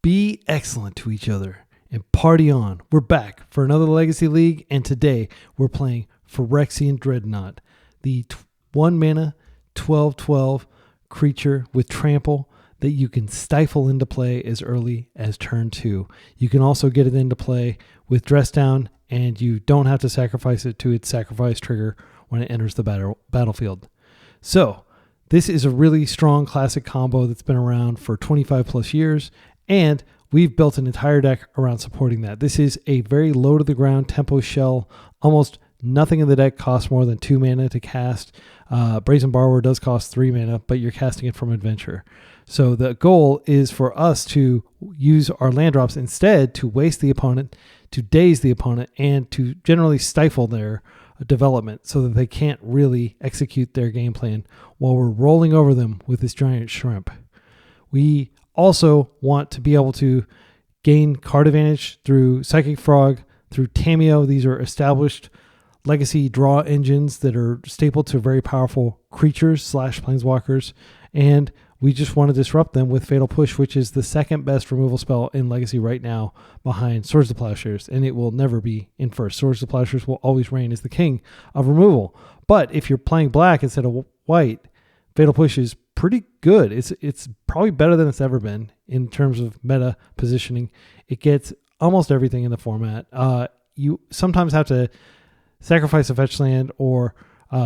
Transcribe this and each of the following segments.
Be excellent to each other and party on. We're back for another Legacy League, and today we're playing Phyrexian Dreadnought, the 1 mana 12/12 creature with trample that you can stifle into play as early as turn 2. You can also get it into play with Dress Down, and you don't have to sacrifice it to its sacrifice trigger when it enters the battlefield. So this is a really strong classic combo that's been around for 25 plus years, and we've built an entire deck around supporting that. This is a very low to the ground tempo shell. Almost nothing in the deck costs more than 2 mana to cast. Brazen Borrower does cost 3 mana, but you're casting it from Adventure. So the goal is for us to use our land drops instead to waste the opponent, to daze the opponent, and to generally stifle their development so that they can't really execute their game plan while we're rolling over them with this giant shrimp. We also want to be able to gain card advantage through Psychic Frog, through Tamiyo. These are established legacy draw engines that are stapled to very powerful creatures / planeswalkers, and we just want to disrupt them with Fatal Push, which is the second best removal spell in Legacy right now behind Swords to Plowshares, and it will never be in first. Swords to Plowshares will always reign as the king of removal. But if you're playing black instead of white, Fatal Push is pretty good. It's probably better than it's ever been in terms of meta positioning. It gets almost everything in the format. You sometimes have to sacrifice a fetch land or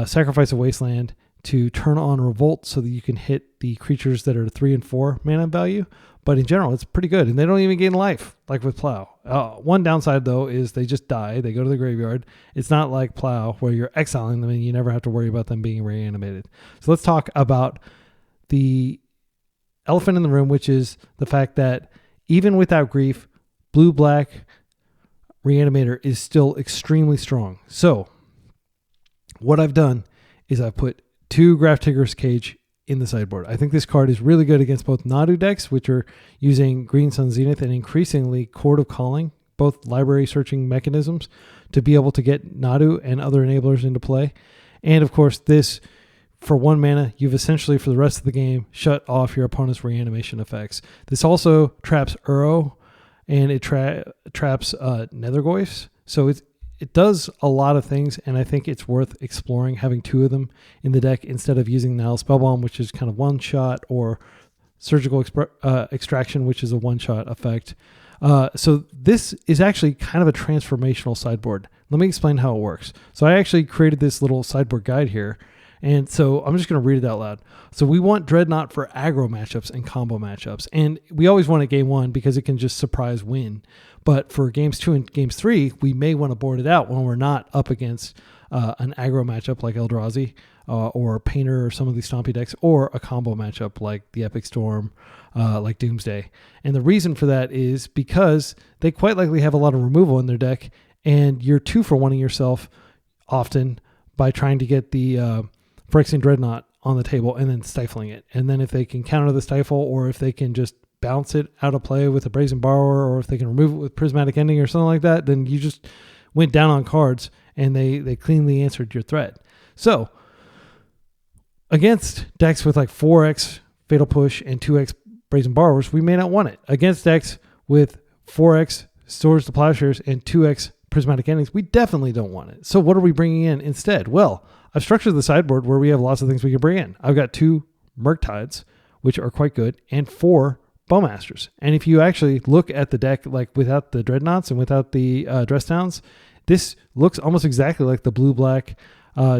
sacrifice a wasteland to turn on Revolt so that you can hit the creatures that are 3 and 4 mana value. But in general, it's pretty good. And they don't even gain life, like with Plow. One downside, though, is they just die. They go to the graveyard. It's not like Plow, where you're exiling them and you never have to worry about them being reanimated. So let's talk about the elephant in the room, which is the fact that even without grief, blue-black Reanimator is still extremely strong. So what I've done is I've put 2 Graph Tigger's Cage in the sideboard. I think this card is really good against both Nadu decks, which are using Green Sun Zenith and increasingly Chord of Calling, both library searching mechanisms, to be able to get Nadu and other enablers into play. And of course, this, for 1 mana, you've essentially for the rest of the game shut off your opponent's reanimation effects. This also traps Uro, and it traps Nethergoyfs. So it does a lot of things, and I think it's worth exploring having 2 of them in the deck instead of using Nile Spellbomb, which is kind of one shot, or Surgical Extraction, which is a one-shot effect. So this is actually kind of a transformational sideboard. Let me explain how it works. So I actually created this little sideboard guide here, and so I'm just going to read it out loud. So we want Dreadnought for aggro matchups and combo matchups. And we always want it game 1 because it can just surprise win. But for games 2 and games 3, we may want to board it out when we're not up against an aggro matchup like Eldrazi or Painter or some of these Stompy decks, or a combo matchup like the Epic Storm, like Doomsday. And the reason for that is because they quite likely have a lot of removal in their deck, and you're 2-for-1ing yourself often by trying to get the Phyrexian Dreadnought on the table and then stifling it. And then if they can counter the stifle, or if they can just bounce it out of play with a Brazen Borrower, or if they can remove it with Prismatic Ending or something like that, then you just went down on cards and they cleanly answered your threat. So against decks with like 4x Fatal Push and 2x Brazen Borrowers, we may not want it. Against decks with 4x Swords to Plowshares and 2x Prismatic Endings, we definitely don't want it. So what are we bringing in instead? Well, I've structured the sideboard where we have lots of things we can bring in. I've got 2 Murktides, which are quite good, and 4 Bowmasters. And if you actually look at the deck, like without the Dreadnoughts and without the Dress Downs, this looks almost exactly like the blue-black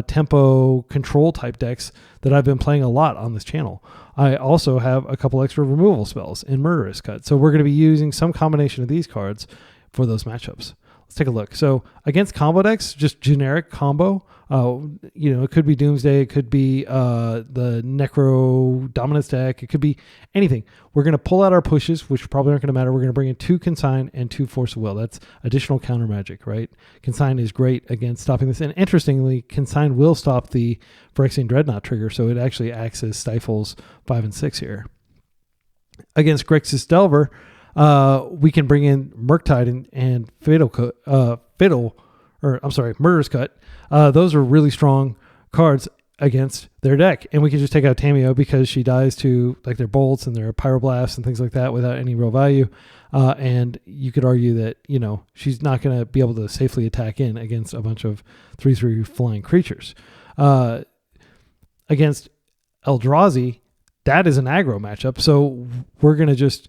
tempo control type decks that I've been playing a lot on this channel. I also have a couple extra removal spells in Murderous Cut. So we're going to be using some combination of these cards for those matchups. Let's take a look. So against combo decks, just generic combo, it could be Doomsday, it could be the Necro Dominance deck, it could be anything. We're going to pull out our pushes, which probably aren't going to matter. We're going to bring in 2 Consign and 2 Force of Will. That's additional counter magic, right? Consign is great against stopping this. And interestingly, Consign will stop the Phyrexian Dreadnought trigger, so it actually acts as Stifles 5 and 6 here. Against Grixis Delver, we can bring in Murktide and Murderous Cut. Those are really strong cards. against their deck. And we can just take out Tamiyo because she dies to like their bolts and their pyroblasts and things like that without any real value. And you could argue that, she's not going to be able to safely attack in against a bunch of 3/3 flying creatures. Against Eldrazi, that is an aggro matchup. So we're going to just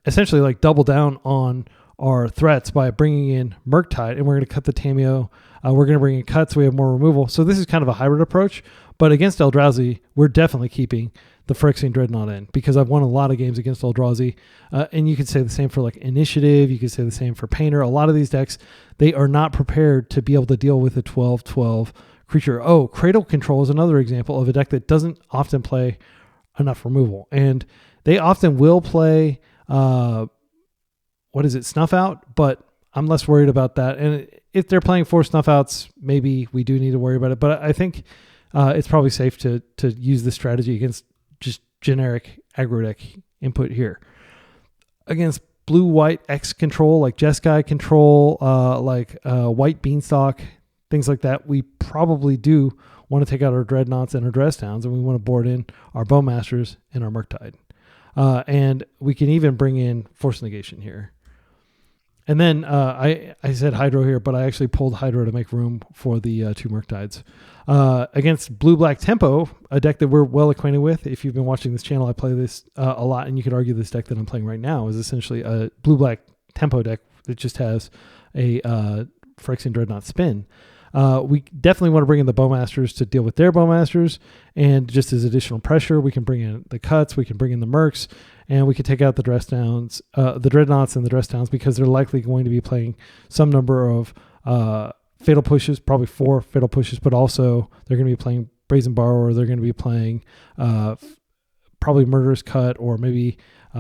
essentially like double down on our threats by bringing in Murktide, and we're going to cut the Tamiyo. We're going to bring in cuts. We have more removal. So this is kind of a hybrid approach. But against Eldrazi, we're definitely keeping the Phyrexian Dreadnought in because I've won a lot of games against Eldrazi. And you could say the same for like Initiative. You could say the same for Painter. A lot of these decks, they are not prepared to be able to deal with a 12/12 creature. Oh, Cradle Control is another example of a deck that doesn't often play enough removal. And they often will play, Snuff Out, but I'm less worried about that. And if they're playing 4 Snuff Outs, maybe we do need to worry about it. But I think it's probably safe to use this strategy against just generic aggro deck input here. Against blue-white X control, like Jeskai control, white Beanstalk, things like that, we probably do want to take out our Dreadnoughts and our Dresstowns, and we want to board in our Bowmasters and our Murktide. And we can even bring in Force Negation here. And then I said Hydro here, but I actually pulled Hydro to make room for the 2 Murktides. Against Blue-Black Tempo, a deck that we're well acquainted with. If you've been watching this channel, I play this a lot, and you could argue this deck that I'm playing right now is essentially a Blue-Black Tempo deck that just has a Phyrexian Dreadnought spin. We definitely want to bring in the Bowmasters to deal with their Bowmasters, and just as additional pressure, we can bring in the cuts, we can bring in the Mercs, and we can take out the Dresstowns, the Dreadnoughts and the Dresstowns because they're likely going to be playing some number of Fatal Pushes, probably 4 Fatal Pushes, but also they're going to be playing Brazen Borrower, they're going to be playing probably Murderous Cut, or maybe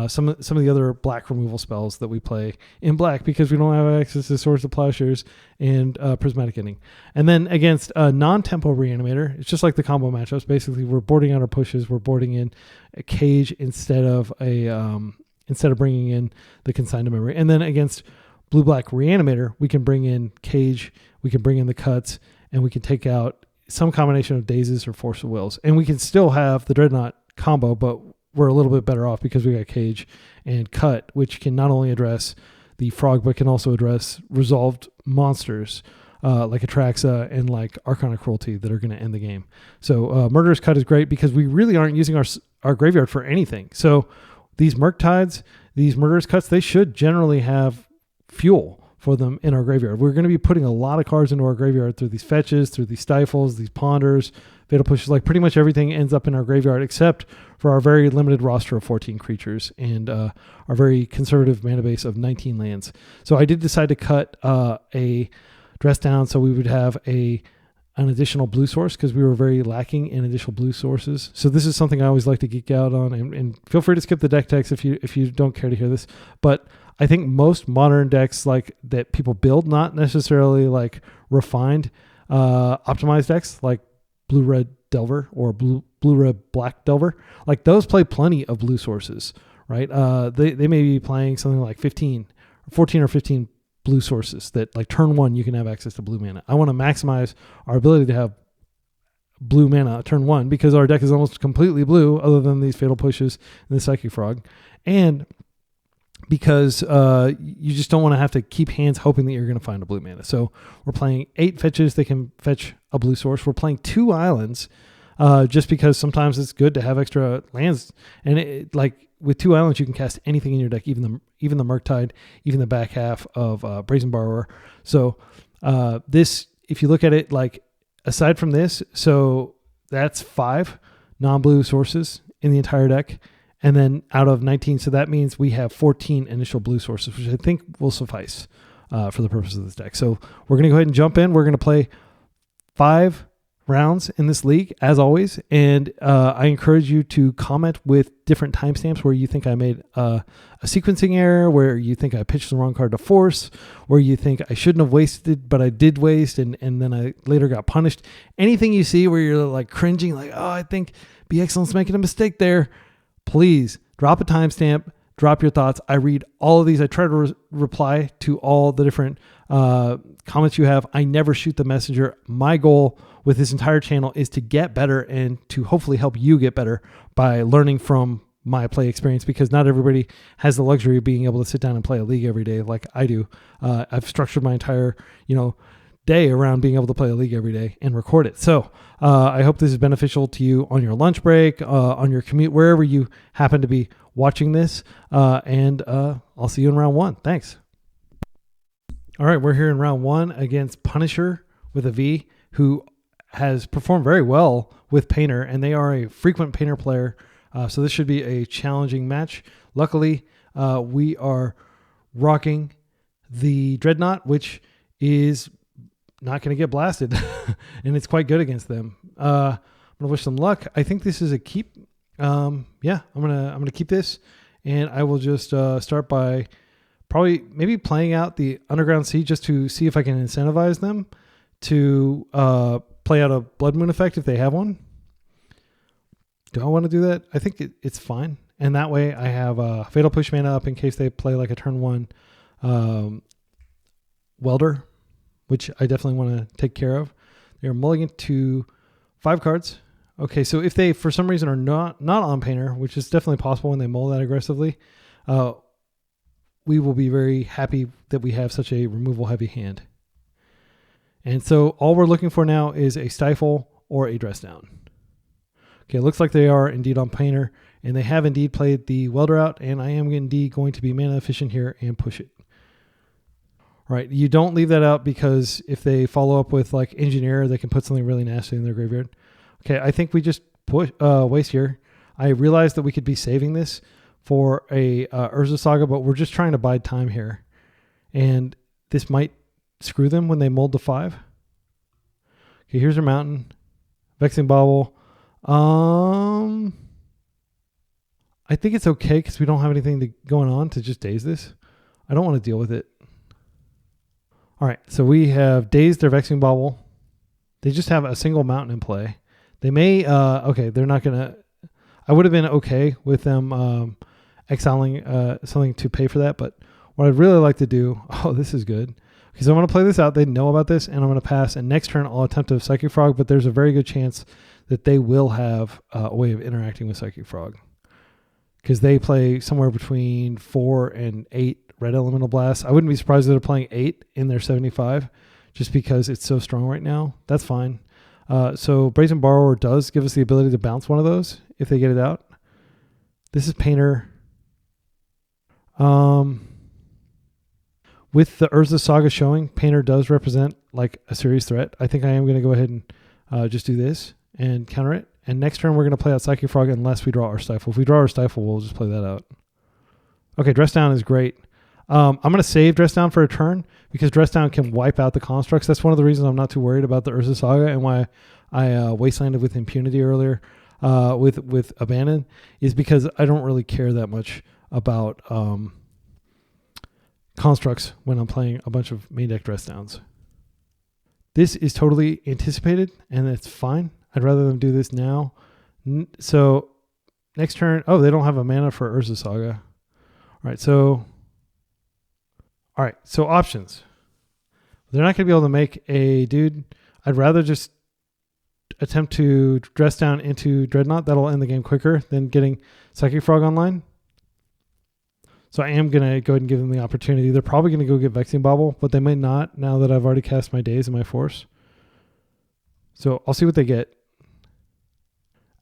some of the other black removal spells that we play in black because we don't have access to Swords of Plowshares and Prismatic Ending. And then against a non-tempo Reanimator, it's just like the combo matchups. Basically, we're boarding out our pushes, we're boarding in a Cage instead of bringing in the Consigned to Memory. And then against blue-black Reanimator, we can bring in Cage, we can bring in the cuts, and we can take out some combination of Dazes or Force of Wills. And we can still have the Dreadnought combo, but we're a little bit better off because we got Cage and Cut, which can not only address the Frog, but can also address resolved monsters like Atraxa and like Arcana Cruelty that are going to end the game. So Murderous Cut is great because we really aren't using our graveyard for anything. So these Murktides, these Murderous Cuts, they should generally have fuel for them in our graveyard. We're going to be putting a lot of cards into our graveyard through these fetches, through these Stifles, these Ponders, Fatal Pushes. Like pretty much everything ends up in our graveyard except for our very limited roster of 14 creatures and our very conservative mana base of 19 lands. So I did decide to cut a Dress Down so we would have an additional blue source because we were very lacking in additional blue sources. So this is something I always like to geek out on, and feel free to skip the deck text if you don't care to hear this. But I think most modern decks like that people build, not necessarily like refined, optimized decks like Blue-Red Delver or Blue-Red Black Delver, like those play plenty of blue sources, right? They may be playing something like 14 or 15 blue sources that like turn 1 you can have access to blue mana. I want to maximize our ability to have blue mana turn 1 because our deck is almost completely blue other than these Fatal Pushes and the Psychic Frog, and because you just don't want to have to keep hands hoping that you're going to find a blue mana. So we're playing 8 fetches. They can fetch a blue source. We're playing 2 islands just because sometimes it's good to have extra lands. And like with 2 islands, you can cast anything in your deck, even the Murktide, even the back half of Brazen Borrower. So this, if you look at it, like aside from this, so that's 5 non-blue sources in the entire deck. And then out of 19, so that means we have 14 initial blue sources, which I think will suffice for the purpose of this deck. So we're going to go ahead and jump in. We're going to play 5 rounds in this league, as always. And I encourage you to comment with different timestamps where you think I made a sequencing error, where you think I pitched the wrong card to force, where you think I shouldn't have wasted, but I did waste, and then I later got punished. Anything you see where you're like cringing, like, oh, I think Be Excellent's making a mistake there, please drop a timestamp, Drop your thoughts. I read all of these. I try to reply to all the different comments you have. I never shoot the messenger. My goal with this entire channel is to get better and to hopefully help you get better by learning from my play experience, because not everybody has the luxury of being able to sit down and play a league every day like I do. I've structured my entire, day around being able to play a league every day and record it. So I hope this is beneficial to you on your lunch break, on your commute, wherever you happen to be watching this. And I'll see you in round 1. Thanks. All right, we're here in round 1 against Punisher with a V, who has performed very well with Painter, and they are a frequent Painter player. So this should be a challenging match. Luckily, we are rocking the Dreadnought, which is not going to get blasted, and it's quite good against them. I'm gonna wish them luck. I think this is a keep. I'm gonna keep this, and I will just start by maybe playing out the Underground Sea just to see if I can incentivize them to play out a Blood Moon effect if they have one. Do I want to do that? I think it's fine, and that way I have Fatal Push mana up in case they play like a turn 1 Welder, which I definitely want to take care of. They're mulligan to 5 cards. Okay, so if they, for some reason, are not on Painter, which is definitely possible when they mull that aggressively, we will be very happy that we have such a removal-heavy hand. And so all we're looking for now is a Stifle or a Dress Down. Okay, it looks like they are indeed on Painter, and they have indeed played the Welder out, and I am indeed going to be mana efficient here and push it. All right, you don't leave that out, because if they follow up with like Engineer, they can put something really nasty in their graveyard. Okay, I think we just waste here. I realized that we could be saving this for a Urza Saga, but we're just trying to bide time here. And this might screw them when they mold to 5. Okay, here's our Mountain. Vexing Bauble. I think it's okay because we don't have anything going on to just daze this. I don't want to deal with it. All right, so we have dazed their Vexing Bauble. They just have a single Mountain in play. They may, okay, they're not going to, I would have been okay with them exiling something to pay for that, but what I'd really like to do, this is good, because I'm going to play this out. They know about this, and I'm going to pass, and next turn I'll attempt to Psychic Frog, but there's a very good chance that they will have a way of interacting with Psychic Frog, because they play somewhere between 4 and 8 Red Elemental Blasts. I wouldn't be surprised if they're playing 8 in their 75, just because it's so strong right now. That's fine. So Brazen Borrower does give us the ability to bounce one of those if they get it out. This is Painter. With the Urza Saga showing, Painter does represent like a serious threat. I think I am going to go ahead and just do this and counter it. And next turn, we're going to play out Psychic Frog unless we draw our Stifle. If we draw our Stifle, we'll just play that out. Okay, Dress Down is great. I'm going to save Dress Down for a turn because Dress Down can wipe out the constructs. That's one of the reasons I'm not too worried about the Urza Saga and why I wastelanded with Impunity earlier with Abandon, is because I don't really care that much about constructs when I'm playing a bunch of main deck Dress Downs. This is totally anticipated, and it's fine. I'd rather them do this now. So next turn, they don't have a mana for Urza Saga. All right, so options. They're not going to be able to make a dude. I'd rather just attempt to Dress Down into Dreadnought. That'll end the game quicker than getting Psychic Frog online. So I am going to go ahead and give them the opportunity. They're probably going to go get Vexing Bauble, but they might not now that I've already cast my Daze and my Force. So I'll see what they get.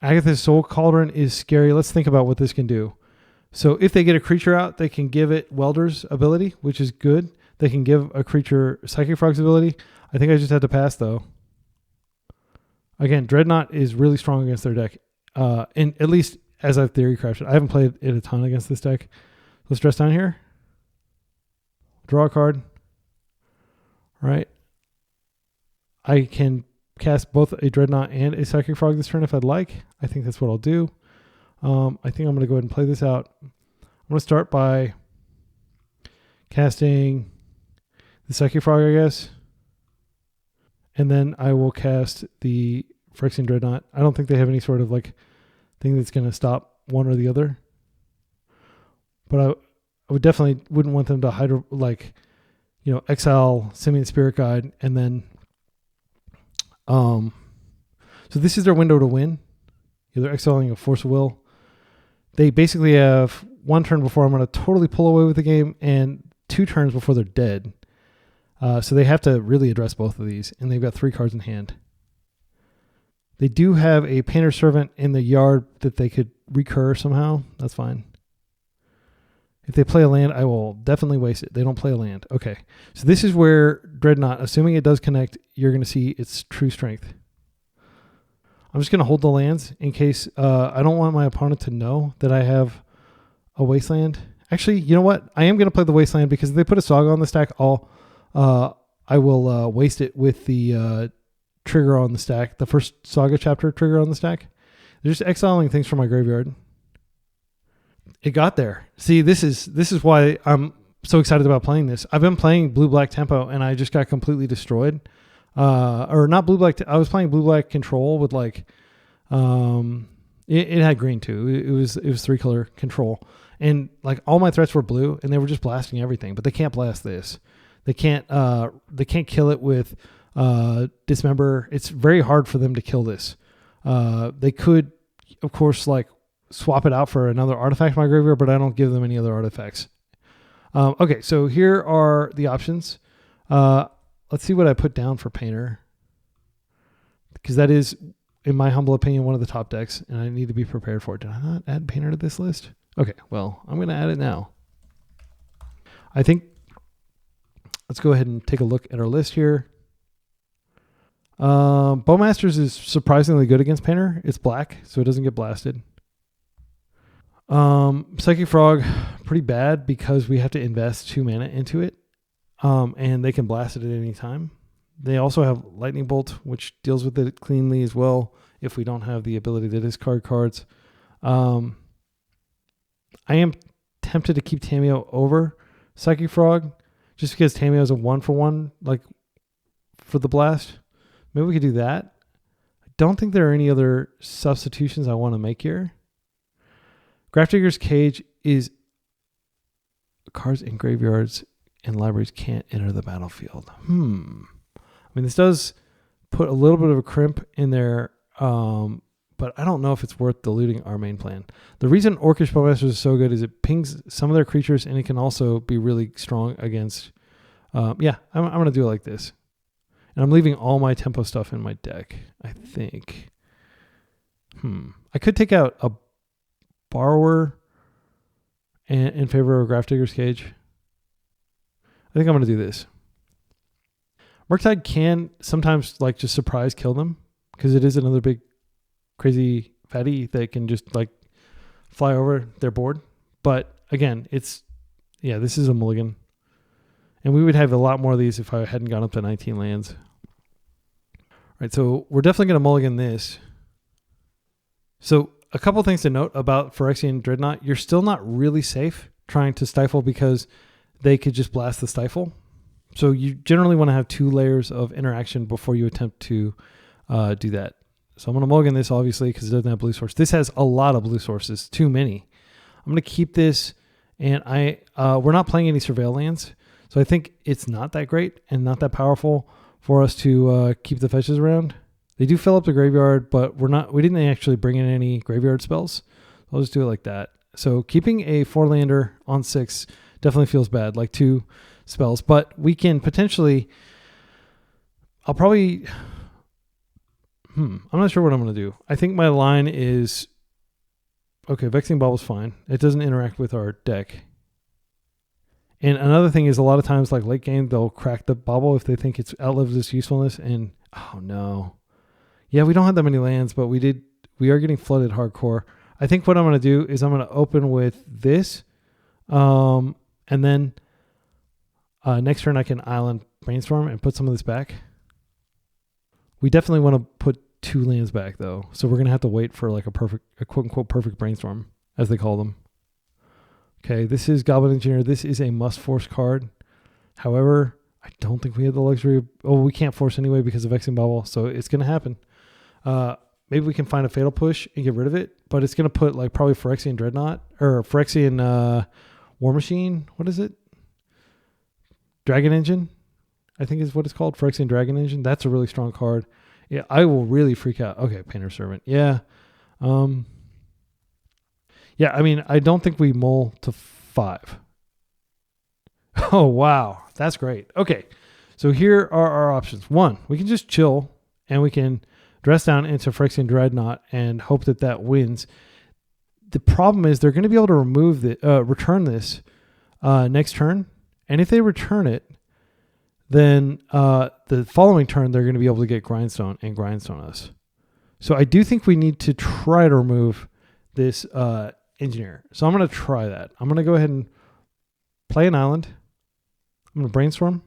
Agatha's Soul Cauldron is scary. Let's think about what this can do. So if they get a creature out, they can give it Welder's ability, which is good. They can give a creature Psychic Frog's ability. I think I just had to pass, though. Again, Dreadnought is really strong against their deck. And at least as I've theory crafted. I haven't played it a ton against this deck. Let's Dress Down here. Draw a card. All right. I can cast both a Dreadnought and a Psychic Frog this turn if I'd like. I think that's what I'll do. I think I'm going to go ahead and play this out. I'm going to start by casting the Psychic Frog, I guess. And then I will cast the Phyrexian Dreadnought. I don't think they have any sort of like thing that's going to stop one or the other. but I would definitely wouldn't want them to exile Simian Spirit Guide and then so this is their window to win. They're exiling a Force of Will. They basically have 1 turn before I'm going to totally pull away with the game and 2 turns before they're dead. So they have to really address both of these, and they've got 3 cards in hand. They do have a Painter Servant in the yard that they could recur somehow. That's fine. If they play a land, I will definitely waste it. They don't play a land. Okay. So this is where Dreadnought, assuming it does connect, you're going to see its true strength. I'm just going to hold the lands in case I don't want my opponent to know that I have a Wasteland. Actually, you know what? I am going to play the Wasteland because if they put a Saga on the stack, I will waste it with the trigger on the stack, the first Saga chapter trigger on the stack. They're just exiling things from my graveyard. It got there. See, this is why I'm so excited about playing this. I've been playing blue-black tempo, and I just got completely destroyed. Or not blue-black. I was playing blue-black control with it had green too. It was 3-color control, and like all my threats were blue, and they were just blasting everything. But they can't blast this. They can't kill it with Dismember. It's very hard for them to kill this. They could, of course, swap it out for another artifact in my graveyard, but I don't give them any other artifacts. Okay, so here are the options. Let's see what I put down for Painter, because that is, in my humble opinion, one of the top decks, and I need to be prepared for it. Did I not add Painter to this list? Okay, well, I'm going to add it now. I think, let's go ahead and take a look at our list here. Bowmasters is surprisingly good against Painter. It's black, so it doesn't get blasted. Psychic Frog, pretty bad because we have to invest 2 mana into it. And they can blast it at any time. They also have Lightning Bolt, which deals with it cleanly as well if we don't have the ability to discard cards. I am tempted to keep Tamiyo over Psychic Frog just because Tamiyo is a 1-for-1 for the blast. Maybe we could do that. I don't think there are any other substitutions I want to make here. Grafdigger's Cage is cards in graveyards and libraries can't enter the battlefield. I mean, this does put a little bit of a crimp in there, but I don't know if it's worth diluting our main plan. The reason Orcish Bowmasters is so good is it pings some of their creatures, and it can also be really strong against... I'm going to do it like this. And I'm leaving all my tempo stuff in my deck, I think. I could take out a Borrower in favor of Grafdigger's Cage. I think I'm going to do this. Murktide can sometimes just surprise kill them because it is another big crazy fatty that can just fly over their board. But again, this is a mulligan. And we would have a lot more of these if I hadn't gone up to 19 lands. All right, so we're definitely going to mulligan this. So a couple things to note about Phyrexian Dreadnought. You're still not really safe trying to Stifle because they could just blast the Stifle. So you generally want to have 2 layers of interaction before you attempt to do that. So I'm going to mulligan this, obviously, because it doesn't have blue source. This has a lot of blue sources, too many. I'm going to keep this, and we're not playing any Surveil lands, so I think it's not that great and not that powerful for us to keep the fetches around. They do fill up the graveyard, but we didn't actually bring in any graveyard spells. I'll just do it like that. So keeping a 4-lander on 6 definitely feels bad, 2 spells, but we can potentially, I'm not sure what I'm going to do. I think my line is, okay, Vexing Bobble's fine. It doesn't interact with our deck. And another thing is a lot of times late game, they'll crack the bobble if they think it's outlived its usefulness, and oh no. Yeah, we don't have that many lands, but we are getting flooded hardcore. I think what I'm going to do is I'm going to open with this, and then next turn I can Island Brainstorm and put some of this back. We definitely want to put 2 lands back though, so we're going to have to wait for a quote-unquote perfect Brainstorm, as they call them. Okay, this is Goblin Engineer. This is a must-force card. However, I don't think we have the luxury we can't force anyway because of Vexing Bobble, so it's going to happen. Maybe we can find a Fatal Push and get rid of it, but it's going to put probably Phyrexian Dreadnought, or Phyrexian War Machine. What is it? Dragon Engine, I think is what it's called. Phyrexian Dragon Engine. That's a really strong card. Yeah, I will really freak out. Okay, Painter Servant. Yeah. Yeah, I mean, I don't think we mull to 5. Oh, wow. That's great. Okay, so here are our options. 1, we can just chill and we can dress down into Phyrexian Dreadnought and hope that that wins. The problem is they're going to be able to return this next turn. And if they return it, then the following turn, they're going to be able to get Grindstone and Grindstone us. So I do think we need to try to remove this Engineer. So I'm going to try that. I'm going to go ahead and play an island. I'm going to brainstorm.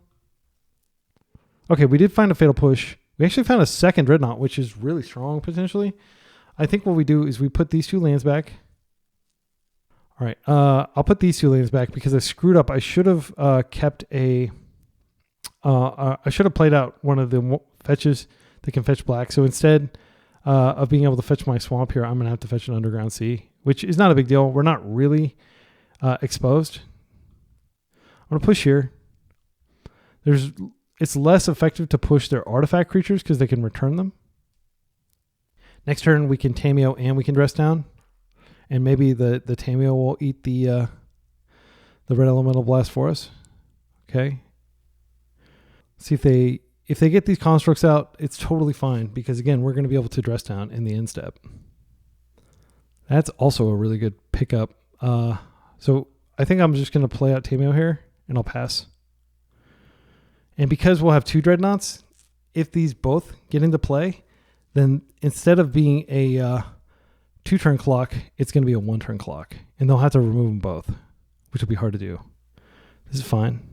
Okay, we did find a Fatal Push. We actually found a second Dreadnought, which is really strong potentially. I think what we do is we put these 2 lands back. All right, I'll put these 2 lands back because I screwed up. I should have kept a... I should have played out one of the fetches that can fetch black. So instead of being able to fetch my swamp here, I'm going to have to fetch an Underground Sea, which is not a big deal. We're not really exposed. I'm going to push here. It's less effective to push their artifact creatures because they can return them. Next turn, we can Tamiyo and we can dress down. And maybe the Tamiyo will eat the Red Elemental Blast for us. Okay. See if they get these constructs out, it's totally fine because again, we're going to be able to dress down in the end step. That's also a really good pickup. So I think I'm just going to play out Tamiyo here and I'll pass. And because we'll have 2 Dreadnoughts, if these both get into play, then instead of being a 2-turn clock, it's going to be a 1-turn clock. And they'll have to remove them both, which will be hard to do. This is fine.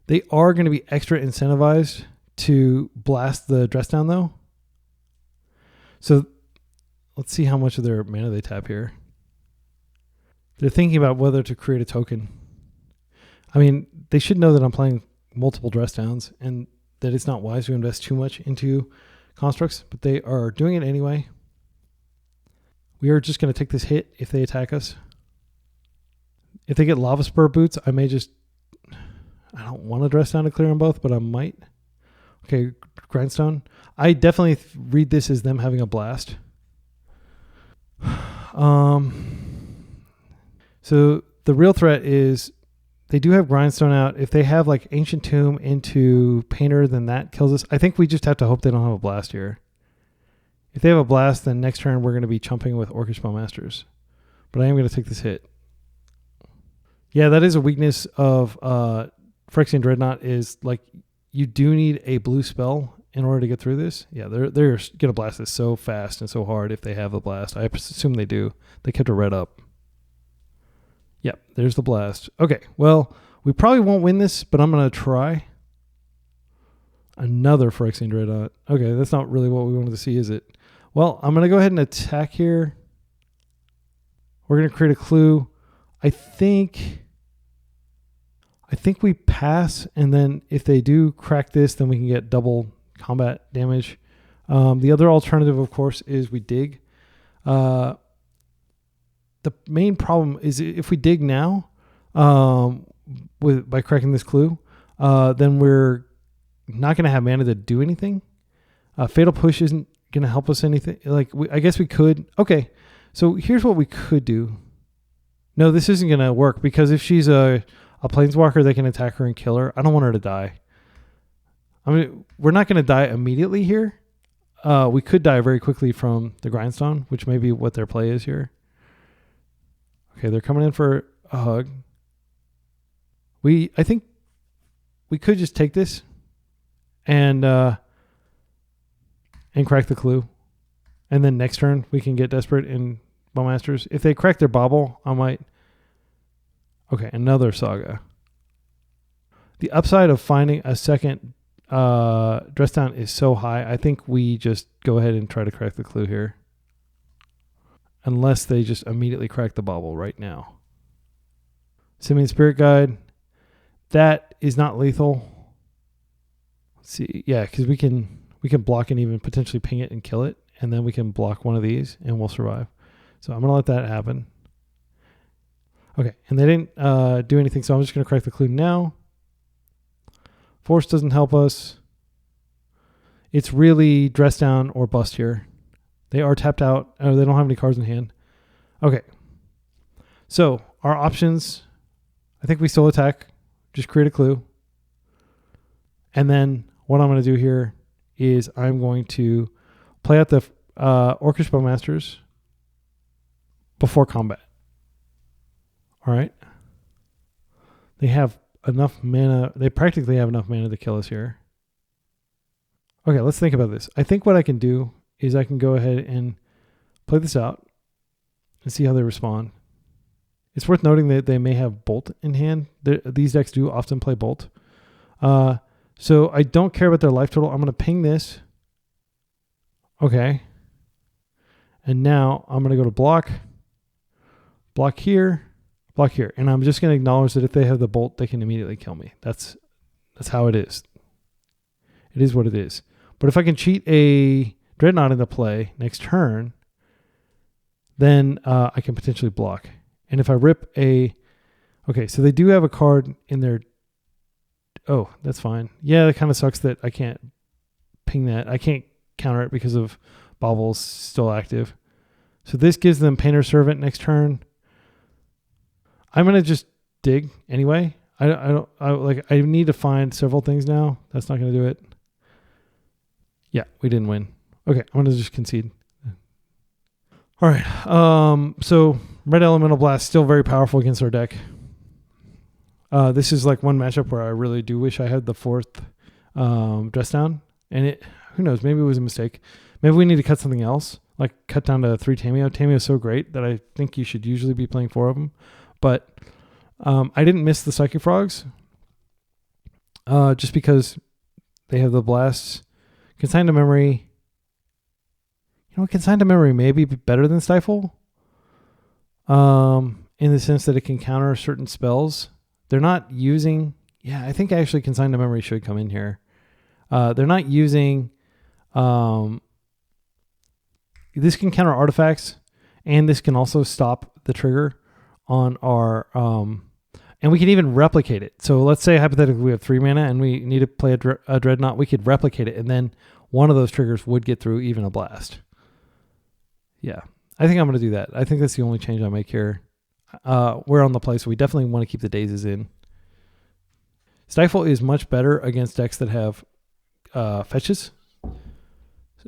They are going to be extra incentivized to blast the dress down though. So let's see how much of their mana they tap here. They're thinking about whether to create a token. I mean, they should know that I'm playing multiple dress downs and that it's not wise to invest too much into constructs, but they are doing it anyway. We are just going to take this hit if they attack us. If they get Lava Spur Boots, I may just... I don't want to dress down to clear them both, but I might. Okay, Grindstone. I definitely read this as them having a blast. So the real threat is they do have Grindstone out. If they have like Ancient Tomb into Painter, then that kills us. I think we just have to hope they don't have a blast here. If they have a blast, then next turn we're going to be chumping with Orcish Bowmasters. But I am going to take this hit. Yeah, that is a weakness of Phyrexian Dreadnought is like you do need a blue spell in order to get through this. Yeah, they're going to blast this so fast and so hard if they have a blast. I assume they do. They kept a red up. Yep, there's the blast. Okay, well, we probably won't win this, but I'm going to try. Another Phyrexian Dreadnought. Okay, that's not really what we wanted to see, is it? Well, I'm going to go ahead and attack here. We're going to create a clue. I think we pass, and then if they do crack this, then we can get double combat damage. The other alternative, of course, is we dig. The main problem is if we dig now, by cracking this clue, then we're not going to have mana to do anything. Fatal Push isn't going to help us anything. Like I guess we could. Okay, so here's what we could do. No, this isn't going to work because if she's a Planeswalker, they can attack her and kill her. I don't want her to die. I mean, we're not going to die immediately here. We could die very quickly from the Grindstone, which may be what their play is here. Okay, they're coming in for a hug. I think we could just take this and crack the clue. And then next turn, we can get desperate in Bowmasters. If they crack their Bauble, I might... Okay, another Saga. The upside of finding a second dress down is so high. I think we just go ahead and try to crack the clue here. Unless they just immediately crack the Bauble right now. Simian Spirit Guide. That is not lethal. Let's see. Yeah, because we can block and even potentially ping it and kill it. And then we can block one of these and we'll survive. So I'm going to let that happen. Okay, and they didn't do anything, so I'm just going to correct the clue now. Force doesn't help us. It's really dress down or bust here. They are tapped out. Oh, they don't have any cards in hand. Okay. So our options, I think we still attack. Just create a clue. And then what I'm going to do here is I'm going to play out the Orcish Bowmasters before combat. All right. They have enough mana. They practically have enough mana to kill us here. Okay, let's think about this. I think what I can do is I can go ahead and play this out and see how they respond. It's worth noting that they may have Bolt in hand. These decks do often play Bolt. So I don't care about their life total. I'm going to ping this. Okay. And now I'm going to go to block here, block here. And I'm just going to acknowledge that if they have the Bolt, they can immediately kill me. That's how it is. It is what it is. But if I can cheat a Dreadnought into play next turn, then I can potentially block. And if I rip a... Okay, so they do have a card in their... Oh, that's fine. Yeah, that kind of sucks that I can't ping that. I can't counter it because of Baubles still active. So this gives them Painter Servant next turn. I'm going to just dig anyway. I need to find several things now. That's not going to do it. Yeah, we didn't win. Okay, I'm going to just concede. All right. So Red Elemental Blast still very powerful against our deck. This is like one matchup where I really do wish I had the fourth dress down. And who knows, maybe it was a mistake. Maybe we need to cut something else, like cut down to 3 Tamiyo. Tamiyo is so great that I think you should usually be playing 4 of them. But I didn't miss the Psychic Frogs just because they have the blasts. Consign to Memory. You know, Consign to Memory may be better than Stifle in the sense that it can counter certain spells. They're not using... Yeah, I think actually Consign to Memory should come in here. They're not using... this can counter artifacts, and this can also stop the trigger on our... and we can even replicate it. So let's say hypothetically we have 3 mana and we need to play a Dreadnought. We could replicate it, and then one of those triggers would get through even a blast. Yeah, I think I'm going to do that. I think that's the only change I make here. We're on the play, so we definitely want to keep the daisies in. Stifle is much better against decks that have fetches.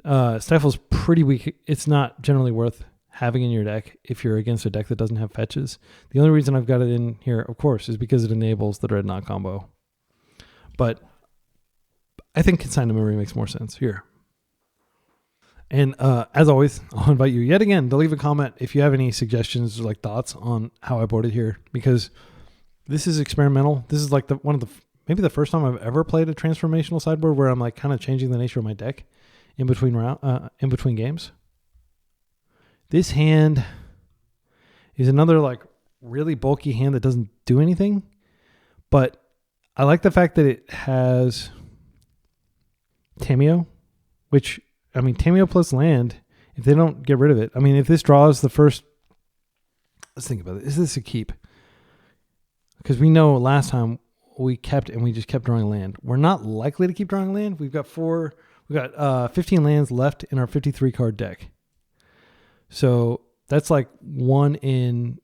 Stifle's pretty weak. It's not generally worth having in your deck if you're against a deck that doesn't have fetches. The only reason I've got it in here, of course, is because it enables the Dreadnought combo. But I think Consign to Memory makes more sense here. And as always, I'll invite you yet again to leave a comment if you have any suggestions or like thoughts on how I boarded here, because this is experimental. This is like maybe the first time I've ever played a transformational sideboard where I'm like kind of changing the nature of my deck in between games. This hand is another like really bulky hand that doesn't do anything, but I like the fact that it has Tamiyo, which, I mean, Tamiyo plus land, if they don't get rid of it, I mean, if this draws the first, let's think about it. Is this a keep? Because we know last time we just kept drawing land. We're not likely to keep drawing land. We've got 15 lands left in our 53 card deck. So that's like it's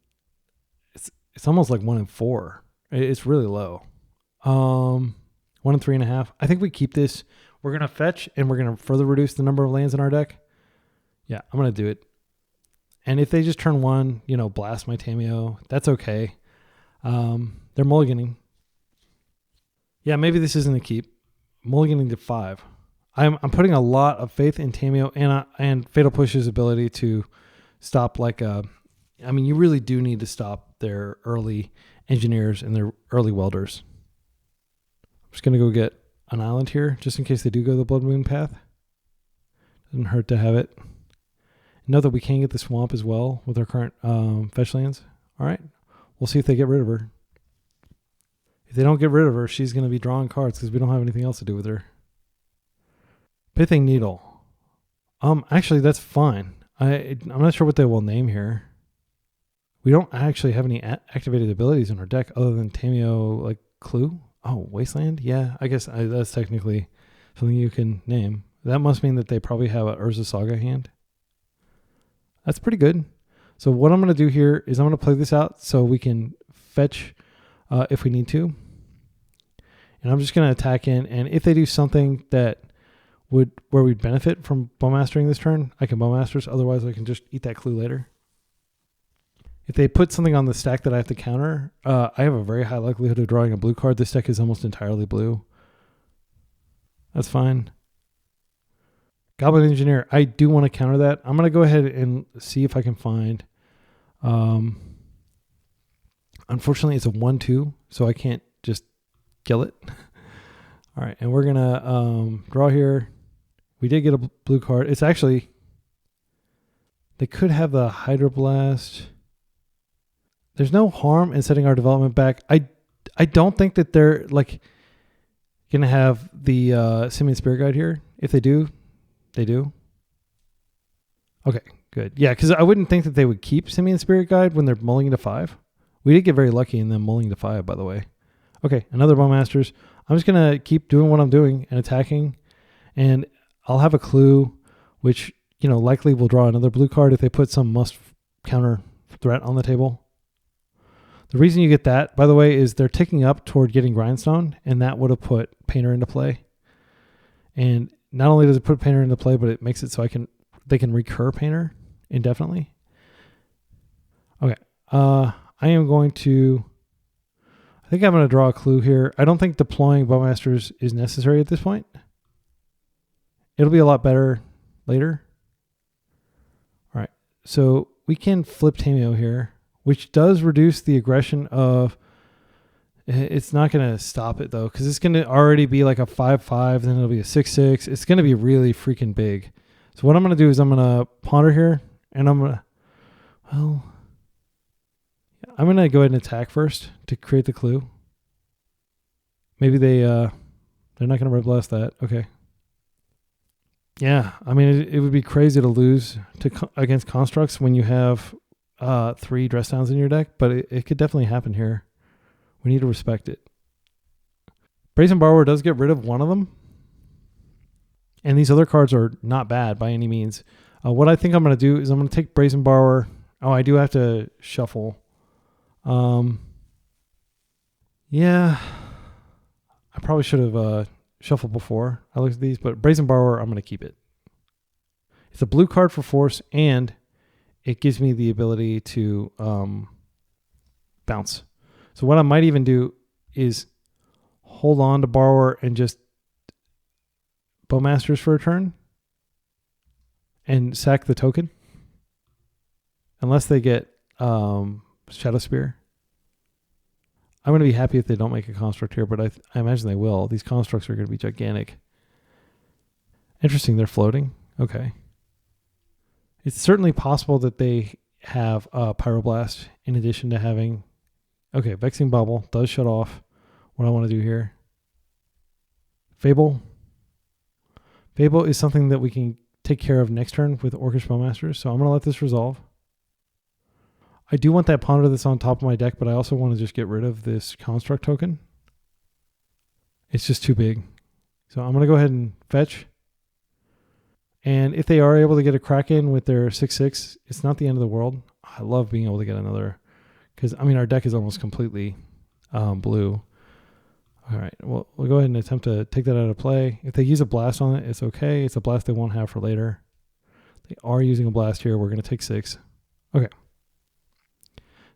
almost like 1 in 4. It's really low. 1 in 3.5. I think we keep this. We're going to fetch and we're going to further reduce the number of lands in our deck. Yeah, I'm going to do it. And if they just turn 1, blast my Tamiyo, that's okay. They're mulliganing. Yeah, maybe this isn't a keep. Mulliganing to 5. I'm putting a lot of faith in Tamiyo and Fatal Push's ability to stop you really do need to stop their early engineers and their early welders. I'm just going to go get an island here just in case they do go the Blood Moon path. Doesn't hurt to have it. Know that we can get the swamp as well with our current fetch lands. All right. We'll see if they get rid of her. If they don't get rid of her, she's going to be drawing cards because we don't have anything else to do with her. Pithing Needle. Actually, that's fine. I'm not sure what they will name here. We don't actually have any activated abilities in our deck other than Tamiyo, like Clue. Oh, Wasteland? Yeah, I guess that's technically something you can name. That must mean that they probably have a Urza Saga hand. That's pretty good. So what I'm going to do here is I'm going to play this out so we can fetch if we need to. And I'm just going to attack in. And if they do something that where we'd benefit from Bowmastering this turn, I can Bowmasters. Otherwise, I can just eat that Clue later. If they put something on the stack that I have to counter, I have a very high likelihood of drawing a blue card. This deck is almost entirely blue. That's fine. Goblin Engineer, I do want to counter that. I'm going to go ahead and see if I can find... unfortunately, it's a 1-2, so I can't just kill it. All right, and we're going to draw here. We did get a blue card. It's actually... They could have the Hydroblast... There's no harm in setting our development back. I don't think that they're like going to have the Simian Spirit Guide here. If they do, they do. Okay, good. Yeah, because I wouldn't think that they would keep Simian Spirit Guide when they're mulling to 5. We did get very lucky in them mulling to 5, by the way. Okay, another Bowmasters. I'm just going to keep doing what I'm doing and attacking. And I'll have a Clue, which, you know, likely will draw another blue card if they put some must counter threat on the table. The reason you get that, by the way, is they're ticking up toward getting Grindstone, and that would have put Painter into play. And not only does it put Painter into play, but it makes it so they can recur Painter indefinitely. Okay, I am going to... I think I'm going to draw a Clue here. I don't think deploying Bowmasters is necessary at this point. It'll be a lot better later. All right, so we can flip Tamiyo here, which does reduce the aggression of... It's not going to stop it, though, because it's going to already be like a 5-5, then it'll be a 6-6. It's going to be really freaking big. So what I'm going to do is I'm going to ponder here, and I'm going to... Well... I'm going to go ahead and attack first to create the Clue. Maybe they're not going to Red Blast that. Okay. Yeah, I mean, it would be crazy to lose against Constructs when you have... 3 dress downs in your deck, but it could definitely happen here. We need to respect it. Brazen Borrower does get rid of one of them. And these other cards are not bad by any means. What I think I'm going to do is I'm going to take Brazen Borrower. Oh, I do have to shuffle. Yeah. I probably should have shuffled before I looked at these, but Brazen Borrower, I'm going to keep it. It's a blue card for force, and it gives me the ability to bounce. So what I might even do is hold on to Borrower and just Bowmasters for a turn and sack the token. Unless they get Shadow Spear. I'm going to be happy if they don't make a construct here, but I imagine they will. These constructs are going to be gigantic. Interesting, they're floating. Okay. It's certainly possible that they have Pyroblast in addition to having... Okay, Vexing Bubble does shut off what I want to do here. Fable. Fable is something that we can take care of next turn with Orcish Bowmasters, so I'm going to let this resolve. I do want that Ponder that's on top of my deck, but I also want to just get rid of this Construct token. It's just too big. So I'm going to go ahead and fetch. And if they are able to get a Kraken with their 6/6, it's not the end of the world. I love being able to get another, because I mean our deck is almost completely blue. All right, well we'll go ahead and attempt to take that out of play. If they use a blast on it, it's okay. It's a blast they won't have for later. They are using a blast here. We're going to take 6. Okay.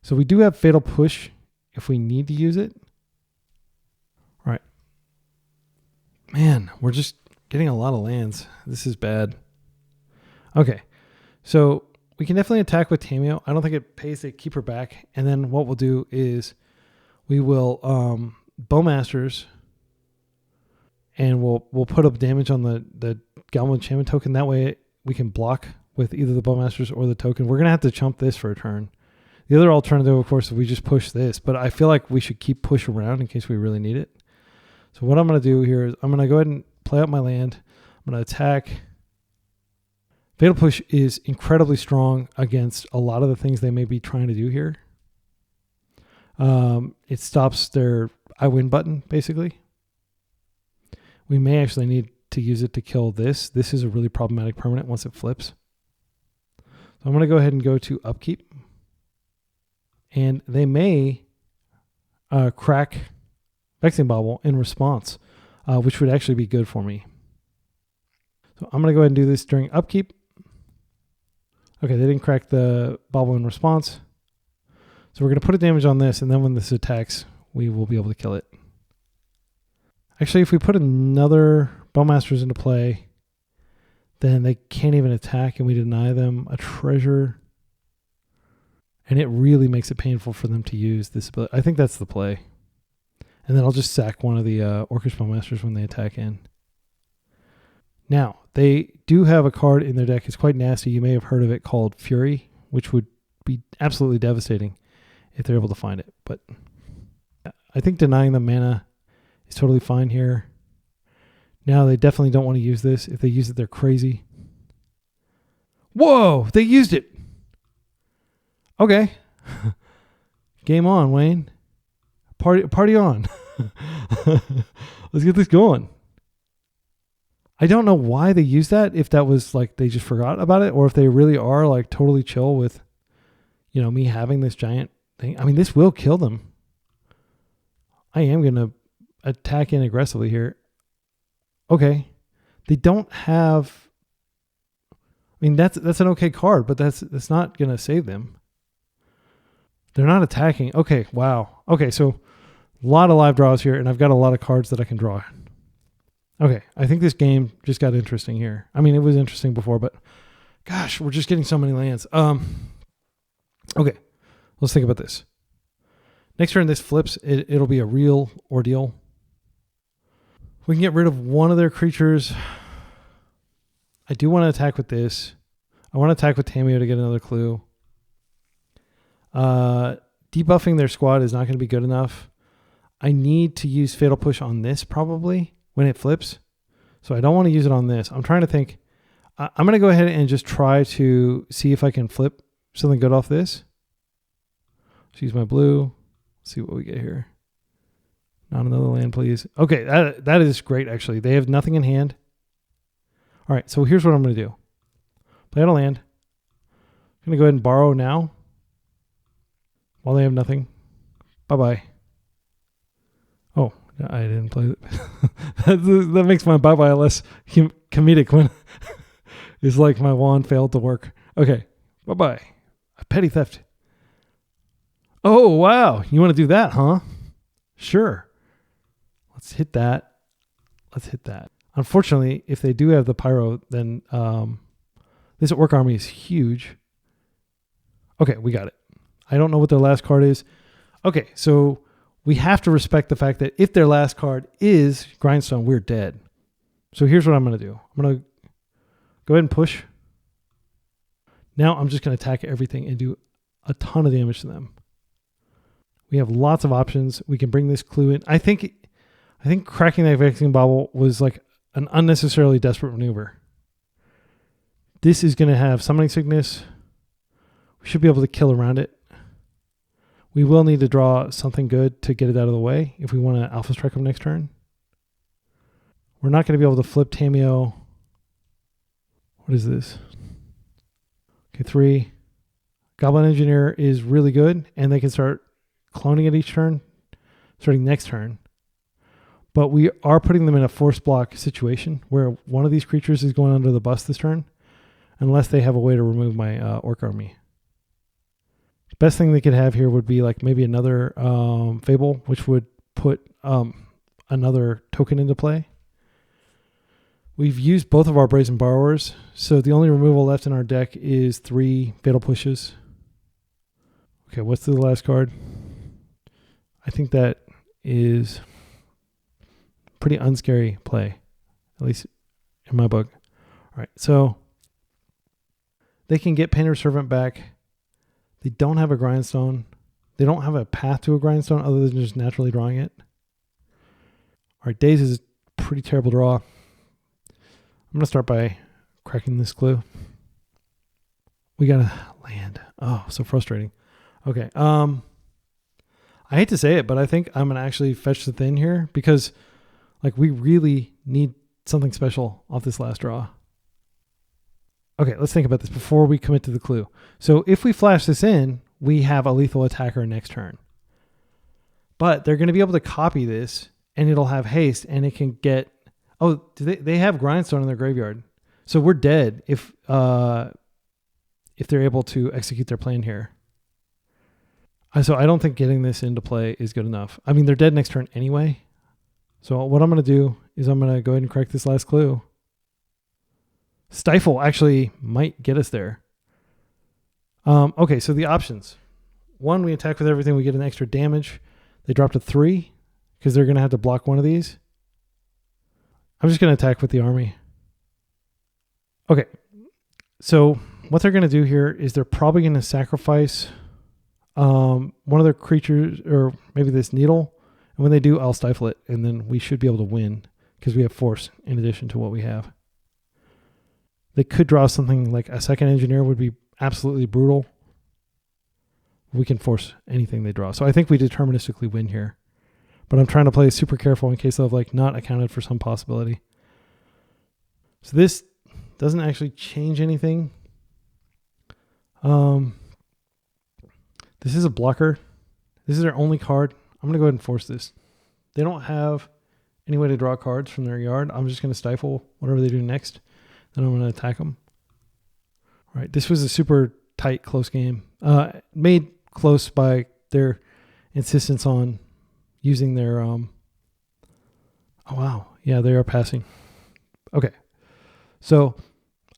So we do have Fatal Push if we need to use it. All right. Man, we're just getting a lot of lands. This is bad. Okay. So we can definitely attack with Tamiyo. I don't think it pays to keep her back. And then what we'll do is we will Bowmasters, and we'll put up damage on the Goblin Enchantment token. That way we can block with either the Bowmasters or the token. We're going to have to chump this for a turn. The other alternative, of course, is we just push this, but I feel like we should keep push around in case we really need it. So what I'm going to do here is I'm going to go ahead and play out my land. I'm going to attack Fatal Push is incredibly strong against a lot of the things they may be trying to do here. It stops their I win button, basically. We may actually need to use it to kill this. This is a really problematic permanent once it flips. So I'm going to go ahead and go to upkeep. And they may crack Vexing Bauble in response, which would actually be good for me. So I'm going to go ahead and do this during upkeep. Okay, they didn't crack the Bauble in response. So we're going to put a damage on this, and then when this attacks, we will be able to kill it. Actually, if we put another Bowmasters into play, then they can't even attack, and we deny them a treasure. And it really makes it painful for them to use this ability. I think that's the play. And then I'll just sack one of the Orcish Bowmasters when they attack in. Now, they do have a card in their deck. It's quite nasty. You may have heard of it, called Fury, which would be absolutely devastating if they're able to find it. But I think denying them mana is totally fine here. Now, they definitely don't want to use this. If they use it, they're crazy. Whoa! They used it! Okay. Game on, Wayne. Party on. Let's get this going. I don't know why they used that, if that was like they just forgot about it, or if they really are like totally chill with, you know, me having this giant thing. I mean, this will kill them. I am going to attack in aggressively here. Okay. They don't have, I mean, that's an okay card, but that's not going to save them. They're not attacking. Okay, wow. Okay, so a lot of live draws here, and I've got a lot of cards that I can draw. Okay, I think this game just got interesting here. I mean, it was interesting before, but gosh, we're just getting so many lands. Okay, let's think about this. Next turn, this flips. It'll be a real ordeal. We can get rid of one of their creatures. I do want to attack with this. I want to attack with Tamiyo to get another clue. Debuffing their squad is not going to be good enough. I need to use Fatal Push on this probably when it flips. So I don't want to use it on this. I'm trying to think. I'm going to go ahead and just try to see if I can flip something good off this. Let's use my blue. Let's see what we get here. Not another land, please. Okay, that is great, actually. They have nothing in hand. All right, so here's what I'm going to do. Play out a land. I'm going to go ahead and borrow now while they have nothing. Bye-bye. Oh, I didn't play it. That makes my bye-bye less comedic when it's like my wand failed to work. Okay, bye-bye. A petty theft. Oh, wow. You want to do that, huh? Sure. Let's hit that. Let's hit that. Unfortunately, if they do have the pyro, then this orc army is huge. Okay, we got it. I don't know what their last card is. Okay, so we have to respect the fact that if their last card is Grindstone, we're dead. So here's what I'm going to do. I'm going to go ahead and push. Now I'm just going to attack everything and do a ton of damage to them. We have lots of options. We can bring this clue in. I think cracking that Vexing Bauble was like an unnecessarily desperate maneuver. This is going to have Summoning Sickness. We should be able to kill around it. We will need to draw something good to get it out of the way if we want to Alpha Strike them next turn. We're not going to be able to flip Tamiyo. What is this? Okay, 3. Goblin Engineer is really good, and they can start cloning it each turn, starting next turn. But we are putting them in a force block situation where one of these creatures is going under the bus this turn, unless they have a way to remove my orc army. The best thing they could have here would be like maybe another Fable, which would put another token into play. We've used both of our Brazen Borrowers, so the only removal left in our deck is 3 Fatal Pushes. Okay, what's the last card? I think that is pretty unscary play, at least in my book. All right, so they can get Painter Servant back. They don't have a Grindstone. They don't have a path to a Grindstone other than just naturally drawing it. All right, Daze is a pretty terrible draw. I'm going to start by cracking this clue. We got to land. Oh, so frustrating. Okay. I hate to say it, but I think I'm going to actually fetch the Thin here because like we really need something special off this last draw. Okay, let's think about this before we commit to the clue. So if we flash this in, we have a lethal attacker next turn. But they're going to be able to copy this and it'll have haste and it can get... Oh, they have Grindstone in their graveyard. So we're dead if they're able to execute their plan here. So I don't think getting this into play is good enough. I mean, they're dead next turn anyway. So what I'm going to do is I'm going to go ahead and correct this last clue. Stifle actually might get us there. Okay, so the options. 1, we attack with everything. We get an extra damage. They drop to 3 because they're going to have to block one of these. I'm just going to attack with the army. Okay, so what they're going to do here is they're probably going to sacrifice one of their creatures, or maybe this needle. And when they do, I'll stifle it, and then we should be able to win because we have force in addition to what we have. They could draw something like a second engineer would be absolutely brutal. We can force anything they draw. So I think we deterministically win here. But I'm trying to play super careful in case I've like not accounted for some possibility. So this doesn't actually change anything. This is a blocker. This is their only card. I'm going to go ahead and force this. They don't have any way to draw cards from their yard. I'm just going to stifle whatever they do next. Then I'm going to attack them. All right. This was a super tight, close game. Made close by their insistence on using their... Oh, wow. Yeah, they are passing. Okay. So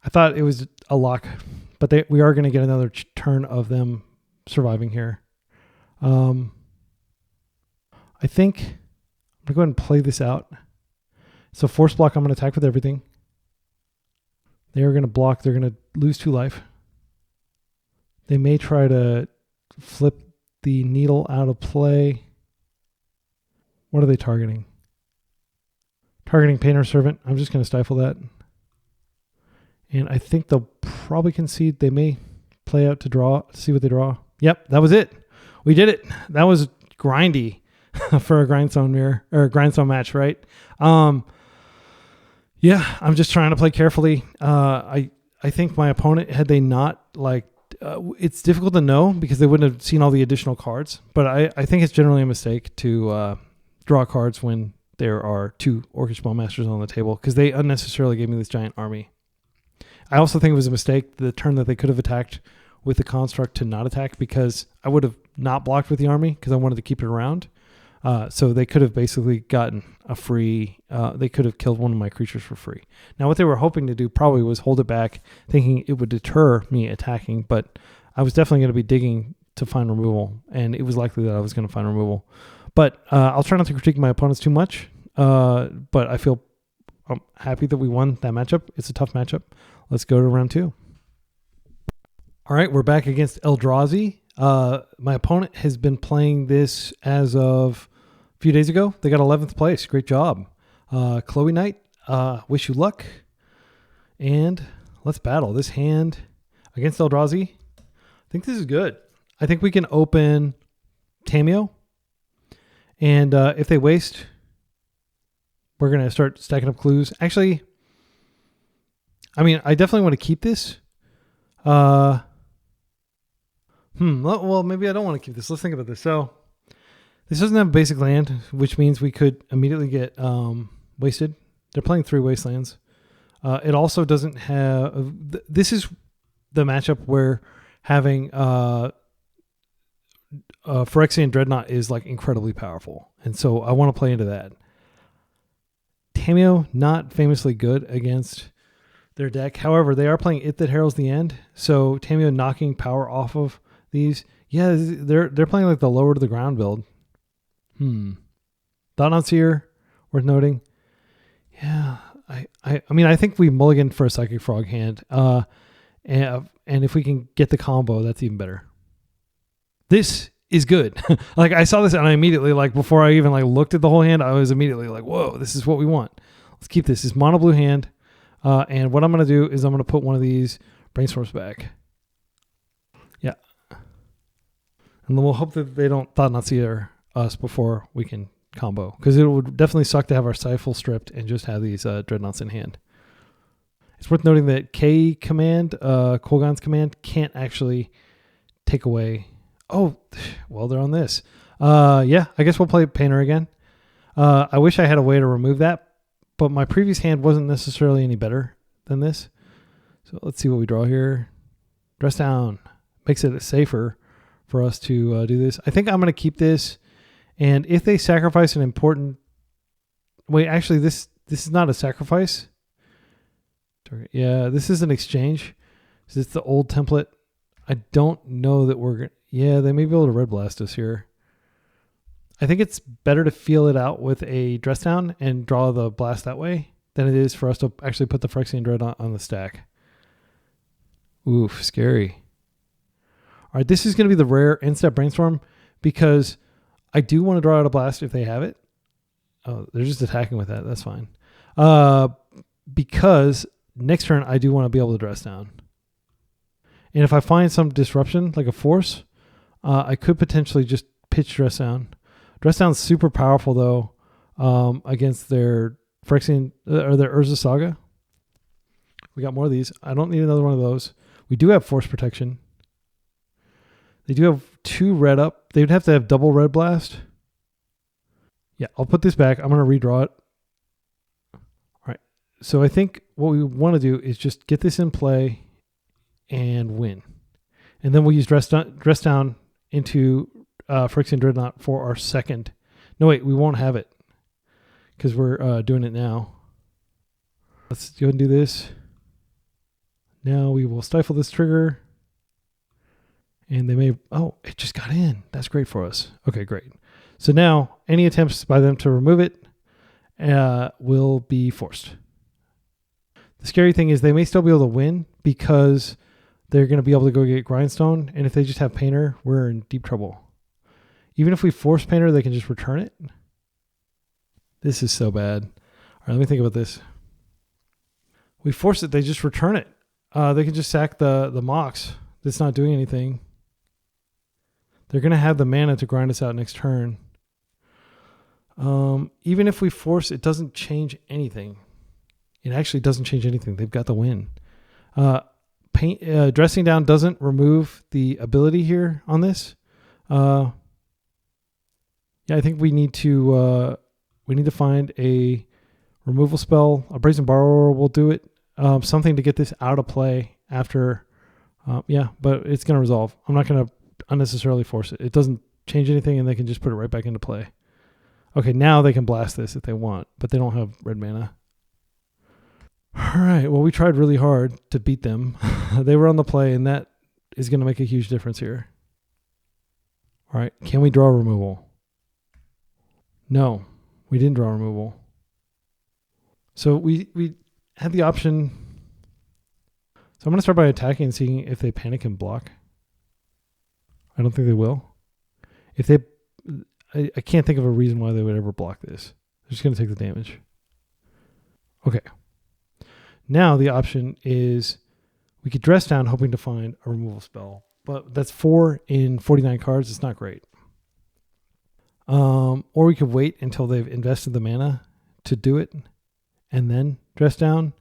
I thought it was a lock, but we are going to get another turn of them surviving here. I think I'm going to go ahead and play this out. So force block, I'm going to attack with everything. They are going to block. They're going to lose 2 life. They may try to flip the needle out of play. What are they targeting? Targeting Painter Servant. I'm just going to stifle that. And I think they'll probably concede. They may play out to draw, see what they draw. Yep, that was it. We did it. That was grindy for a grindstone mirror or a grindstone match, right? Yeah, I'm just trying to play carefully. I think my opponent, had they not it's difficult to know because they wouldn't have seen all the additional cards. But I think it's generally a mistake to draw cards when there are 2 Orcish Bowmasters on the table because they unnecessarily gave me this giant army. I also think it was a mistake the turn that they could have attacked with the construct to not attack because I would have not blocked with the army because I wanted to keep it around. So they could have basically gotten a free, they could have killed one of my creatures for free. Now what they were hoping to do probably was hold it back, thinking it would deter me attacking, but I was definitely going to be digging to find removal, and it was likely that I was going to find removal. But I'll try not to critique my opponents too much, but I feel happy that we won that matchup. It's a tough matchup. Let's go to round 2. All right, we're back against Eldrazi. My opponent has been playing this as of a few days ago. They got 11th place. Great job. Chloe Knight, wish you luck. And let's battle. This hand against Eldrazi, I think this is good. I think we can open Tamiyo. And if they waste, we're going to start stacking up clues. Actually, I mean, I definitely want to keep this. Well, maybe I don't want to keep this. Let's think about this. So this doesn't have a basic land, which means we could immediately get wasted. They're playing 3 wastelands. It also doesn't have... This is the matchup where having Phyrexian Dreadnought is like incredibly powerful. And so I want to play into that. Tamiyo, not famously good against their deck. However, they are playing It That Heralds the End. So Tamiyo knocking power off of these. Yeah, they're playing like the lower to the ground build. Thought on Seer, worth noting. Yeah, I mean, I think we mulliganed for a Psychic Frog hand. And if we can get the combo, that's even better. This is good. Like I saw this and I immediately, like before I even like looked at the whole hand, I was immediately like, whoa, this is what we want. Let's keep this. This mono blue hand. And what I'm going to do is I'm going to put one of these Brainstorms back. And then we'll hope that they don't Thought-Knot Seer us before we can combo. Because it would definitely suck to have our Stifle stripped and just have these Dreadnoughts in hand. It's worth noting that K command, Kolgan's command, can't actually take away... Oh, well, they're on this. Yeah, I guess we'll play Painter again. I wish I had a way to remove that, but my previous hand wasn't necessarily any better than this. So let's see what we draw here. Dress down. Makes it safer for us to do this. I think I'm going to keep this, and if they sacrifice an important... Wait, actually, this is not a sacrifice. Yeah, this is an exchange. So it's the old template. I don't know that we're... Yeah, they may be able to red blast us here. I think it's better to feel it out with a dress down and draw the blast that way than it is for us to actually put the Phyrexian Dreadnought on the stack. Oof, scary. All right, this is going to be the rare in-step brainstorm because I do want to draw out a blast if they have it. Oh, they're just attacking with that. That's fine. Because next turn, I do want to be able to dress down. And if I find some disruption, like a force, I could potentially just pitch dress down. Dress down's super powerful, though, against their Phyrexian or their Urza Saga. We got more of these. I don't need another one of those. We do have force protection. They do have 2 red up. They would have to have double red blast. Yeah, I'll put this back. I'm going to redraw it. All right. So I think what we want to do is just get this in play and win. And then we'll use dress down into Phyrexian Dreadnought for our second. No, wait, we won't have it because we're doing it now. Let's go ahead and do this. Now we will stifle this trigger. And they may... Oh, it just got in. That's great for us. Okay, great. So now any attempts by them to remove it will be forced. The scary thing is they may still be able to win because they're going to be able to go get Grindstone. And if they just have Painter, we're in deep trouble. Even if we force Painter, they can just return it. This is so bad. All right, let me think about this. We force it, they just return it. They can just sack the Mox that's not doing anything. They're going to have the mana to grind us out next turn. Even if we force, it doesn't change anything. It actually doesn't change anything. They've got the win. Dressing down doesn't remove the ability here on this. Yeah, I think we need to find a removal spell. A Brazen Borrower will do it. Something to get this out of play after. Yeah, but it's going to resolve. I'm not going to unnecessarily force it. It doesn't change anything, and they can just put it right back into play. Okay, now they can blast this if they want, but they don't have red mana. All right, well, we tried really hard to beat them. They were on the play, and that is going to make a huge difference here. All right, can we draw removal? No, we didn't draw removal. So we had the option. So I'm going to start by attacking and seeing if they panic and block. I don't think they will. If they... I can't think of a reason why they would ever block this. They're just going to take the damage. Okay. Now the option is we could dress down hoping to find a removal spell. But that's 4 in 49 cards. It's not great. Or we could wait until they've invested the mana to do it and then dress down.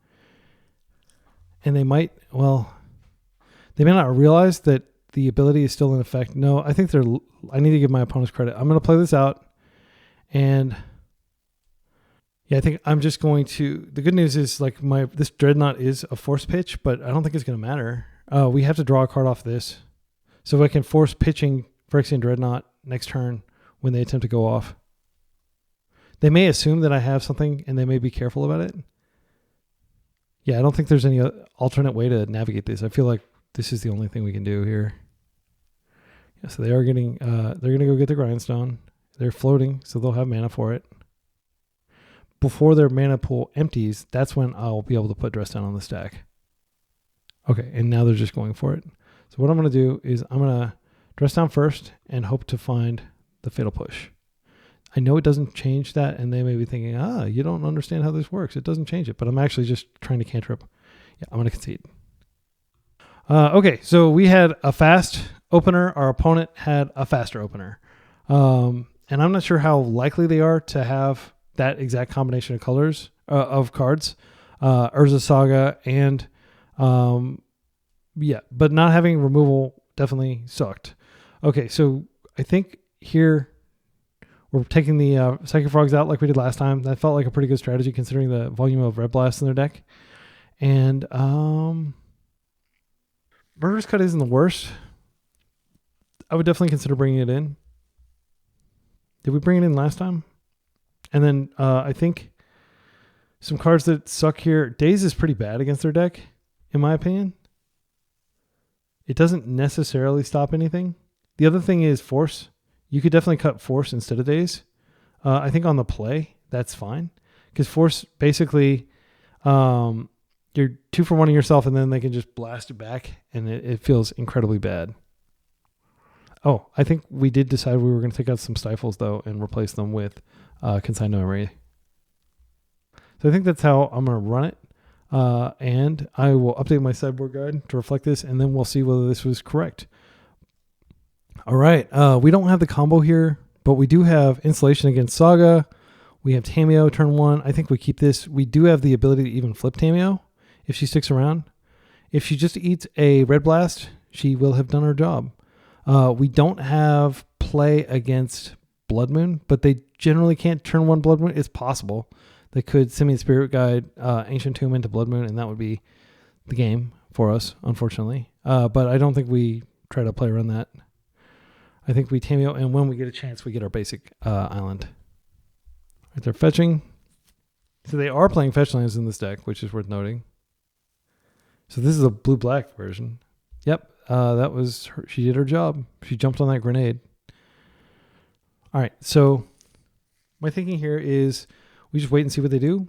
And they might, well, they may not realize that the ability is still in effect. No, I think I need to give my opponents credit. I'm going to play this out. And yeah, I think I'm just going to, the good news is like this Dreadnought is a force pitch, but I don't think it's going to matter. We have to draw a card off this. So if I can force pitching Phyrexian Dreadnought next turn when they attempt to go off. They may assume that I have something and they may be careful about it. Yeah, I don't think there's any alternate way to navigate this. I feel like this is the only thing we can do here. Yeah, so they are getting, they're going to go get the Grindstone. They're floating, so they'll have mana for it. Before their mana pool empties, that's when I'll be able to put dress down on the stack. Okay, and now they're just going for it. So what I'm going to do is I'm going to dress down first and hope to find the Fatal Push. I know it doesn't change that, and they may be thinking, you don't understand how this works. It doesn't change it, but I'm actually just trying to cantrip. Yeah, I'm going to concede. Okay, so we had a fast opener, our opponent had a faster opener. And I'm not sure how likely they are to have that exact combination of colors, of cards, Urza Saga and, but not having removal definitely sucked. Okay, so I think here we're taking the Psychic Frogs out like we did last time. That felt like a pretty good strategy considering the volume of Red Blast in their deck. And Murderous Cut isn't the worst. I would definitely consider bringing it in. Did we bring it in last time? And then I think some cards that suck here. Daze is pretty bad against their deck, in my opinion. It doesn't necessarily stop anything. The other thing is Force. You could definitely cut Force instead of Daze. I think on the play, that's fine. Because Force, basically, you're 2 for 1 yourself, and then they can just blast it back, and it feels incredibly bad. Oh, I think we did decide we were going to take out some Stifles, though, and replace them with Consigned Memory. So I think that's how I'm going to run it. And I will update my sideboard guide to reflect this, and then we'll see whether this was correct. All right. We don't have the combo here, but we do have Installation against Saga. We have Tamiyo turn 1. I think we keep this. We do have the ability to even flip Tamiyo if she sticks around. If she just eats a Red Blast, she will have done her job. We don't have play against Blood Moon, but they generally can't turn 1 Blood Moon. It's possible. They could Simian Spirit Guide Ancient Tomb into Blood Moon, and that would be the game for us, unfortunately. But I don't think we try to play around that. I think we Tamiyo, and when we get a chance, we get our basic island. Right, they're fetching. So they are playing fetch lands in this deck, which is worth noting. So this is a blue-black version. Yep, that was her. She did her job. She jumped on that grenade. All right, so my thinking here is we just wait and see what they do.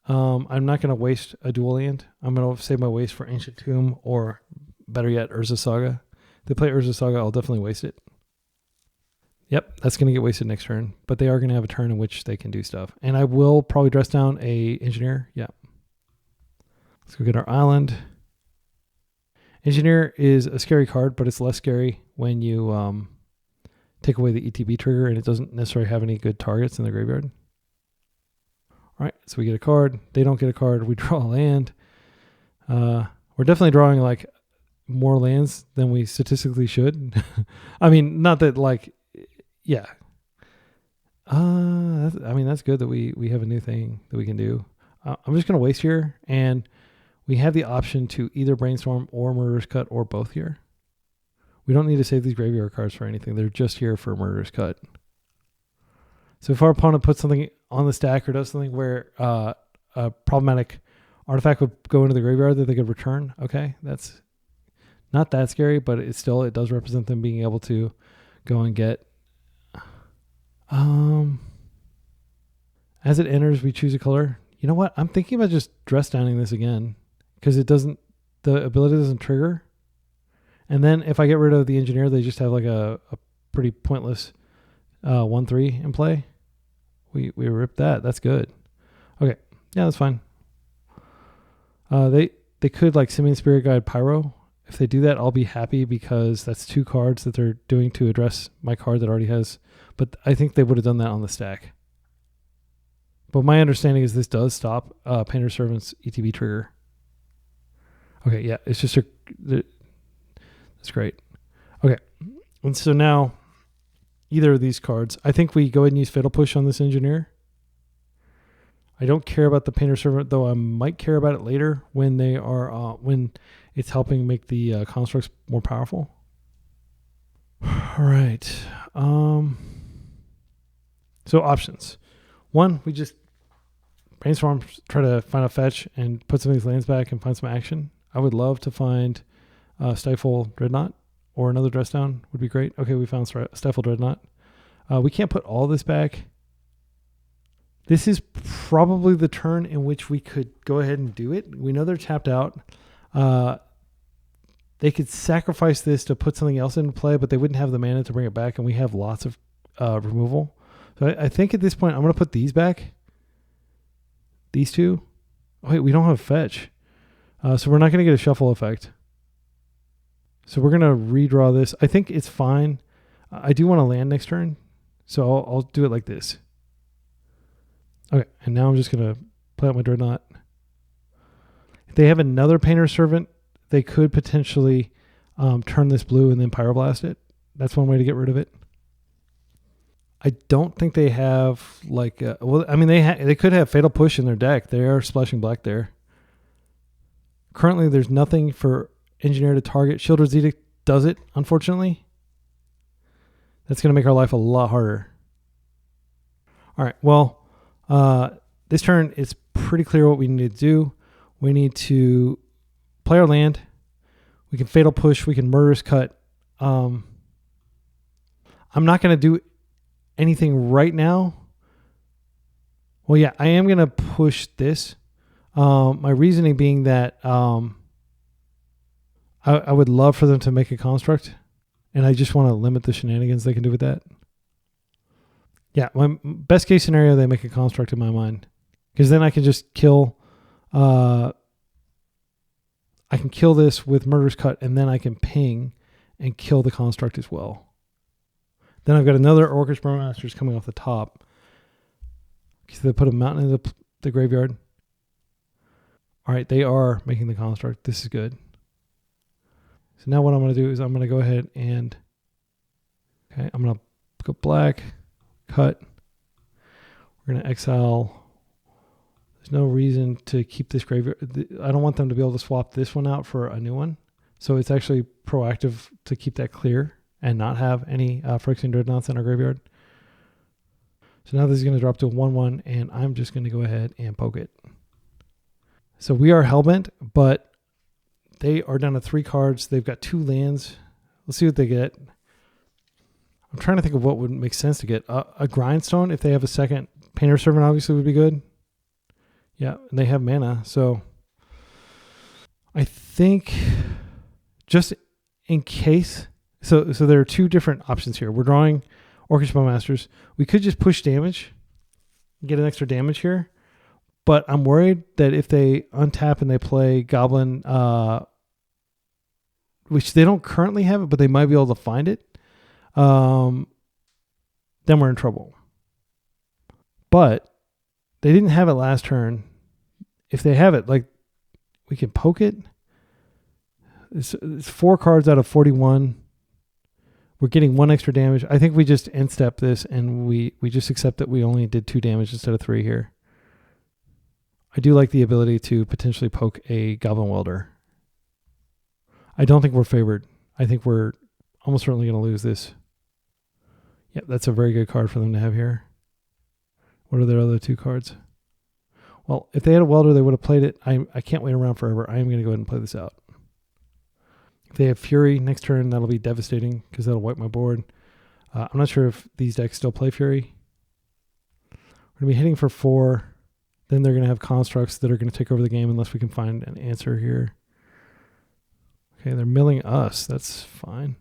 I'm not going to waste a dual land. I'm going to save my waste for Ancient Tomb or, better yet, Urza Saga. If they play Urza Saga, I'll definitely waste it. Yep, that's going to get wasted next turn. But they are going to have a turn in which they can do stuff. And I will probably dress down a Engineer. Yeah. Let's go get our island. Engineer is a scary card, but it's less scary when you take away the ETB trigger and it doesn't necessarily have any good targets in the graveyard. All right, so we get a card. They don't get a card. We draw a land. We're definitely drawing like more lands than we statistically should. I mean, not that like, yeah. I mean, that's good that we have a new thing that we can do. I'm just going to waste here, and we have the option to either Brainstorm or Murderous Cut or both here. We don't need to save these graveyard cards for anything. They're just here for Murderous Cut. So if our opponent puts something on the stack or does something where a problematic artifact would go into the graveyard that they could return, okay, that's not that scary, but it does represent them being able to go and get. As it enters, we choose a color. You know what? I'm thinking about just dress downing this again because the ability doesn't trigger. And then if I get rid of the Engineer, they just have like a pretty pointless 1/3 in play. We ripped that. That's good. Okay. Yeah, that's fine. They could like Simian Spirit Guide Pyro. If they do that, I'll be happy because that's 2 cards that they're doing to address my card that already has. But I think they would have done that on the stack. But my understanding is this does stop Painter Servant's ETB trigger. Okay, yeah, it's just that's great. Okay, and so now either of these cards, I think we go ahead and use Fatal Push on this Engineer. I don't care about the Painter Servant, though I might care about it later when they are when it's helping make the constructs more powerful. All right. So options. 1, we just Brainstorm, try to find a fetch and put some of these lands back and find some action. I would love to find Stifle Dreadnought or another dress down would be great. Okay, we found Stifle Dreadnought. We can't put all this back. This is probably the turn in which we could go ahead and do it. We know they're tapped out. They could sacrifice this to put something else into play, but they wouldn't have the mana to bring it back, and we have lots of removal. So I think at this point, I'm going to put these back. These 2. Oh, wait, we don't have fetch. So we're not going to get a shuffle effect. So we're going to redraw this. I think it's fine. I do want to land next turn, so I'll do it like this. Okay, and now I'm just going to play out my Dreadnought. If they have another Painter Servant, they could potentially turn this blue and then Pyroblast it. That's one way to get rid of it. I don't think they have like well, I mean they could have Fatal Push in their deck. They are splashing black there. Currently, there's nothing for Engineer to target. Shieldred's Edict does it, unfortunately. That's going to make our life a lot harder. All right, well, this turn it's pretty clear what we need to do. We need to play our land. We can Fatal Push. We can Murderous Cut. I'm not going to do anything right now. Well, yeah, I am going to push this. My reasoning being that I would love for them to make a construct, and I just want to limit the shenanigans they can do with that. Yeah, my best case scenario, they make a construct in my mind, because then I can just kill. I can kill this with Murderous Cut, and then I can ping and kill the construct as well. Then I've got another Orcish Bowmasters coming off the top. So they put a mountain in the graveyard. All right, they are making the construct. This is good. So now what I'm going to do is I'm going to go ahead and, okay, I'm going to go black, cut. We're going to exile. There's no reason to keep this graveyard. I don't want them to be able to swap this one out for a new one. So it's actually proactive to keep that clear and not have any Phyrexian Dreadnoughts in our graveyard. So now this is going to drop to a 1/1, and I'm just going to go ahead and poke it. So we are Hellbent, but they are down to 3 cards. They've got 2 lands. Let's see what they get. I'm trying to think of what would make sense to get. A Grindstone, if they have a second Painter Servant, obviously would be good. Yeah, and they have mana. So I think just in case... So there are 2 different options here. We're drawing Orcish Bowmasters. We could just push damage, get an extra damage here. But I'm worried that if they untap and they play Goblin, which they don't currently have it, but they might be able to find it, then we're in trouble. But they didn't have it last turn. If they have it, like, we can poke it. It's 4 cards out of 41. We're getting 1 extra damage. I think we just end step this and we just accept that we only did 2 damage instead of 3 here. I do like the ability to potentially poke a Goblin Welder. I don't think we're favored. I think we're almost certainly going to lose this. Yep, that's a very good card for them to have here. What are their other 2 cards? Well, if they had a Welder, they would have played it. I can't wait around forever. I am going to go ahead and play this out. If they have Fury next turn, that'll be devastating because that'll wipe my board. I'm not sure if these decks still play Fury. We're going to be hitting for 4. Then they're going to have constructs that are going to take over the game unless we can find an answer here. Okay, they're milling us. That's fine.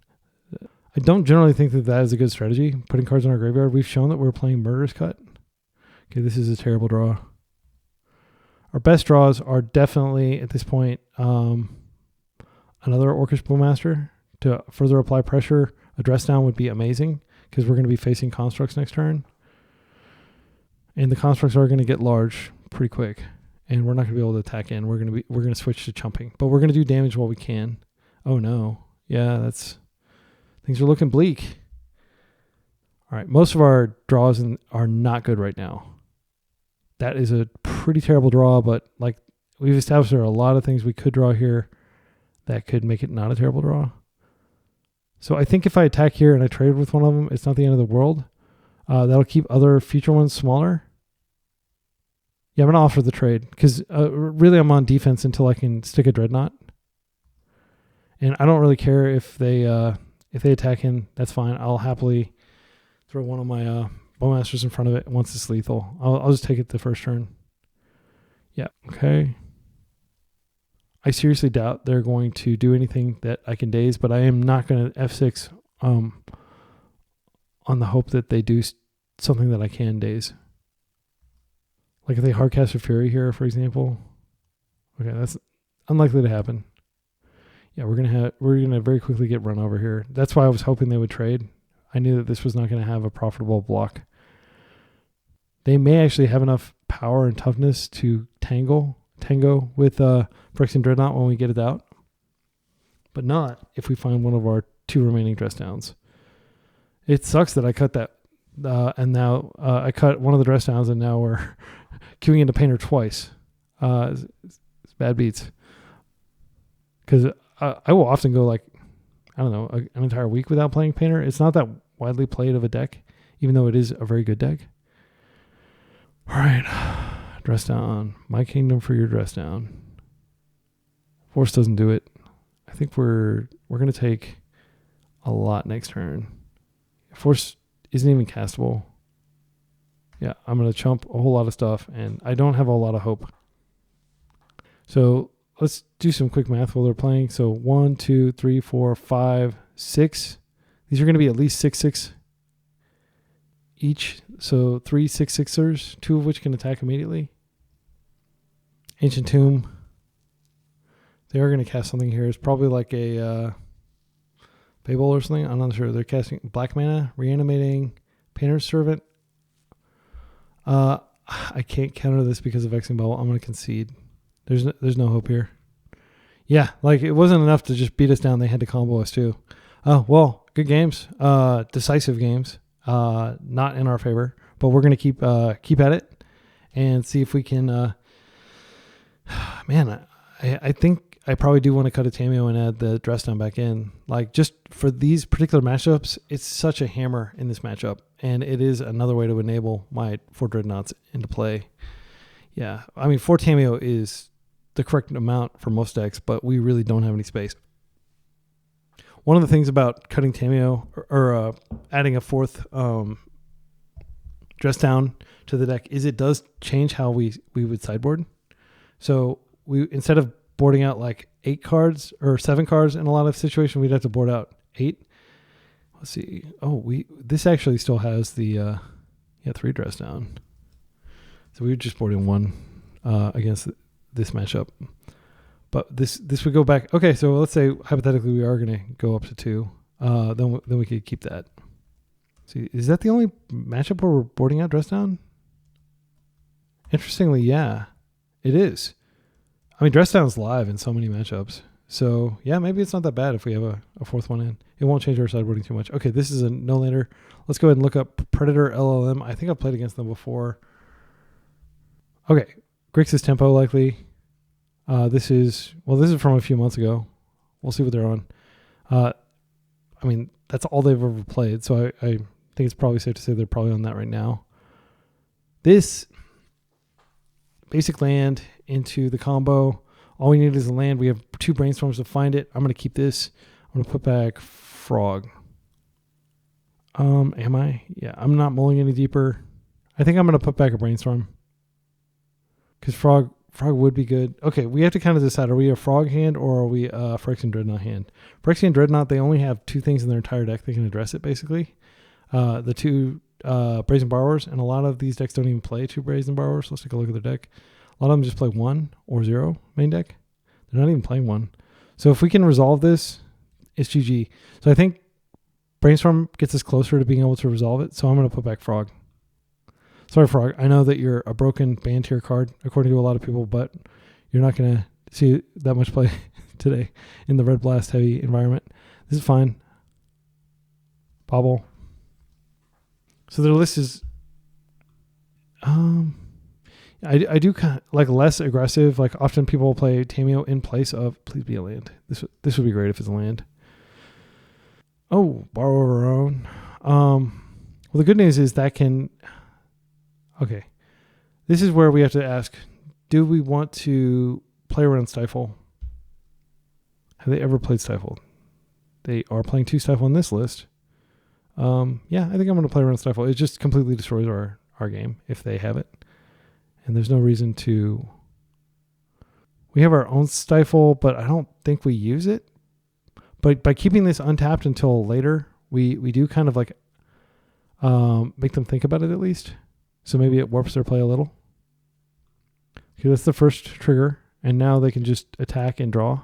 I don't generally think that that is a good strategy, putting cards in our graveyard. We've shown that we're playing Murderous Cut. Okay, this is a terrible draw. Our best draws are definitely, at this point, another Orcish Bowmaster to further apply pressure. A dress down would be amazing because we're going to be facing constructs next turn. And the constructs are going to get large pretty quick, and we're not going to be able to attack in. We're going to switch to chumping, but we're going to do damage while we can. Oh no, yeah, things are looking bleak. All right, most of our draws are not good right now. That is a pretty terrible draw, but like we've established, there are a lot of things we could draw here that could make it not a terrible draw. So I think if I attack here and I trade with one of them, it's not the end of the world. That'll keep other future ones smaller. Yeah, I'm going to offer the trade because really I'm on defense until I can stick a Dreadnought. And I don't really care if they attack in. That's fine. I'll happily throw one of my Bowmasters in front of it once it's lethal. I'll just take it the first turn. Yeah, okay. I seriously doubt they're going to do anything that I can daze, but I am not going to F6 on the hope that they do something that I can daze. Like if they hardcast a Fury here, for example. Okay, that's unlikely to happen. Yeah, we're gonna very quickly get run over here. That's why I was hoping they would trade. I knew that this was not going to have a profitable block. They may actually have enough power and toughness to tango with Phyrexian Dreadnought when we get it out, but not if we find one of our 2 remaining dress downs. It sucks that I cut that, and now I cut one of the dress downs, and now we're queuing into Painter twice. It's bad beats. Because I will often go like, I don't know, an entire week without playing Painter. It's not that widely played of a deck, even though it is a very good deck. All right, dress down. My kingdom for your dress down. Force doesn't do it. I think we're going to take a lot next turn. Force isn't even castable. Yeah, I'm going to chump a whole lot of stuff, and I don't have a lot of hope. So let's do some quick math while they're playing. So 1, 2, 3, 4, 5, 6. These are going to be at least 6/6 each. So 3 6/6ers, 2 of which can attack immediately. Ancient Tomb. They are going to cast something here. It's probably like a Babel or something. I'm not sure. They're casting black mana, reanimating, Painter's Servant. I can't counter this because of Vexing Bubble. I'm going to concede. There's no hope here. Yeah, like it wasn't enough to just beat us down. They had to combo us too. Oh, well, good games. Decisive games. Not in our favor, but we're going to keep at it and see if we can. Man, I think I probably do want to cut a Tamiyo and add the dress down back in. Like just for these particular matchups, it's such a hammer in this matchup, and it is another way to enable my 4 Dreadnoughts into play. Yeah, I mean 4 Tamiyo is the correct amount for most decks, but we really don't have any space. One of the things about cutting Tamiyo or adding a 4th dress down to the deck is it does change how we would sideboard. So we instead of boarding out like 8 cards or 7 cards in a lot of situations, we'd have to board out 8. Let's see. Oh, this actually still has the 3 dress down. So we would just board in 1 against this matchup. But this would go back. Okay, so let's say hypothetically we are going to go up to 2. Then we could keep that. See, is that the only matchup where we're boarding out dress down? Interestingly, yeah, it is. I mean, dress down's live in so many matchups. So yeah, maybe it's not that bad if we have a 4th one in. It won't change our sideboarding too much. Okay, this is a no-lander. Let's go ahead and look up Predator LLM. I think I've played against them before. Okay, Grixis Tempo likely. This is from a few months ago. We'll see what they're on. I mean, that's all they've ever played, so I think it's probably safe to say they're probably on that right now. This basic land into the combo. All we need is a land. We have 2 brainstorms to find it. I'm going to keep this. I'm going to put back Frog. Am I? Yeah, I'm not mulling any deeper. I think I'm going to put back a brainstorm. Because Frog would be good. Okay, we have to kind of decide, are we a Frog hand or are we a Phyrexian Dreadnought hand? Phyrexian Dreadnought, they only have 2 things in their entire deck that can address it, basically. The 2 Brazen Borrowers, and a lot of these decks don't even play 2 Brazen Borrowers. Let's take a look at their deck. A lot of them just play 1 or 0 main deck. They're not even playing 1. So if we can resolve this, it's GG. So I think Brainstorm gets us closer to being able to resolve it, so I'm going to put back Frog. Sorry, Frog. I know that you're a broken banned tier card, according to a lot of people, but you're not going to see that much play today in the Red Blast heavy environment. This is fine. Bobble. So their list is... I do kind of like less aggressive. Like often people play Tamiyo in place of please be a land. This would be great if it's a land. Oh, borrow our own. Well, the good news is that can. Okay, this is where we have to ask: do we want to play around Stifle? Have they ever played Stifle? They are playing 2 Stifle on this list. Yeah, I think I'm going to play around Stifle. It just completely destroys our game if they have it. And there's no reason to... We have our own Stifle, but I don't think we use it. But by keeping this untapped until later, we do kind of like make them think about it at least. So maybe it warps their play a little. Okay, that's the first trigger. And now they can just attack and draw.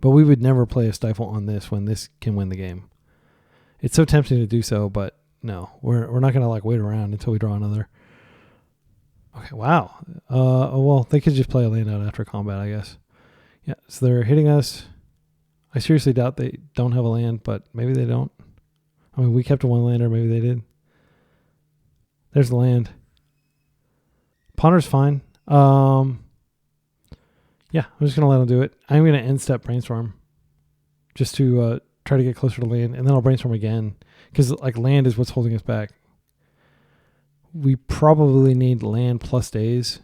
But we would never play a Stifle on this when this can win the game. It's so tempting to do so, but no, we're not going to like wait around until we draw another. Okay, wow. Well, they could just play a land out after combat, I guess. Yeah, so they're hitting us. I seriously doubt they don't have a land, but maybe they don't. I mean, we kept a one lander, maybe they did. There's the land. Ponder's fine. Yeah, I'm just going to let them do it. I'm going to end step brainstorm just to try to get closer to land, and then I'll brainstorm again because like land is what's holding us back. We probably need land plus days,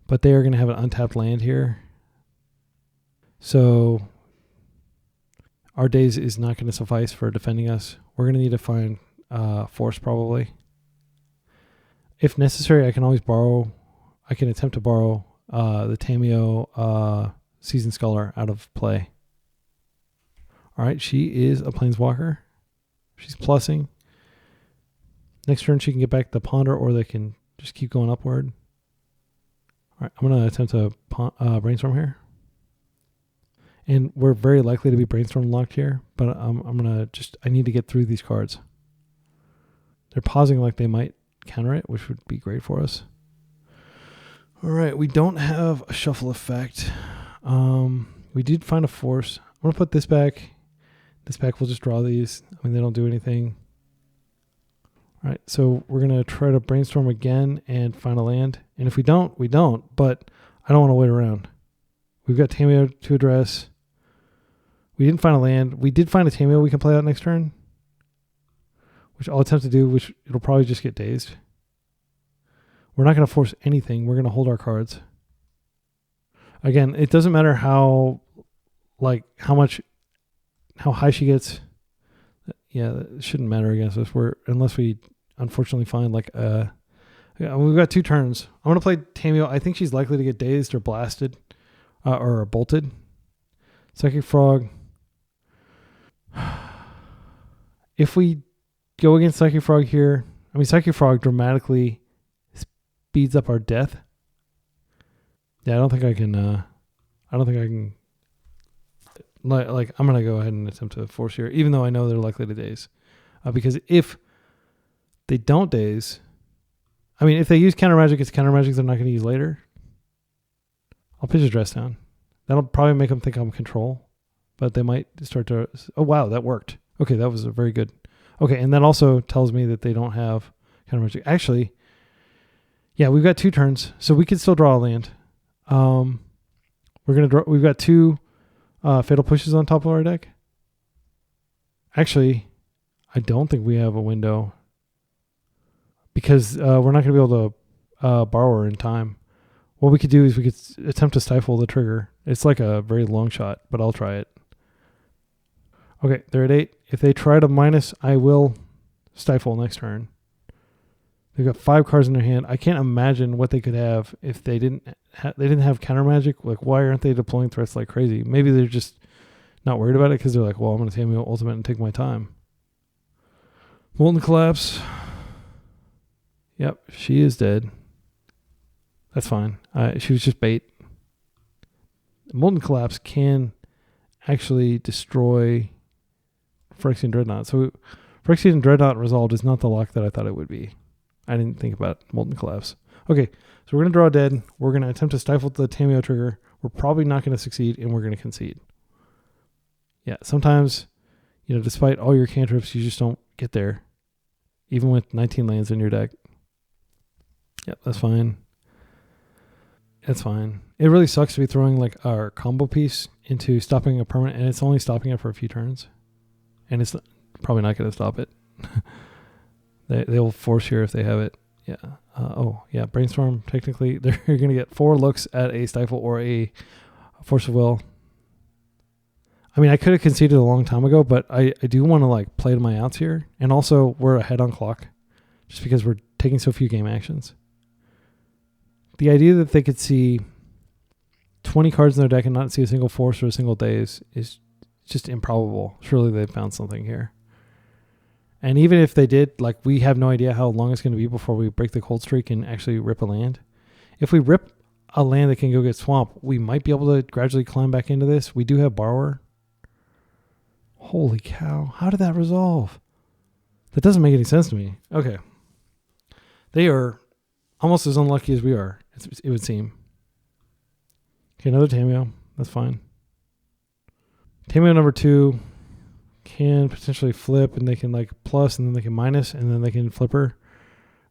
but they are going to have an untapped land here. So our days is not going to suffice for defending us. We're going to need to find force probably. If necessary, I can always borrow. I can attempt to borrow the Tamiyo Seasoned Scholar out of play. All right, she is a Planeswalker. She's plussing. Next turn, she can get back the Ponder, or they can just keep going upward. All right, I'm going to attempt to brainstorm here. And we're very likely to be brainstorm locked here, but I'm going to I need to get through these cards. They're pausing like they might counter it, which would be great for us. All right, we don't have a shuffle effect. We did find a force. I'm going to put this back. This back, we'll just draw these. I mean, they don't do anything. All right, so we're going to try to brainstorm again and find a land. And if we don't, we don't. But I don't want to wait around. We've got Tamiyo to address. We didn't find a land. We did find a Tamiyo we can play out next turn, which I'll attempt to do, which it'll probably just get dazed. We're not going to force anything. We're going to hold our cards. Again, it doesn't matter how high she gets. Yeah, it shouldn't matter against us. Unless we unfortunately find we've got 2 turns. I'm going to play Tamiyo. I think she's likely to get dazed or blasted or bolted. Psychic Frog. If we go against Psychic Frog here, I mean, Psychic Frog dramatically speeds up our death. Yeah, I don't think I can. I'm gonna go ahead and attempt to force here, even though I know they're likely to daze, because if they don't daze, I mean, if they use counter magic, it's counter magic they're not going to use later. I'll pitch a dress down. That'll probably make them think I'm control, but they might start to. Oh wow, that worked. Okay, that was a very good. Okay, and that also tells me that they don't have counter magic. Actually, yeah, we've got 2 turns, so we could still draw a land. We're gonna draw. We've got 2 fatal pushes on top of our deck. Actually, I don't think we have a window because we're not gonna be able to borrow her in time. What we could do is we could attempt to stifle the trigger. It's like a very long shot, but I'll try it. Okay, they're at 8. If they try to minus, I will stifle next turn. They've got 5 cards in their hand. I can't imagine what they could have if they didn't have counter magic. Like, why aren't they deploying threats like crazy? Maybe they're just not worried about it because they're like, well, I'm going to Tamiyo Ultimate and take my time. Molten Collapse. Yep, she is dead. That's fine. She was just bait. Molten Collapse can actually destroy Phyrexian Dreadnought. So Phyrexian Dreadnought Resolved is not the lock that I thought it would be. I didn't think about Molten Collapse. Okay, so we're going to draw dead. We're going to attempt to stifle the Tamiyo trigger. We're probably not going to succeed, and we're going to concede. Yeah, sometimes, despite all your cantrips, you just don't get there, even with 19 lands in your deck. Yep, that's fine. That's fine. It really sucks to be throwing like our combo piece into stopping a permanent, and it's only stopping it for a few turns. And it's probably not going to stop it. They'll force here if they have it. Yeah. Brainstorm, technically, they're going to get 4 looks at a Stifle or a Force of Will. I mean, I could have conceded a long time ago, but I do want to play to my outs here. And also, we're ahead on clock just because we're taking so few game actions. The idea that they could see 20 cards in their deck and not see a single force or a single daze is just improbable. Surely they found something here. And even if they did, we have no idea how long it's going to be before we break the cold streak and actually rip a land. If we rip a land that can go get swamp, we might be able to gradually climb back into this. We do have Borrower. Holy cow. How did that resolve? That doesn't make any sense to me. Okay. They are almost as unlucky as we are, it would seem. Okay, another Tamiyo. That's fine. Tamiyo number 2 can potentially flip, and they can like plus, and then they can minus, and then they can flipper.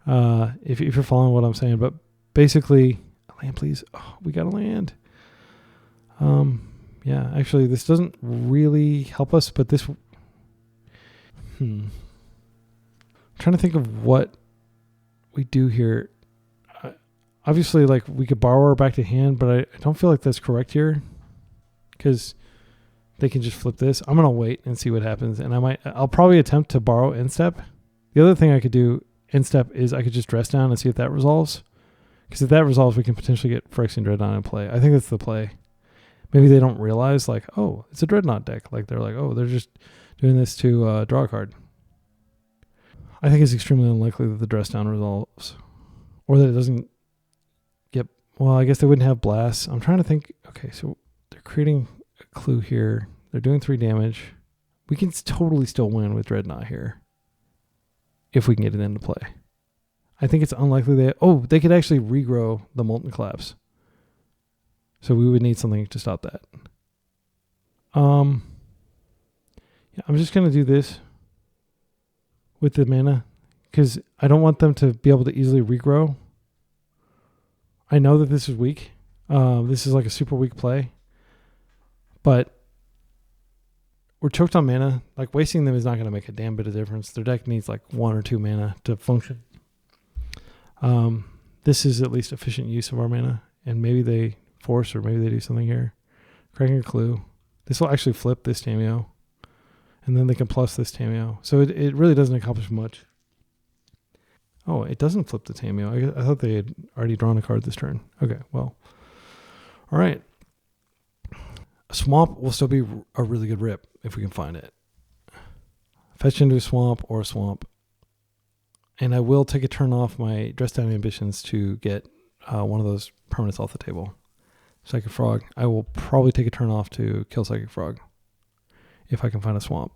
If you're following what I'm saying. But basically, a land, please. Oh, we got a land. Yeah, actually, this doesn't really help us, but this... I'm trying to think of what we do here. Obviously, like, we could borrow back to hand, but I don't feel like that's correct here, because they can just flip this. I'm going to wait and see what happens, and I'll probably attempt to borrow end step. The other thing I could do end step is I could just dress down and see if that resolves, because if that resolves, we can potentially get Phyrexian Dreadnought in play. I think that's the play. Maybe they don't realize, like, oh, it's a Dreadnought deck. Like, they're like, oh, they're just doing this to draw a card. I think it's extremely unlikely that the dress down resolves, or that it doesn't get... Well, I guess they wouldn't have blasts. I'm trying to think. Okay, so they're creating a clue here. They're doing 3 damage. We can totally still win with Dreadnought here if we can get it into play. I think it's unlikely they could actually regrow the Molten Collapse. So we would need something to stop that. Yeah, I'm just going to do this with the mana, because I don't want them to be able to easily regrow. I know that this is weak. This is like a super weak play. But we're choked on mana. Like, wasting them is not going to make a damn bit of difference. Their deck needs like 1 or 2 mana to function. This is at least efficient use of our mana, and maybe they force, or maybe they do something here. Cracking a clue. This will actually flip this Tamiyo, and then they can plus this Tamiyo. So it really doesn't accomplish much. Oh, it doesn't flip the Tamiyo. I thought they had already drawn a card this turn. Okay, well. All right. A swamp will still be a really good rip if we can find it. Fetch into a swamp or a swamp. And I will take a turn off my dress down ambitions to get one of those permanents off the table. Psychic Frog. I will probably take a turn off to kill Psychic Frog if I can find a swamp.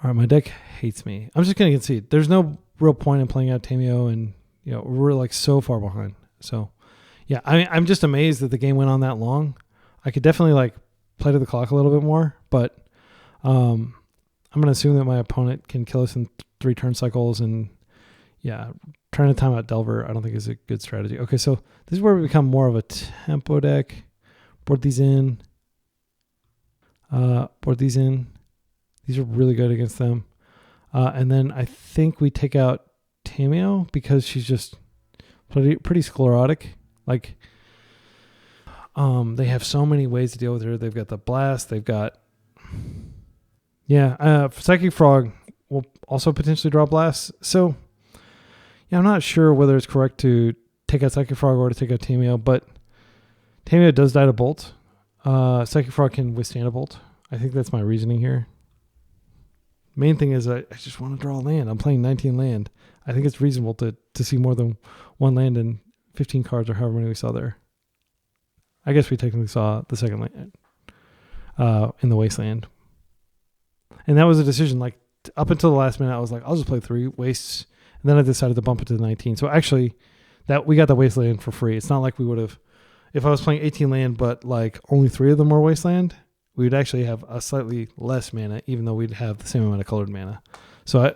All right, my deck hates me. I'm just going to concede. There's no real point in playing out Tamiyo, and we're like so far behind. So, yeah, I'm just amazed that the game went on that long. I could definitely like play to the clock a little bit more, but I'm going to assume that my opponent can kill us in 3 turn cycles, and yeah, trying to time out Delver I don't think is a good strategy. Okay, so this is where we become more of a tempo deck. Board these in. These are really good against them. And then I think we take out Tamiyo because she's just pretty sclerotic. Like, they have so many ways to deal with her. They've got the blast. They've got... Yeah, Psychic Frog will also potentially draw blasts. So, yeah, I'm not sure whether it's correct to take out Psychic Frog or to take out Tamiyo, but Tamiyo does die to bolt. Psychic Frog can withstand a bolt. I think that's my reasoning here. Main thing is I just want to draw a land. I'm playing 19 land. I think it's reasonable to see more than 1 land and 15 cards, or however many we saw there. I guess we technically saw the second land in the Wasteland. And that was a decision. Like, up until the last minute, I was like, I'll just play 3 wastes. And then I decided to bump it to 19. So actually, that we got the Wasteland for free. It's not like we would have... If I was playing 18 land, but like only 3 of them were Wasteland, we would actually have a slightly less mana, even though we'd have the same amount of colored mana. So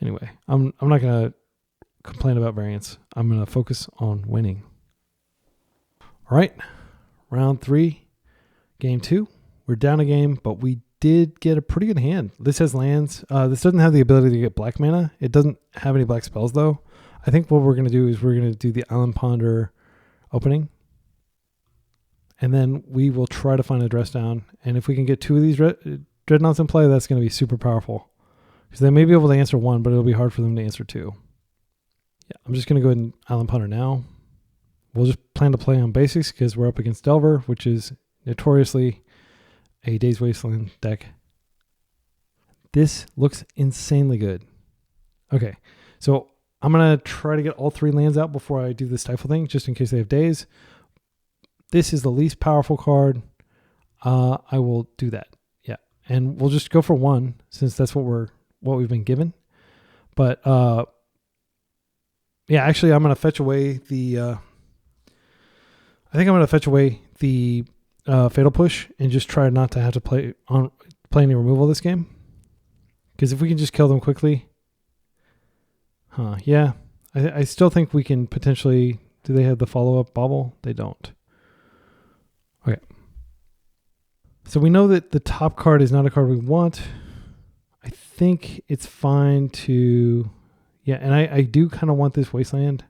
anyway, I'm not going to complain about variance. I'm going to focus on winning. All right, round 3, game 2. We're down a game, but we did get a pretty good hand. This has lands. This doesn't have the ability to get black mana. It doesn't have any black spells, though. I think what we're going to do is we're going to do the Island Ponder opening. And then we will try to find a dress down. And if we can get 2 of these Dreadnoughts in play, that's going to be super powerful. Because they may be able to answer 1, but it'll be hard for them to answer 2. Yeah, I'm just going to go ahead and Island Ponder now. We'll just plan to play on basics because we're up against Delver, which is notoriously a Days Wasteland deck. This looks insanely good. Okay, so I'm going to try to get all 3 lands out before I do the Stifle thing, just in case they have days. This is the least powerful card. I will do that. Yeah. And we'll just go for 1 since that's what we've been given. But yeah, actually I'm going to fetch away the Fatal Push and just try not to have to play any removal this game. Because if we can just kill them quickly. Yeah. I still think we can potentially... Do they have the follow-up bobble? They don't. Okay. So we know that the top card is not a card we want. I think it's fine to... Yeah, and I do kind of want this Wasteland.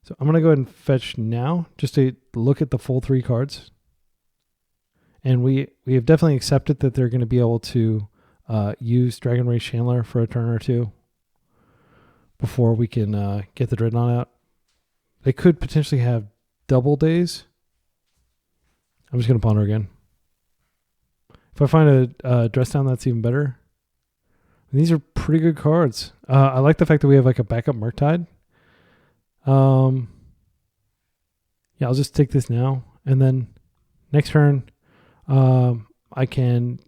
So I'm going to go ahead and fetch now just to look at the full 3 cards. And we have definitely accepted that they're going to be able to use Dragon Rage Chandler for a turn or 2 before we can get the Dreadnought out. They could potentially have double days. I'm just going to ponder again. If I find a Dress Down, that's even better. And these are pretty good cards. I like the fact that we have like a backup Murktide. Yeah, I'll just take this now. And then next turn, I can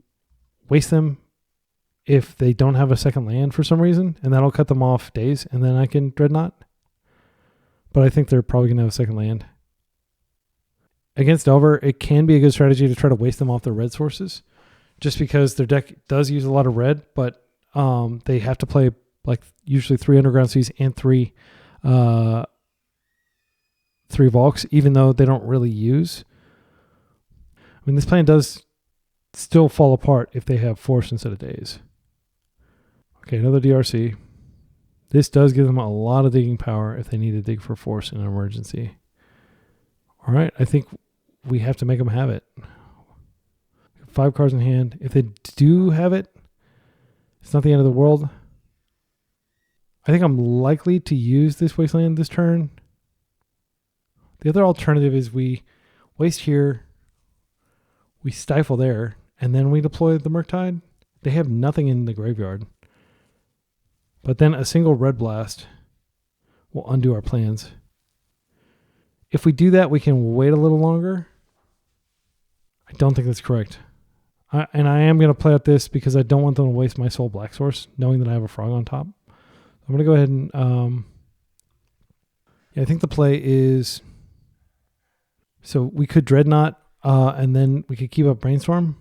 waste them if they don't have a second land for some reason. And that'll cut them off days. And then I can Dreadnought. But I think they're probably going to have a second land. Against Delver, it can be a good strategy to try to waste them off their red sources. Just because their deck does use a lot of red, but they have to play like usually 3 Underground Seas and 3 Volks, even though they don't really use. I mean, this plan does still fall apart if they have Force instead of days. Okay, another DRC. This does give them a lot of digging power if they need to dig for Force in an emergency. All right, I think we have to make them have it. 5 cards in hand. If they do have it, it's not the end of the world. I think I'm likely to use this Wasteland this turn. The other alternative is we waste here, we Stifle there, and then we deploy the Murktide. They have nothing in the graveyard. But then a single Red Blast will undo our plans. If we do that, we can wait a little longer. I don't think that's correct. And I am going to play out this because I don't want them to waste my Soul Black Source, knowing that I have a Frog on top. I'm going to go ahead and... yeah, I think the play is... So we could Dreadnought, and then we could keep up Brainstorm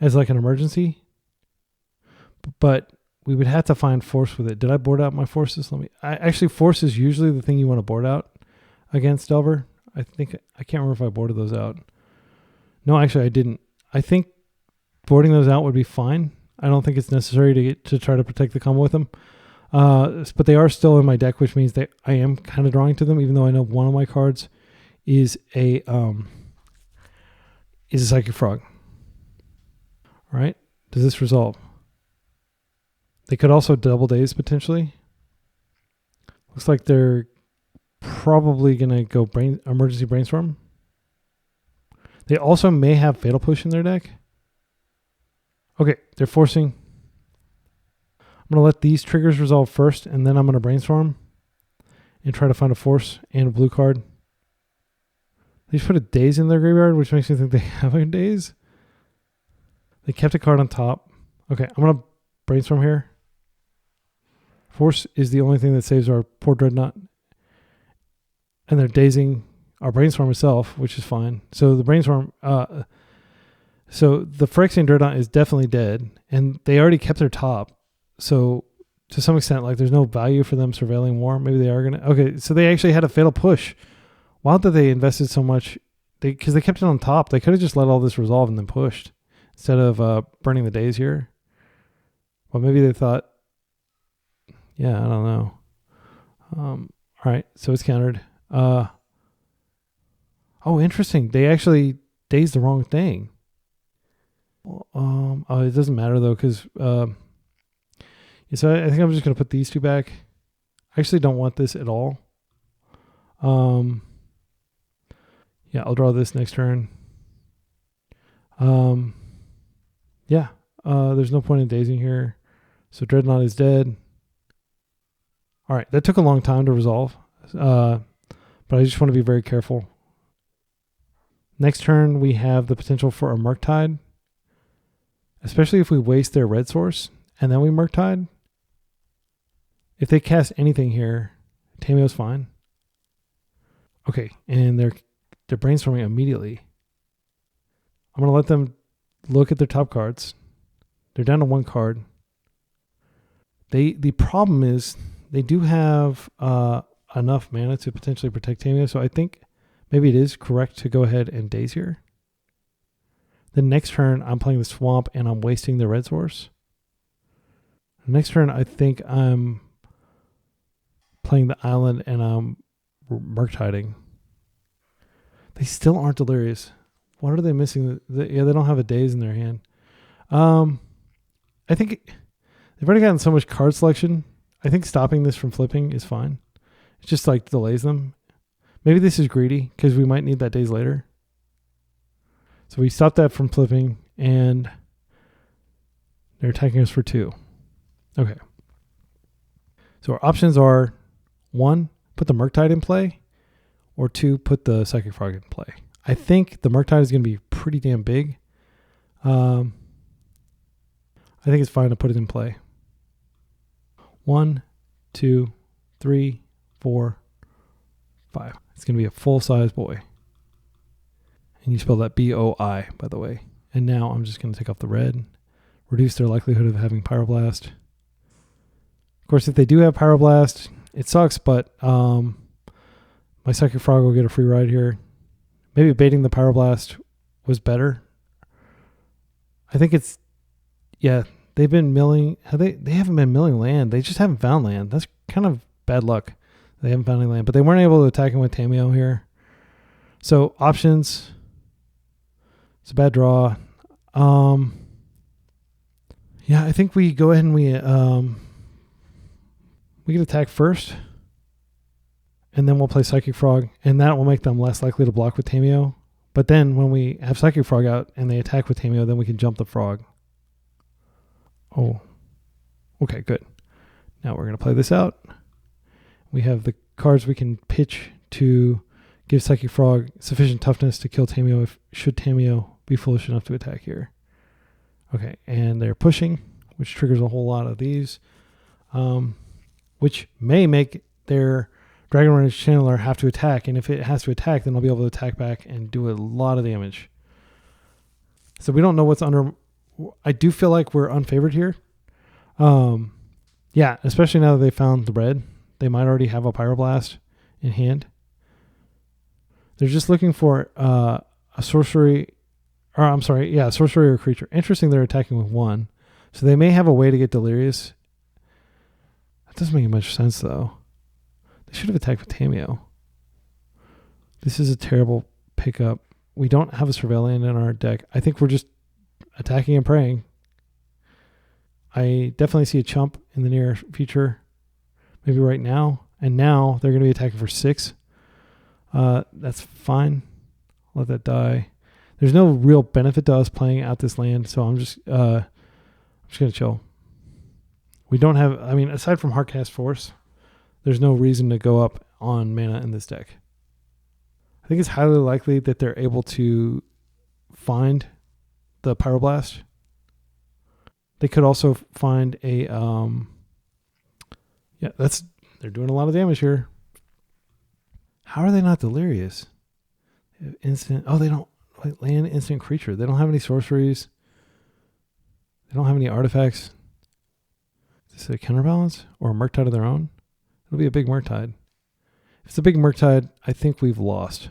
as like an emergency. But we would have to find Force with it. Did I board out my Forces? Actually, Force is usually the thing you want to board out against Delver. I can't remember if I boarded those out. No, actually I didn't. I think boarding those out would be fine. I don't think it's necessary to try to protect the combo with them. But they are still in my deck, which means that I am kind of drawing to them, even though I know one of my cards is a Psychic Frog. All right. Does this resolve? They could also double days potentially. Looks like they're probably going to go emergency Brainstorm. They also may have Fatal Push in their deck. Okay, they're forcing. I'm going to let these triggers resolve first, and then I'm going to Brainstorm and try to find a Force and a blue card. They just put a Daze in their graveyard, which makes me think they have a Daze. They kept a card on top. Okay, I'm going to Brainstorm here. Force is the only thing that saves our poor Dreadnought. And they're dazing our Brainstorm itself, which is fine. So the Brainstorm... so the Phyrexian Dreadnought is definitely dead. And they already kept their top. So to some extent, like there's no value for them surveilling war. Maybe they are going to... Okay, so they actually had a Fatal Push. Why did they invested so much? Because they kept it on top. They could have just let all this resolve and then pushed. Instead of burning the days here. Well, maybe they thought... Yeah, I don't know. All right, so it's countered. Oh, interesting. They actually dazed the wrong thing. Oh, it doesn't matter though, because yeah, so I think I'm just gonna put these two back. I actually don't want this at all. Yeah, I'll draw this next turn. Yeah, there's no point in dazing here. So Dreadnought is dead. All right, that took a long time to resolve, but I just want to be very careful. Next turn, we have the potential for a Murktide, especially if we waste their red source and then we Murktide. If they cast anything here, Tamiyo's fine. Okay, and they're brainstorming immediately. I'm going to let them look at their top cards. They're down to 1 card. The problem is they do have enough mana to potentially protect Tamiyo, so I think maybe it is correct to go ahead and daze here. The next turn, I'm playing the swamp and I'm wasting the red source. The next turn, I think I'm playing the island and I'm Murktiding. They still aren't delirious. What are they missing? Yeah, they don't have a daze in their hand. I think they've already gotten so much card selection. I think stopping this from flipping is fine. It just like delays them. Maybe this is greedy because we might need that daze later. So we stop that from flipping and they're attacking us for 2. Okay. So our options are 1, put the Murktide in play, or 2, put the Psychic Frog in play. I think the Murktide is going to be pretty damn big. I think it's fine to put it in play. 1, 2, 3, 4, 5. It's going to be a full-size boy. And you spell that B-O-I, by the way. And now I'm just going to take off the red, reduce their likelihood of having Pyroblast. Of course, if they do have Pyroblast, it sucks, but my Psychic Frog will get a free ride here. Maybe baiting the Pyroblast was better. I think it's, yeah, they've been milling. They haven't been milling land. They just haven't found land. That's kind of bad luck. They haven't found any land, but they weren't able to attack him with Tamiyo here. So options, it's a bad draw. Yeah, I think we go ahead and we can attack first, and then we'll play Psychic Frog, and that will make them less likely to block with Tamiyo. But then when we have Psychic Frog out and they attack with Tamiyo, then we can jump the frog. Oh, okay, good. Now we're going to play this out. We have the cards we can pitch to give Psychic Frog sufficient toughness to kill Tamiyo should Tamiyo be foolish enough to attack here. Okay, and they're pushing, which triggers a whole lot of these, which may make their Dragon Runner's Channeler have to attack, and if it has to attack, then I'll be able to attack back and do a lot of damage. So we don't know what's under. I do feel like we're unfavored here. Yeah, especially now that they found the red. They might already have a Pyroblast in hand. They're just looking for a sorcery, or I'm sorry, yeah, sorcery or creature. Interesting, they're attacking with 1. So they may have a way to get delirious. That doesn't make much sense, though. They should have attacked with Tamiyo. This is a terrible pickup. We don't have a Surveillant in our deck. I think we're just attacking and praying. I definitely see a chump in the near future. Maybe right now. And now they're going to be attacking for 6. That's fine. Let that die. There's no real benefit to us playing out this land, so I'm just going to chill. We don't have, I mean, aside from Heartcast Force, there's no reason to go up on mana in this deck. I think it's highly likely that they're able to find the Pyroblast. They could also find a, yeah, they're doing a lot of damage here. How are they not delirious? Instant, oh, they don't, land instant creature. They don't have any sorceries. They don't have any artifacts. Is this a counterbalance or a Murktide of their own? It'll be a big Murktide. If it's a big Murktide, I think we've lost.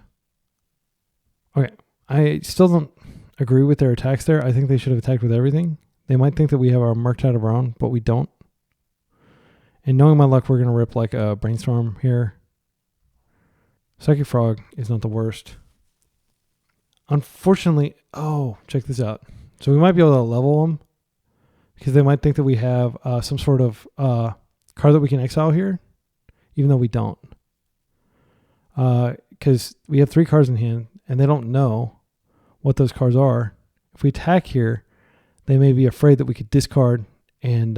Okay, I still don't agree with their attacks there. I think they should have attacked with everything. They might think that we have our Murktide of our own, but we don't. And knowing my luck, we're going to rip like a Brainstorm here. Psychic Frog is not the worst. Unfortunately, oh, check this out. So we might be able to level them because they might think that we have some sort of card that we can exile here, even though we don't. Because we have 3 cards in hand and they don't know what those cards are. If we attack here, they may be afraid that we could discard and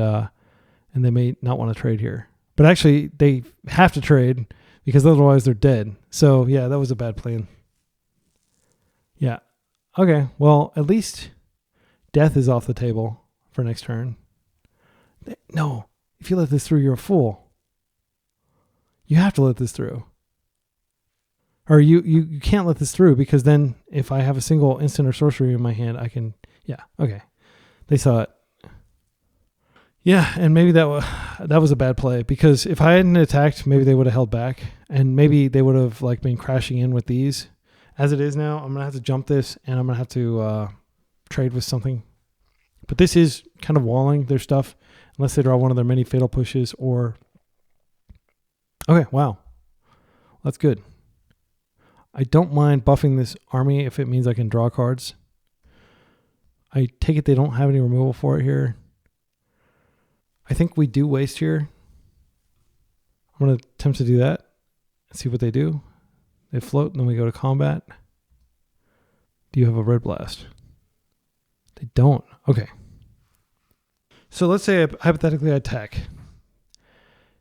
they may not want to trade here. But actually, they have to trade because otherwise they're dead. So, yeah, that was a bad plan. Yeah. Okay, well, at least death is off the table for next turn. No, if you let this through, you're a fool. You have to let this through. Or you can't let this through because then if I have a single instant or sorcery in my hand, I can... Yeah, okay. They saw it. Yeah, and maybe that was a bad play because if I hadn't attacked, maybe they would have held back and maybe they would have like been crashing in with these. As it is now, I'm going to have to jump this and I'm going to have to trade with something. But this is kind of walling their stuff unless they draw one of their many fatal pushes or... Okay, wow. That's good. I don't mind buffing this army if it means I can draw cards. I take it they don't have any removal for it here. I think we do waste here. I'm going to attempt to do that and see what they do. They float and then we go to combat. Do you have a red blast? They don't. Okay. So let's say hypothetically I attack.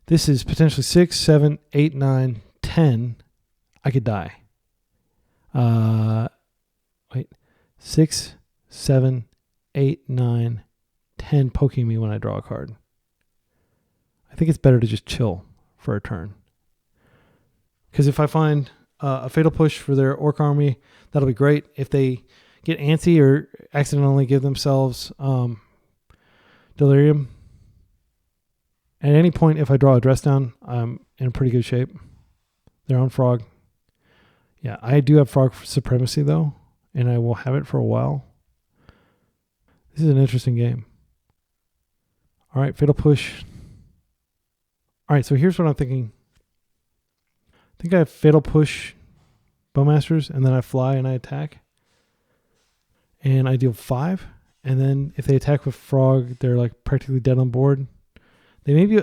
This is potentially 6, 7, 8, 9, 10. I could die. Wait. 6, 7, 8, 9, 10 poking me when I draw a card. I think it's better to just chill for a turn. Because if I find a fatal push for their orc army, that'll be great. If they get antsy or accidentally give themselves delirium, at any point if I draw a dress down, I'm in pretty good shape. They're on frog. Yeah, I do have frog supremacy though, and I will have it for a while. This is an interesting game. All right, fatal push. All right, so here's what I'm thinking. I think I have fatal push Bowmasters, and then I fly and I attack. And I deal 5. And then if they attack with frog, they're like practically dead on board. They may be,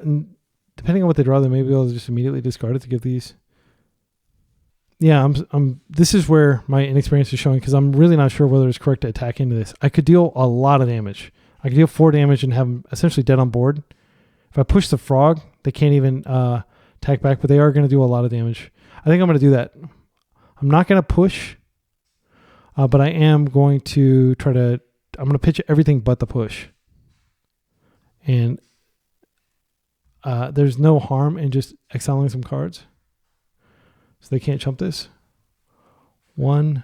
depending on what they draw, they may be able to just immediately discard it to give these. Yeah, this is where my inexperience is showing because I'm really not sure whether it's correct to attack into this. I could deal a lot of damage. I could deal 4 damage and have them essentially dead on board. If I push the frog, they can't even attack back, but they are going to do a lot of damage. I think I'm going to do that. I'm not going to push, but I am going to try to... I'm going to pitch everything but the push. And there's no harm in just exiling some cards. So they can't chump this. 1,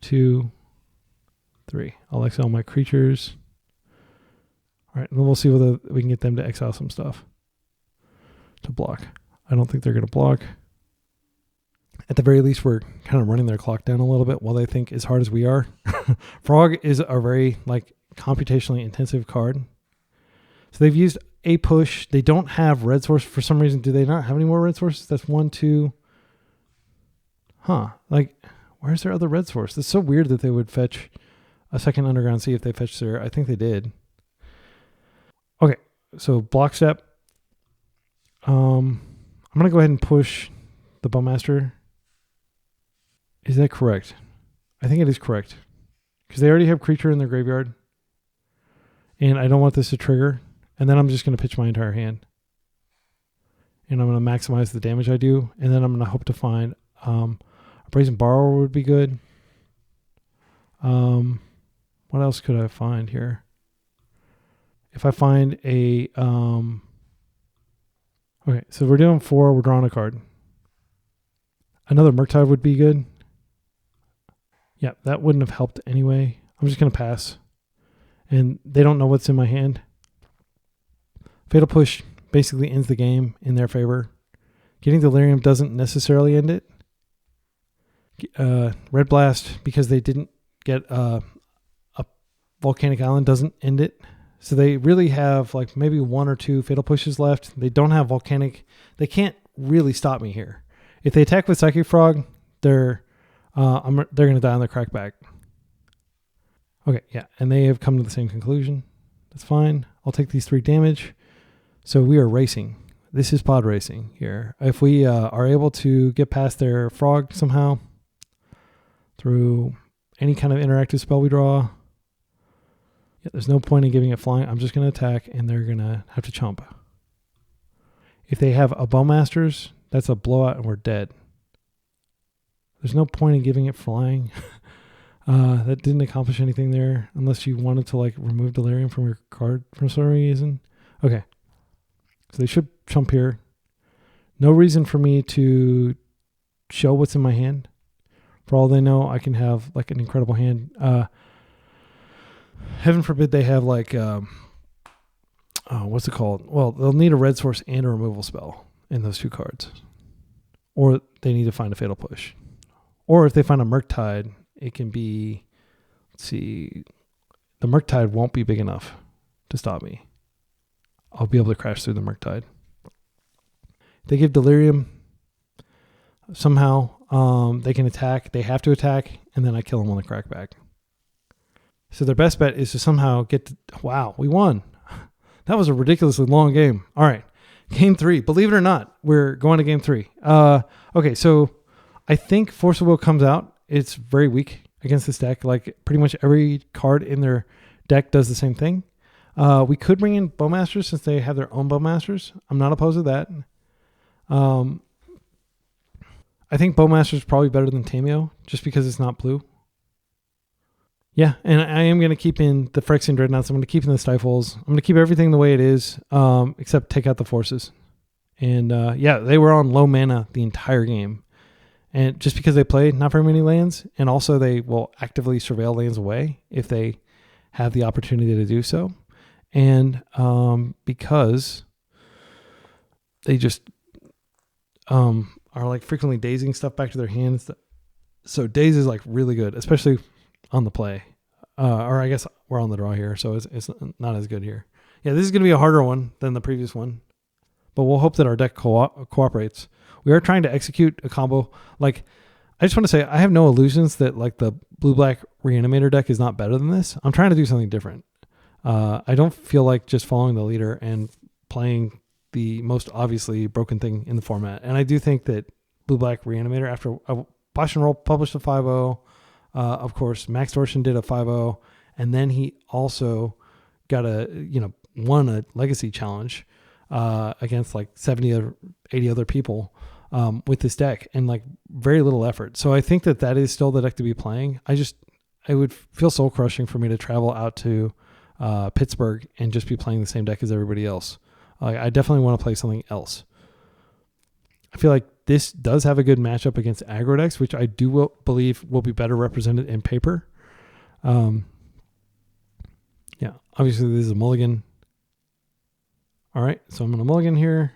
2, 3. I'll exile my creatures. All right, and then we'll see whether we can get them to exile some stuff to block. I don't think they're going to block. At the very least, we're kind of running their clock down a little bit while they think as hard as we are. Frog is a very computationally intensive card. So they've used a push. They don't have red source for some reason. Do they not have any more red sources? That's 1, 2. Huh. Where's their other red source? It's so weird that they would fetch a second underground sea if they fetched their... I think they did. Okay, so block step. I'm going to go ahead and push the Bowmaster. Is that correct? I think it is correct. Because they already have creature in their graveyard. And I don't want this to trigger. And then I'm just going to pitch my entire hand. And I'm going to maximize the damage I do. And then I'm going to hope to find a Brazen Borrower would be good. What else could I find here? If I find a... okay, so we're doing 4. We're drawing a card. Another Murktide would be good. Yeah, that wouldn't have helped anyway. I'm just going to pass. And they don't know what's in my hand. Fatal Push basically ends the game in their favor. Getting Delirium doesn't necessarily end it. Red Blast, because they didn't get a Volcanic Island, doesn't end it. So they really have maybe 1 or 2 Fatal Pushes left. They don't have Volcanic. They can't really stop me here. If they attack with Psychic Frog, they're going to die on their crackback. Okay, yeah, and they have come to the same conclusion. That's fine. I'll take these 3 damage. So we are racing. This is pod racing here. If we are able to get past their frog somehow through any kind of interactive spell we draw, yeah, there's no point in giving it flying. I'm just going to attack, and they're going to have to chomp. If they have a Bowmasters, that's a blowout and we're dead. There's no point in giving it flying. That didn't accomplish anything there unless you wanted to like remove Delirium from your card for some reason. Okay. So they should chump here. No reason for me to show what's in my hand. For all they know, I can have like an incredible hand. Heaven forbid they have like, what's it called? Well, they'll need a red source and a removal spell in those 2 cards. Or they need to find a Fatal Push. Or if they find a Murktide, it can be, let's see, the Murktide won't be big enough to stop me. I'll be able to crash through the Murktide. If they give Delirium, somehow they can attack. They have to attack, and then I kill them on the crackback. So their best bet is to somehow get to, wow, we won. That was a ridiculously long game. All right, game 3. Believe it or not, we're going to game 3. Okay, so I think Force of Will comes out. It's very weak against this deck. Like pretty much every card in their deck does the same thing. We could bring in Bowmasters since they have their own Bowmasters. I'm not opposed to that. I think Bowmaster is probably better than Tamiyo just because it's not blue. Yeah, and I am going to keep in the Phyrexian Dreadnoughts. I'm going to keep in the Stifles. I'm going to keep everything the way it is, except take out the forces. And yeah, they were on low mana the entire game. And just because they play not very many lands, and also they will actively surveil lands away if they have the opportunity to do so. And because they just are like frequently dazing stuff back to their hands. So daze is like really good, especially on the play. Or I guess we're on the draw here, so it's not as good here. Yeah, this is going to be a harder one than the previous one. But we'll hope that our deck cooperates. We are trying to execute a combo. Like, I just want to say, I have no illusions that like the blue-black Reanimator deck is not better than this. I'm trying to do something different. I don't feel like just following the leader and playing the most obviously broken thing in the format. And I do think that blue-black Reanimator, after Bosch and Roll published a 5-0, of course, Max Dorshin did a 5-0, and then he also got won a legacy challenge against like 70 or 80 other people with this deck, and like very little effort. So I think that is still the deck to be playing. It would feel soul crushing for me to travel out to Pittsburgh and just be playing the same deck as everybody else. I definitely want to play something else. I feel like this does have a good matchup against aggro decks, which I do believe will be better represented in paper. Yeah, obviously this is a mulligan. All right, so I'm going to mulligan here.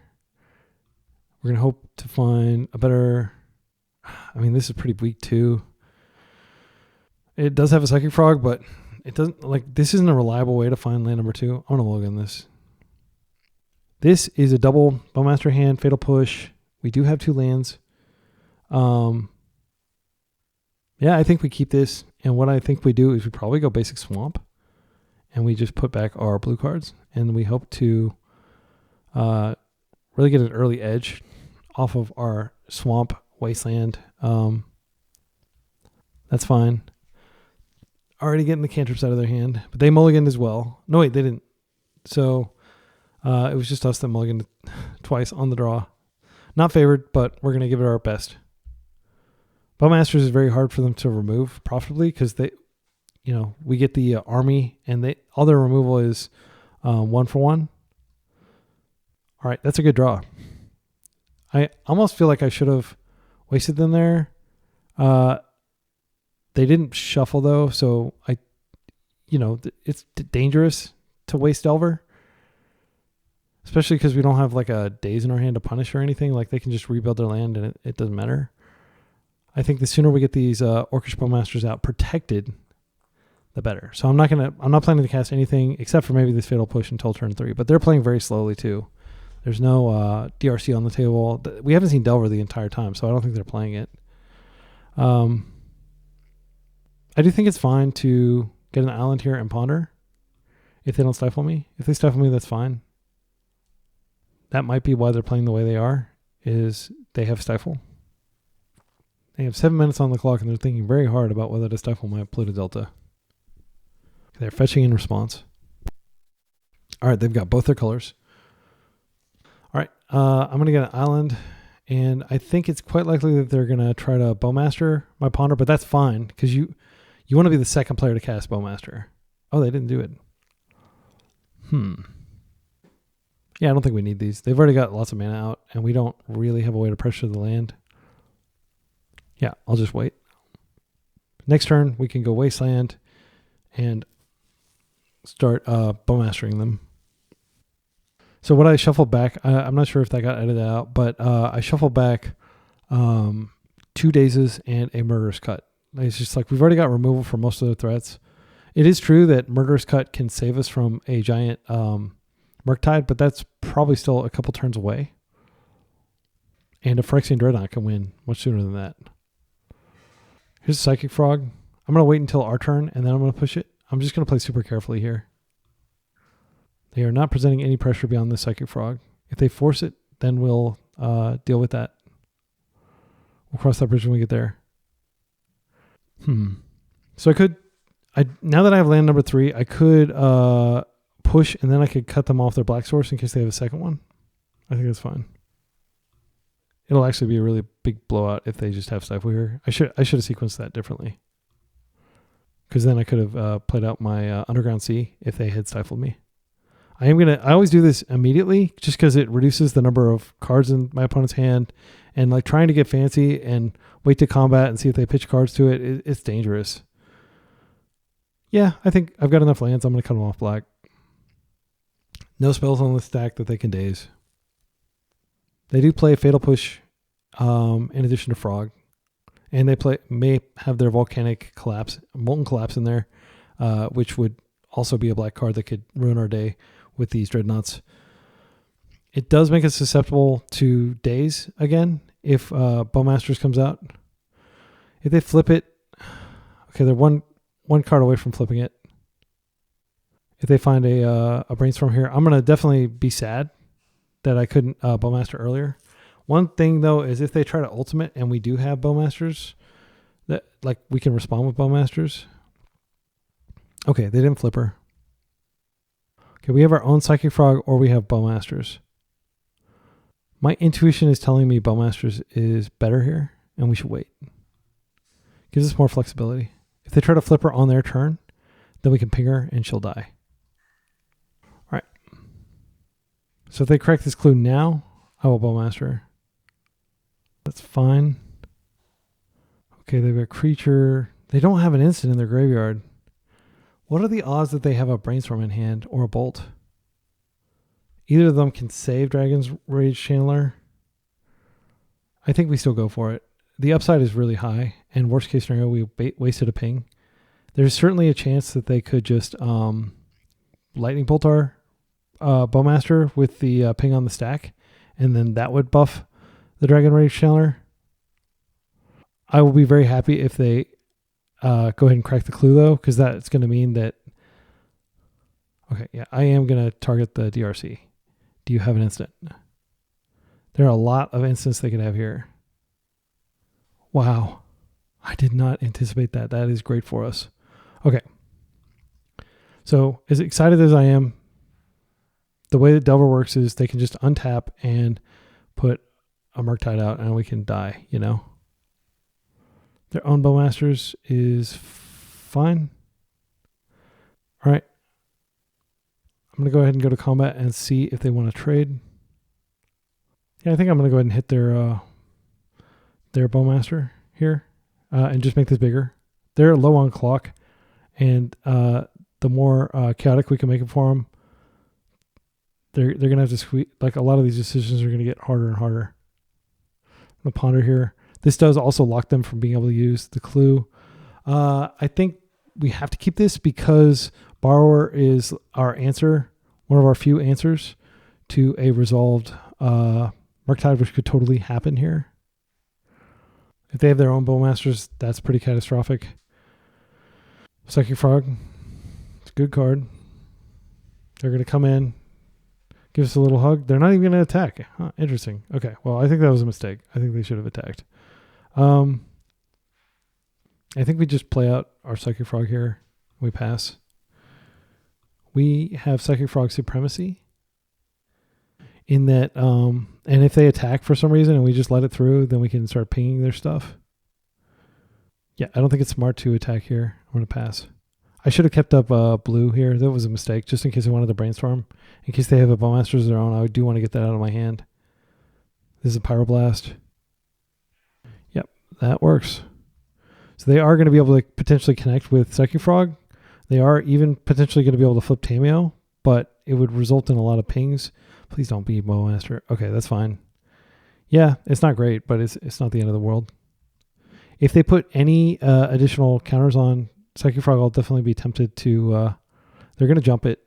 We're going to hope to find a better... I mean, this is pretty weak too. It does have a Psychic Frog, but it doesn't... Like, this isn't a reliable way to find land number 2. I'm going to mulligan this. This is a double Bowmaster hand, Fatal Push. We do have 2 lands. Yeah, I think we keep this. And what I think we do is we probably go basic Swamp. And we just put back our blue cards. And we hope to really get an early edge off of our Swamp Wasteland. That's fine. Already getting the cantrips out of their hand. But they mulliganed as well. No, wait, they didn't. So it was just us that mulliganed twice on the draw. Not favored, but we're going to give it our best. Bowmasters is very hard for them to remove profitably because they, we get the army and all their removal is 1-for-1. All right, that's a good draw. I almost feel like I should have wasted them there. They didn't shuffle though, so it's dangerous to waste Delver. Especially because we don't have like a daze in our hand to punish or anything. Like they can just rebuild their land and it doesn't matter. I think the sooner we get these Orcish Bowmasters out protected, the better. So I'm not planning to cast anything except for maybe this Fatal Push until turn 3. But they're playing very slowly too. There's no DRC on the table. We haven't seen Delver the entire time, so I don't think they're playing it. I do think it's fine to get an island here and ponder if they don't stifle me. If they stifle me, that's fine. That might be why they're playing the way they are, is they have Stifle. They have 7 minutes on the clock, and they're thinking very hard about whether to stifle my Pluto Delta. They're fetching in response. All right, they've got both their colors. All right, I'm going to get an island, and I think it's quite likely that they're going to try to Bowmaster my Ponder, but that's fine because you want to be the second player to cast Bowmaster. Oh, they didn't do it. Yeah, I don't think we need these. They've already got lots of mana out, and we don't really have a way to pressure the land. Yeah, I'll just wait. Next turn, we can go Wasteland and start Bowmastering them. So what I shuffled back, I'm not sure if that got edited out, but I shuffled back 2 Dazes and a Murderous Cut. It's just like we've already got removal for most of the threats. It is true that Murderous Cut can save us from a giant Murktide, but that's probably still a couple turns away. And a Phyrexian Dreadnought can win much sooner than that. Here's a Psychic Frog. I'm going to wait until our turn, and then I'm going to push it. I'm just going to play super carefully here. They are not presenting any pressure beyond the Psychic Frog. If they force it, then we'll deal with that. We'll cross that bridge when we get there. So now that I have land number 3, I could push, and then I could cut them off their black source in case they have a second one. I think that's fine. It'll actually be a really big blowout if they just have Stifle here. I should have sequenced that differently. Because then I could have played out my Underground Sea if they had stifled me. I always do this immediately just because it reduces the number of cards in my opponent's hand, and like trying to get fancy and wait to combat and see if they pitch cards to it, it's dangerous. Yeah, I think I've got enough lands. I'm going to cut them off black. No spells on the stack that they can daze. They do play Fatal Push in addition to Frog. And they may have their Volcanic Collapse, Molten Collapse in there, which would also be a black card that could ruin our day with these Dreadnoughts. It does make us susceptible to daze again if Bowmasters comes out. If they flip it, okay, they're one card away from flipping it. If they find a Brainstorm here, I'm going to definitely be sad that I couldn't Bowmaster earlier. One thing, though, is if they try to ultimate and we do have Bowmasters, that like we can respond with Bowmasters. Okay, they didn't flip her. Okay, we have our own Psychic Frog or we have Bowmasters. My intuition is telling me Bowmasters is better here and we should wait. Gives us more flexibility. If they try to flip her on their turn, then we can ping her and she'll die. All right. So if they correct this clue now, I will Bowmaster her. That's fine. Okay, they've got creature. They don't have an instant in their graveyard. What are the odds that they have a Brainstorm in hand or a Bolt? Either of them can save Dragon's Rage Channeler. I think we still go for it. The upside is really high, and worst case scenario, we wasted a ping. There's certainly a chance that they could just Lightning Bolt our Bowmaster with the ping on the stack, and then that would buff the Dragon Rage Channeler. I will be very happy if they go ahead and crack the clue, though, because that's going to mean that... Okay, yeah, I am going to target the DRC. Do you have an instant? There are a lot of instants they could have here. Wow. I did not anticipate that. That is great for us. Okay. So, as excited as I am, the way that Delver works is they can just untap and put a Murktide out and we can die, you know? Their own Bowmasters is fine. All right. I'm going to go ahead and go to combat and see if they want to trade. Yeah, I think I'm going to go ahead and hit their Bowmaster here and just make this bigger. They're low on clock, and the more chaotic we can make it for them, they're going to have to squeeze. Like, a lot of these decisions are going to get harder and harder. I'm going to ponder here. This does also lock them from being able to use the clue. I think we have to keep this because Borrower is our answer, one of our few answers to a resolved Murktide, which could totally happen here. If they have their own Bowmasters, that's pretty catastrophic. Psychic Frog, it's a good card. They're going to come in, give us a little hug. They're not even going to attack. Huh, interesting. Okay, well, I think that was a mistake. I think they should have attacked. I think we just play out our Psychic Frog here. We pass. We have Psychic Frog Supremacy. in that, and if they attack for some reason and we just let it through, then we can start pinging their stuff. Yeah, I don't think it's smart to attack here. I'm going to pass. I should have kept up blue here. That was a mistake, just in case I wanted to brainstorm. In case they have a Bowmaster of their own, I do want to get that out of my hand. This is a Pyroblast. Yep, that works. So they are going to be able to potentially connect with Psychic Frog. They are even potentially going to be able to flip Tamiyo, but it would result in a lot of pings. Please don't be Bowmaster. Okay, that's fine. Yeah, it's not great, but it's not the end of the world. If they put any additional counters on Psychic Frog, I'll definitely be tempted to... they're going to jump it.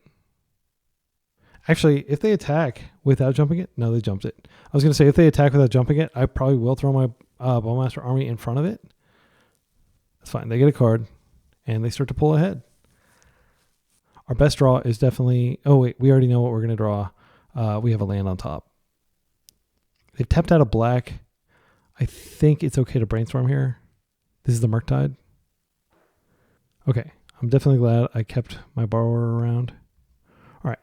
Actually, if they attack without jumping it... No, they jumped it. I was going to say, if they attack without jumping it, I probably will throw my Bowmaster army in front of it. That's fine. They get a card, and they start to pull ahead. Our best draw is definitely... Oh, wait. We already know what we're going to draw. We have a land on top. They've tapped out a black. I think it's okay to brainstorm here. This is the Murktide. Okay. I'm definitely glad I kept my borrower around. All right.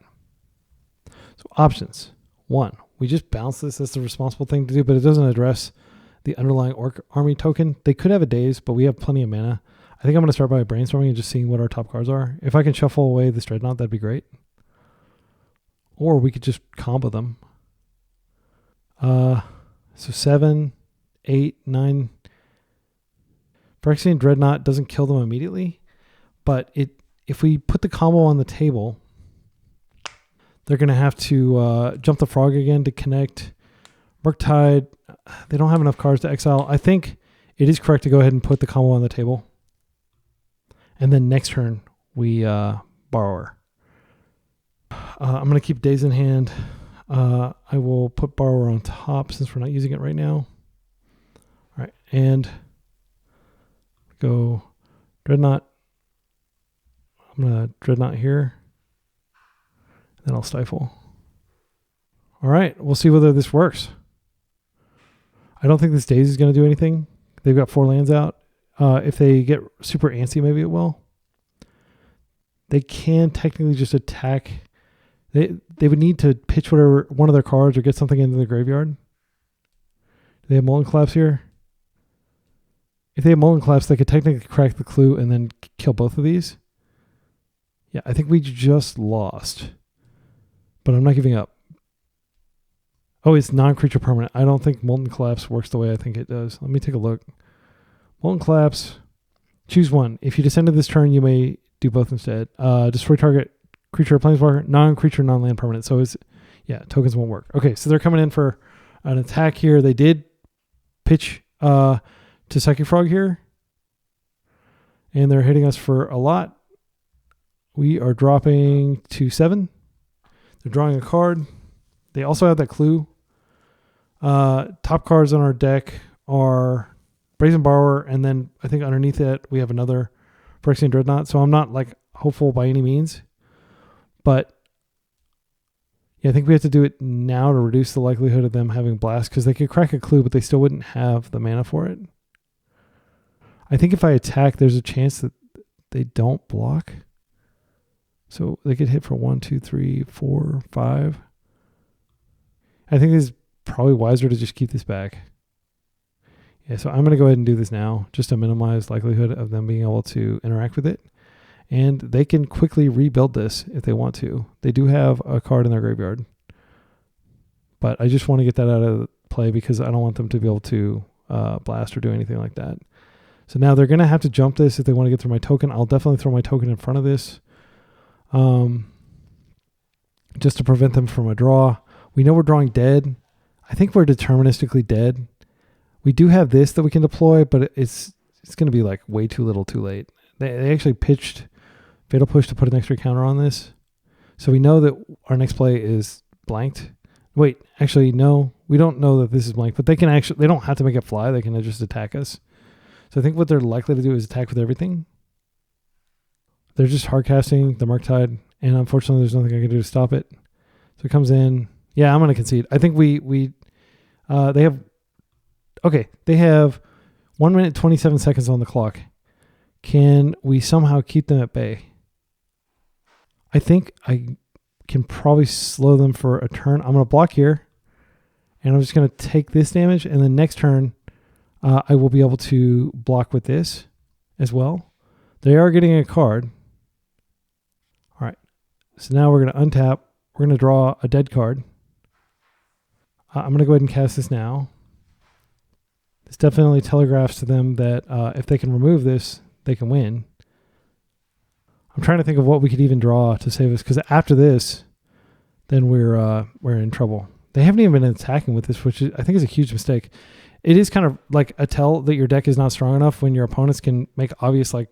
So options. 1. We just bounce this. That's the responsible thing to do, but it doesn't address the underlying Orc army token. They could have a Daze, but we have plenty of mana. I think I'm going to start by brainstorming and just seeing what our top cards are. If I can shuffle away this Dreadnought, that'd be great. Or we could just combo them. So 7, 8, 9. Phyrexian Dreadnought doesn't kill them immediately, but if we put the combo on the table, they're going to have to jump the frog again to connect. Murktide, they don't have enough cards to exile. I think it is correct to go ahead and put the combo on the table. And then next turn, we Borrower. I'm going to keep Daze in hand. I will put Borrower on top since we're not using it right now. All right, and go Dreadnought. I'm going to Dreadnought here. Then I'll Stifle. All right, we'll see whether this works. I don't think this Daze is going to do anything. They've got 4 lands out. If they get super antsy, maybe it will. They can technically just attack. They would need to pitch whatever one of their cards or get something into the graveyard. Do they have Molten Collapse here? If they have Molten Collapse, they could technically crack the clue and then kill both of these. Yeah, I think we just lost. But I'm not giving up. Oh, it's non-creature permanent. I don't think Molten Collapse works the way I think it does. Let me take a look. Molten Collapse. Choose one. If you descend to this turn, you may do both instead. Destroy target creature or planeswalker, non-creature, non-land permanent. So tokens won't work. Okay, so they're coming in for an attack here. They did pitch to Psychic Frog here. And they're hitting us for a lot. We are dropping to 7. They're drawing a card. They also have that clue. Top cards on our deck are Brazen Borrower, and then I think underneath it we have another Phyrexian Dreadnought. So I'm not hopeful by any means. But yeah, I think we have to do it now to reduce the likelihood of them having Blast, because they could crack a clue, but they still wouldn't have the mana for it. I think if I attack, there's a chance that they don't block. So they could hit for 1, 2, 3, 4, 5. I think it's probably wiser to just keep this back. Yeah, so I'm going to go ahead and do this now just to minimize likelihood of them being able to interact with it. And they can quickly rebuild this if they want to. They do have a card in their graveyard. But I just want to get that out of play because I don't want them to be able to blast or do anything like that. So now they're going to have to jump this if they want to get through my token. I'll definitely throw my token in front of this. Just to prevent them from a draw. We know we're drawing dead. I think we're deterministically dead. We do have this that we can deploy, but it's going to be way too little too late. They actually pitched Fatal Push to put an extra counter on this. So we know that our next play is blanked. Wait, actually, no. We don't know that this is blank, but they don't have to make it fly. They can just attack us. So I think what they're likely to do is attack with everything. They're just hardcasting the Murktide, and unfortunately there's nothing I can do to stop it. So it comes in. Yeah, I'm going to concede. I think they have 1 minute 27 seconds on the clock. Can we somehow keep them at bay? I think I can probably slow them for a turn. I'm going to block here, and I'm just going to take this damage, and then next turn I will be able to block with this as well. They are getting a card. All right, so now we're going to untap. We're going to draw a dead card. I'm going to go ahead and cast this now. This definitely telegraphs to them that if they can remove this, they can win. I'm trying to think of what we could even draw to save us, because after this, then we're in trouble. They haven't even been attacking with this, which I think is a huge mistake. It is kind of like a tell that your deck is not strong enough when your opponents can make obvious, like,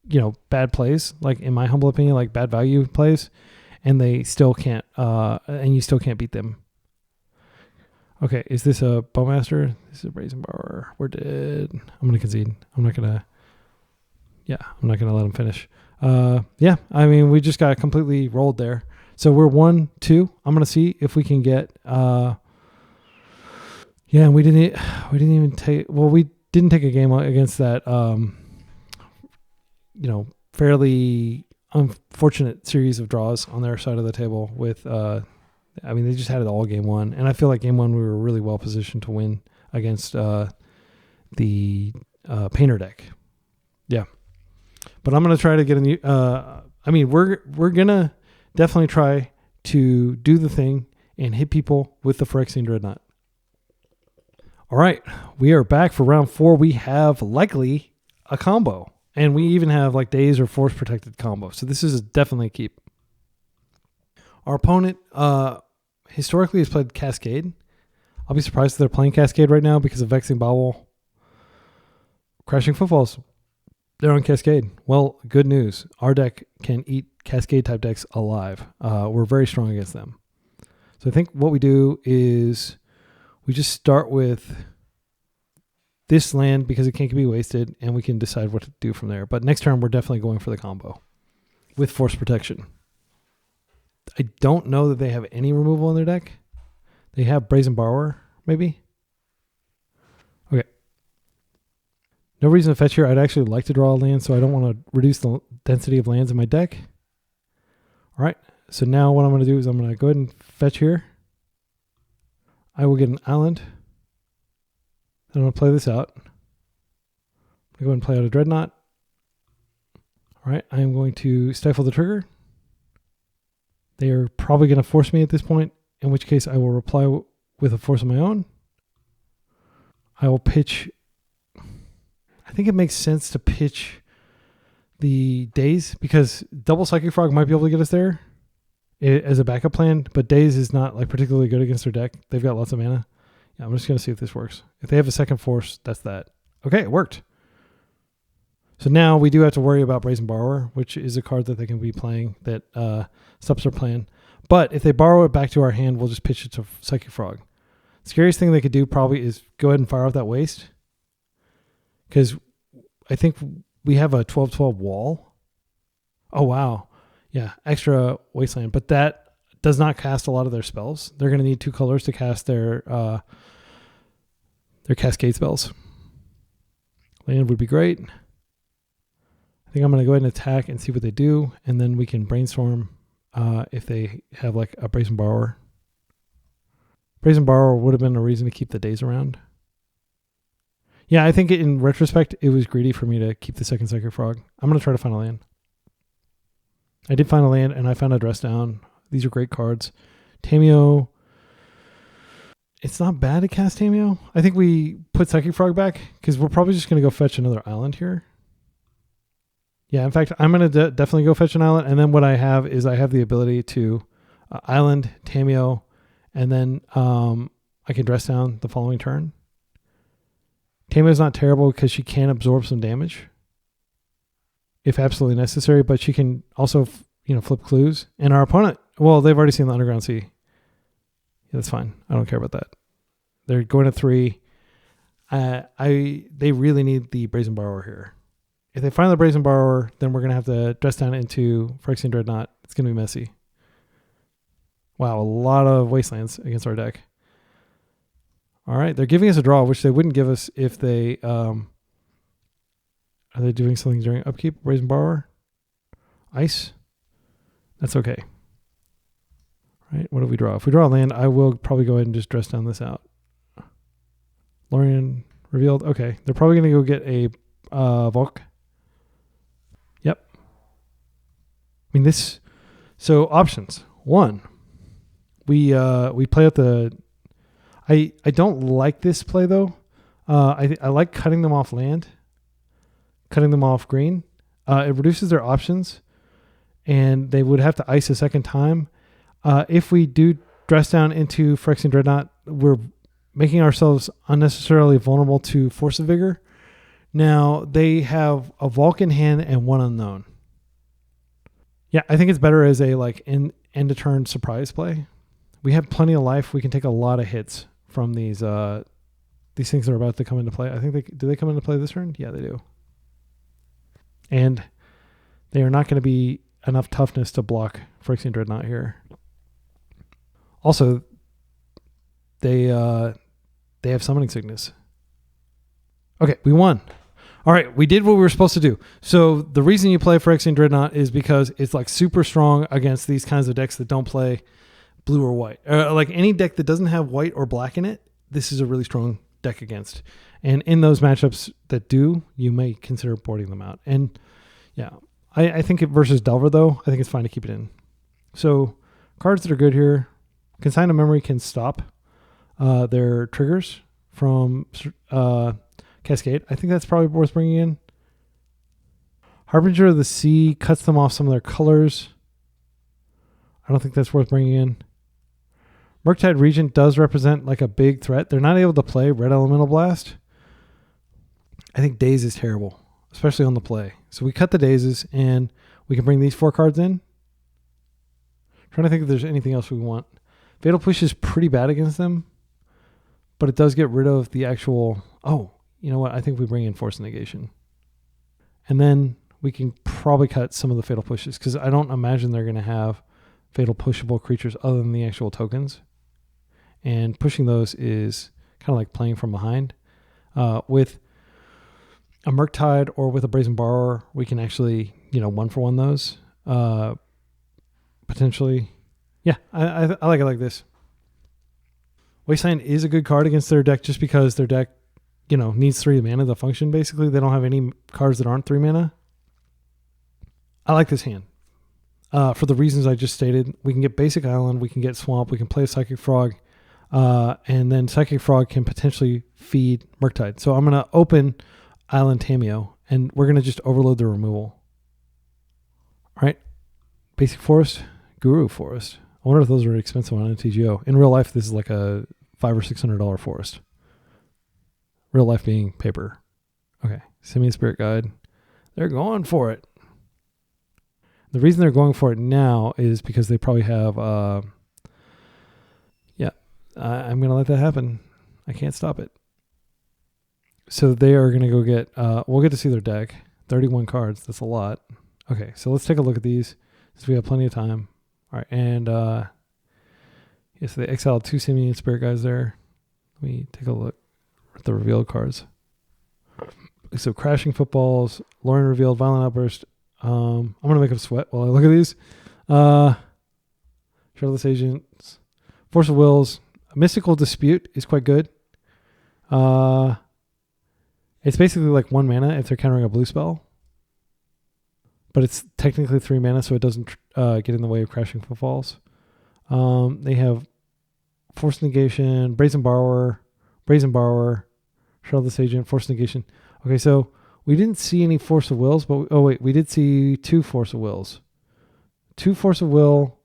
you know, bad plays, like in my humble opinion, like bad value plays, and they still can't, and you still can't beat them. Okay, is this a Bowmaster? This is a Brazen Borrower. We're dead. I'm gonna concede. I'm not gonna let him finish. Yeah, I mean, we just got completely rolled there. So we're 1-2. I'm gonna see if we can get. Yeah, and we didn't even take. Well, we didn't take a game against that. You know, fairly unfortunate series of draws on their side of the table with. I mean, they just had it all game one, and I feel like game one we were really well positioned to win against the Painter deck. Yeah, but I'm gonna try to get a new. I mean, we're gonna definitely try to do the thing and hit people with the Phyrexian Dreadnought. All right, we are back for round 4. We have likely a combo, and we even have like daze or force protected combo. So this is definitely a keep. Our opponent historically has played Cascade. I'll be surprised if they're playing Cascade right now because of Vexing Bobble. Crashing Footfalls. They're on Cascade. Well, good news. Our deck can eat Cascade type decks alive. We're very strong against them. So I think what we do is we just start with this land because it can't be wasted, and we can decide what to do from there. But next turn, we're definitely going for the combo with Force Protection. I don't know that they have any removal in their deck. They have Brazen Borrower, maybe. Okay. No reason to fetch here. I'd actually like to draw a land, so I don't want to reduce the density of lands in my deck. All right. So now what I'm going to do is I'm going to go ahead and fetch here. I will get an island. Then I'm going to play this out. I'm going to go ahead and play out a Dreadnought. All right. I am going to stifle the trigger. They are probably going to force me at this point, in which case I will reply with a force of my own. I will pitch. I think it makes sense to pitch the daze because double Psychic Frog might be able to get us there as a backup plan, but daze is not like particularly good against their deck. They've got lots of mana. Yeah, I'm just going to see if this works. If they have a second force, that's that. Okay, it worked. So now we do have to worry about Brazen Borrower, which is a card that they can be playing that stops their plan. But if they borrow it back to our hand, we'll just pitch it to Psychic Frog. The scariest thing they could do probably is go ahead and fire off that waste. Because I think we have a 12/12 wall. Oh, wow. Yeah, extra wasteland. But that does not cast a lot of their spells. They're going to need 2 colors to cast their Cascade spells. Land would be great. I think I'm going to go ahead and attack and see what they do, and then we can brainstorm if they have like a Brazen Borrower. Brazen Borrower would have been a reason to keep the days around. Yeah, I think in retrospect, it was greedy for me to keep the second Psychic Frog. I'm going to try to find a land. I did find a land, and I found a Dress Down. These are great cards. Tamiyo. It's not bad to cast Tamiyo. I think we put Psychic Frog back because we're probably just going to go fetch another island here. Yeah, in fact, I'm going to definitely go fetch an island. And then what I have is I have the ability to island, Tamiyo, and then I can Dress Down the following turn. Tamiyo's not terrible because she can absorb some damage if absolutely necessary, but she can also, flip clues. And our opponent, well, they've already seen the Underground Sea. Yeah, that's fine. I don't care about that. They're going to 3. They really need the Brazen Borrower here. If they find the Brazen Borrower, then we're going to have to Dress Down into Phyrexian Dreadnought. It's going to be messy. Wow, a lot of wastelands against our deck. All right, they're giving us a draw, which they wouldn't give us if they... are they doing something during upkeep? Brazen Borrower? Ice? That's okay. Right, what do we draw? If we draw a land, I will probably go ahead and just dress down this out. Lorien revealed. Okay, they're probably going to go get a Volk. Yep. I mean this. So options. One, we play out the. I don't like this play though. I like cutting them off land, cutting them off green. It reduces their options, and they would have to ice a second time. If we do dress down into Phyrexian Dreadnought, we're making ourselves unnecessarily vulnerable to Force of Vigor. Now, they have a Volk in hand and one unknown. Yeah, I think it's better as a end of turn surprise play. We have plenty of life. We can take a lot of hits from these things that are about to come into play. I think do they come into play this turn? Yeah, they do. And they are not going to be enough toughness to block Phyrexian Dreadnought here. Also, they have Summoning Sickness. Okay, we won. All right, we did what we were supposed to do. So the reason you play Phyrexian Dreadnought is because it's like super strong against these kinds of decks that don't play blue or white. Like any deck that doesn't have white or black in it, this is a really strong deck against. And in those matchups that do, you may consider boarding them out. And yeah, I think it versus Delver though, I think it's fine to keep it in. So cards that are good here. Consign of Memory can stop their triggers from Cascade. I think that's probably worth bringing in. Harbinger of the Sea cuts them off some of their colors. I don't think that's worth bringing in. Murktide Regent does represent like a big threat. They're not able to play Red Elemental Blast. I think Daze is terrible, especially on the play. So we cut the Dazes and we can bring these 4 cards in. Trying to think if there's anything else we want. Fatal Push is pretty bad against them, but it does get rid of the actual... Oh, you know what? I think we bring in Force Negation. And then we can probably cut some of the Fatal Pushes because I don't imagine they're going to have Fatal Pushable creatures other than the actual tokens. And pushing those is kind of like playing from behind. With a Murktide or with a Brazen Borrower, we can actually, 1-for-1 those. Potentially. Yeah, I like it like this. Wasteland is a good card against their deck just because their deck, needs 3 mana to function basically. They don't have any cards that aren't 3 mana. I like this hand. For the reasons I just stated, we can get Basic Island, we can get Swamp, we can play a Psychic Frog, and then Psychic Frog can potentially feed Murktide. So I'm going to open Island Tamiyo, and we're going to just overload the removal. All right. Basic Forest, Guru Forest. I wonder if those are expensive on MTGO. In real life, this is like a $500 or $600 forest. Real life being paper. Okay. Simian Spirit Guide. They're going for it. The reason they're going for it now is because they probably have... I'm going to let that happen. I can't stop it. So they are going to go get... we'll get to see their deck. 31 cards. That's a lot. Okay, so let's take a look at these since we have plenty of time. All right, and yes, they exiled 2 Simian Spirit Guides there. Let me take a look at the revealed cards. So Crashing Footballs, Lorien revealed, Violent Outburst. I'm going to make them sweat while I look at these. Shardless Agents, Force of Wills, Mystical Dispute is quite good. It's basically like 1 mana if they're countering a blue spell. But it's technically 3 mana, so it doesn't get in the way of Crashing Footfalls. They have Force Negation, Brazen Borrower, Shardless Agent, Force Negation. Okay, so we didn't see any Force of Wills, but we did see 2 Force of Wills. 2 Force of Will,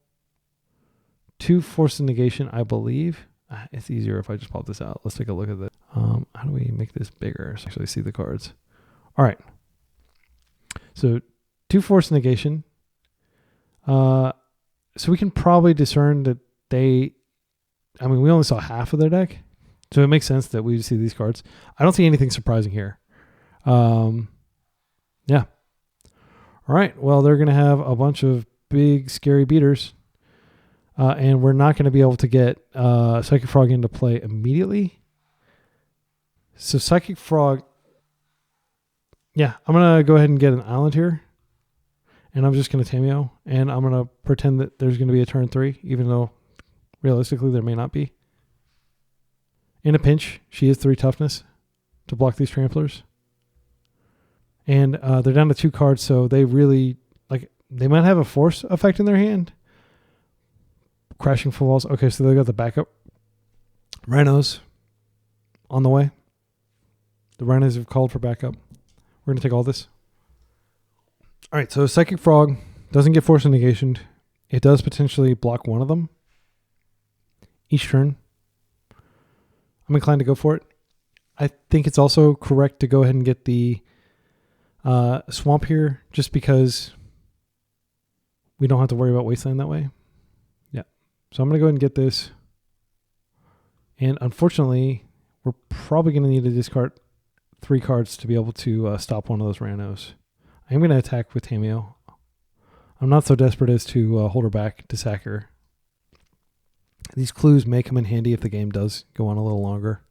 2 Force of Negation, I believe. It's easier if I just pop this out. Let's take a look at this. How do we make this bigger so I actually see the cards? All right. So 2 Force Negation. So we can probably discern that we only saw half of their deck. So it makes sense that we see these cards. I don't see anything surprising here. Yeah. All right. Well, they're going to have a bunch of big, scary beaters. And we're not going to be able to get Psychic Frog into play immediately. So Psychic Frog, yeah, I'm going to go ahead and get an island here. And I'm just going to Tamiyo. And I'm going to pretend that there's going to be a turn 3, even though realistically, there may not be. In a pinch, she is 3 toughness to block these tramplers. And they're down to 2 cards, so they really, they might have a force effect in their hand. Crashing footballs. Okay, so they got the backup. Rhinos on the way. The Rhinos have called for backup. We're going to take all this. All right, so Psychic Frog doesn't get force negation. It does potentially block one of them each turn. I'm inclined to go for it. I think it's also correct to go ahead and get the swamp here just because we don't have to worry about wasteland that way. Yeah. So I'm going to go ahead and get this. And unfortunately, we're probably going to need to discard 3 cards to be able to stop one of those Rhinos. I'm going to attack with Tamiyo. I'm not so desperate as to hold her back to sack her. These clues may come in handy if the game does go on a little longer.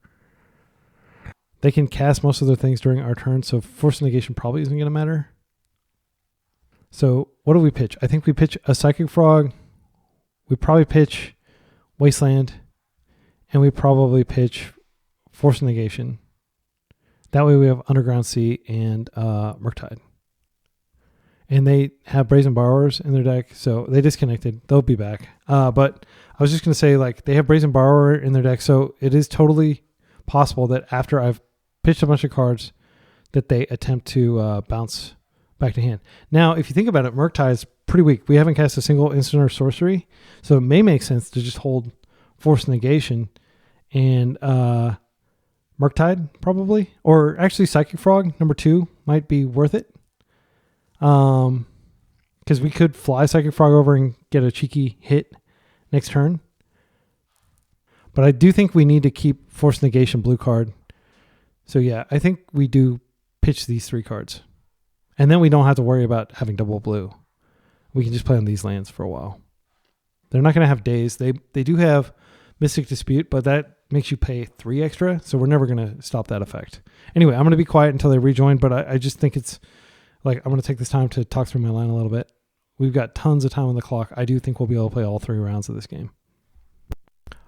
They can cast most of their things during our turn, so force negation probably isn't going to matter. So what do we pitch? I think we pitch a Psychic Frog. We probably pitch Wasteland. And we probably pitch force negation. That way we have Underground Sea and Murktide. And they have Brazen Borrowers in their deck, so they disconnected. They'll be back. But I was just going to say, they have Brazen Borrower in their deck, so it is totally possible that after I've pitched a bunch of cards, that they attempt to bounce back to hand. Now, if you think about it, Murktide is pretty weak. We haven't cast a single instant or sorcery, so it may make sense to just hold force negation and Murktide probably, or actually Psychic Frog number 2 might be worth it. Because we could fly Psychic Frog over and get a cheeky hit next turn. But I do think we need to keep force negation blue card. So yeah, I think we do pitch these 3 cards. And then we don't have to worry about having double blue. We can just play on these lands for a while. They're not going to have days. They do have Mystic Dispute, but that makes you pay 3 extra, so we're never going to stop that effect. Anyway, I'm going to be quiet until they rejoin, but I just think it's I'm going to take this time to talk through my line a little bit. We've got tons of time on the clock. I do think we'll be able to play all 3 rounds of this game.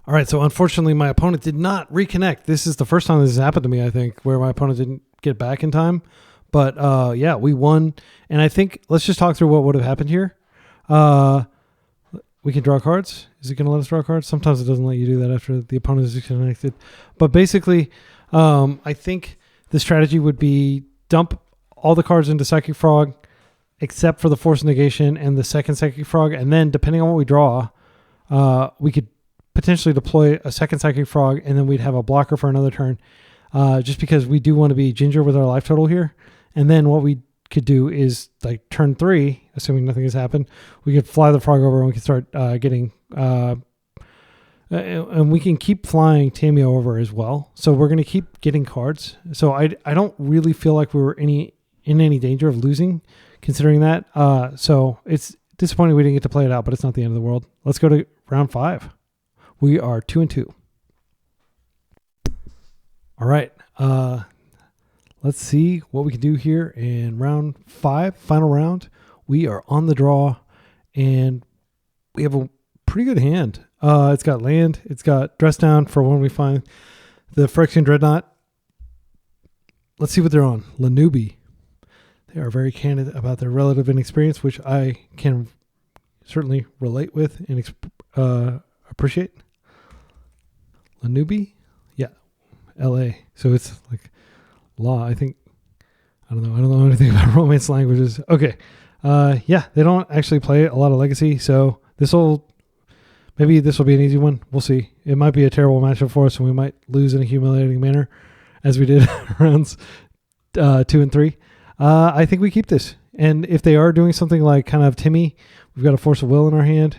All right, so unfortunately, my opponent did not reconnect. This is the first time this has happened to me, I think, where my opponent didn't get back in time. But yeah, we won. And I think, let's just talk through what would have happened here. We can draw cards. Is it going to let us draw cards? Sometimes it doesn't let you do that after the opponent is disconnected. But basically, I think the strategy would be dump all the cards into Psychic Frog, except for the Force Negation and the second Psychic Frog. And then, depending on what we draw, we could potentially deploy a second Psychic Frog, and then we'd have a blocker for another turn, just because we do want to be ginger with our life total here. And then what we could do is, turn 3, assuming nothing has happened, we could fly the frog over and we can start getting... and we can keep flying Tamiyo over as well. So we're going to keep getting cards. So I don't really feel like we were in any danger of losing, considering that. So it's disappointing we didn't get to play it out, but it's not the end of the world. Let's go to round 5. We are 2-2. All right. Let's see what we can do here in round 5, final round. We are on the draw, and we have a pretty good hand. It's got land. It's got dress down for when we find the Phyrexian Dreadnought. Let's see what they're on. Lanubi. They are very candid about their relative inexperience, which I can certainly relate with and appreciate. Lanubi? Yeah. LA. So it's like law, I think. I don't know anything about Romance languages. Okay. Yeah, they don't actually play a lot of Legacy, so maybe this will be an easy one. We'll see. It might be a terrible matchup for us, and we might lose in a humiliating manner, as we did rounds 2 and 3. I think we keep this. And if they are doing something like kind of Timmy, we've got a Force of Will in our hand.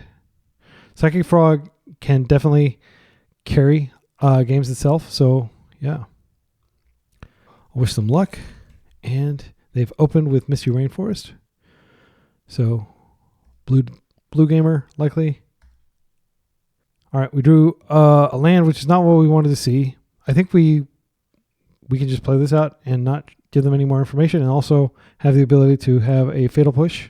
Psychic Frog can definitely carry games itself. So, yeah. I wish them luck. And they've opened with Misty Rainforest. So, blue gamer, likely. All right, we drew a land, which is not what we wanted to see. I think we can just play this out and not give them any more information, and also have the ability to have a Fatal Push.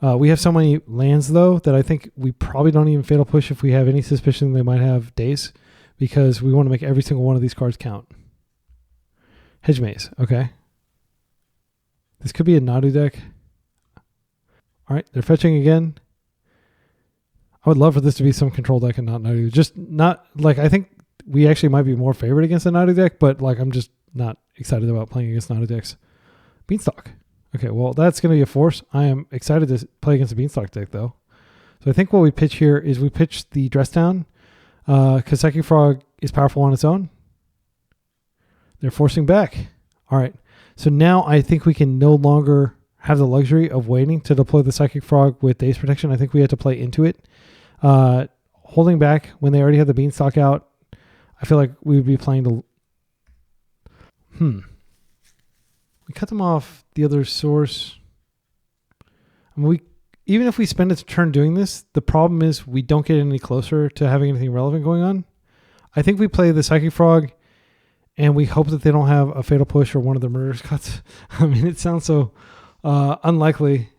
We have so many lands, though, that I think we probably don't even Fatal Push if we have any suspicion they might have Daze, because we want to make every single one of these cards count. Hedge Maze, okay. This could be a Nadu deck. All right, they're fetching again. I would love for this to be some control deck and not Nadu. Just not, like, I think we actually might be more favored against a Nadu deck, but, like, I'm just not excited about playing against Nadu decks. Beanstalk. Okay, well, that's going to be a force. I am excited to play against a Beanstalk deck, though. So I think what we pitch here is we pitch the Dress Down, because Psychic Frog is powerful on its own. They're forcing back. All right. So now I think we can no longer have the luxury of waiting to deploy the Psychic Frog with Daze Protection. I think we have to play into it. Holding back when they already have the Beanstalk out, I feel like we would be playing the... We cut them off the other source. I mean, even if we spend a turn doing this, the problem is we don't get any closer to having anything relevant going on. I think we play the Psychic Frog and we hope that they don't have a Fatal Push or one of the Murderous Cuts. I mean, it sounds so unlikely.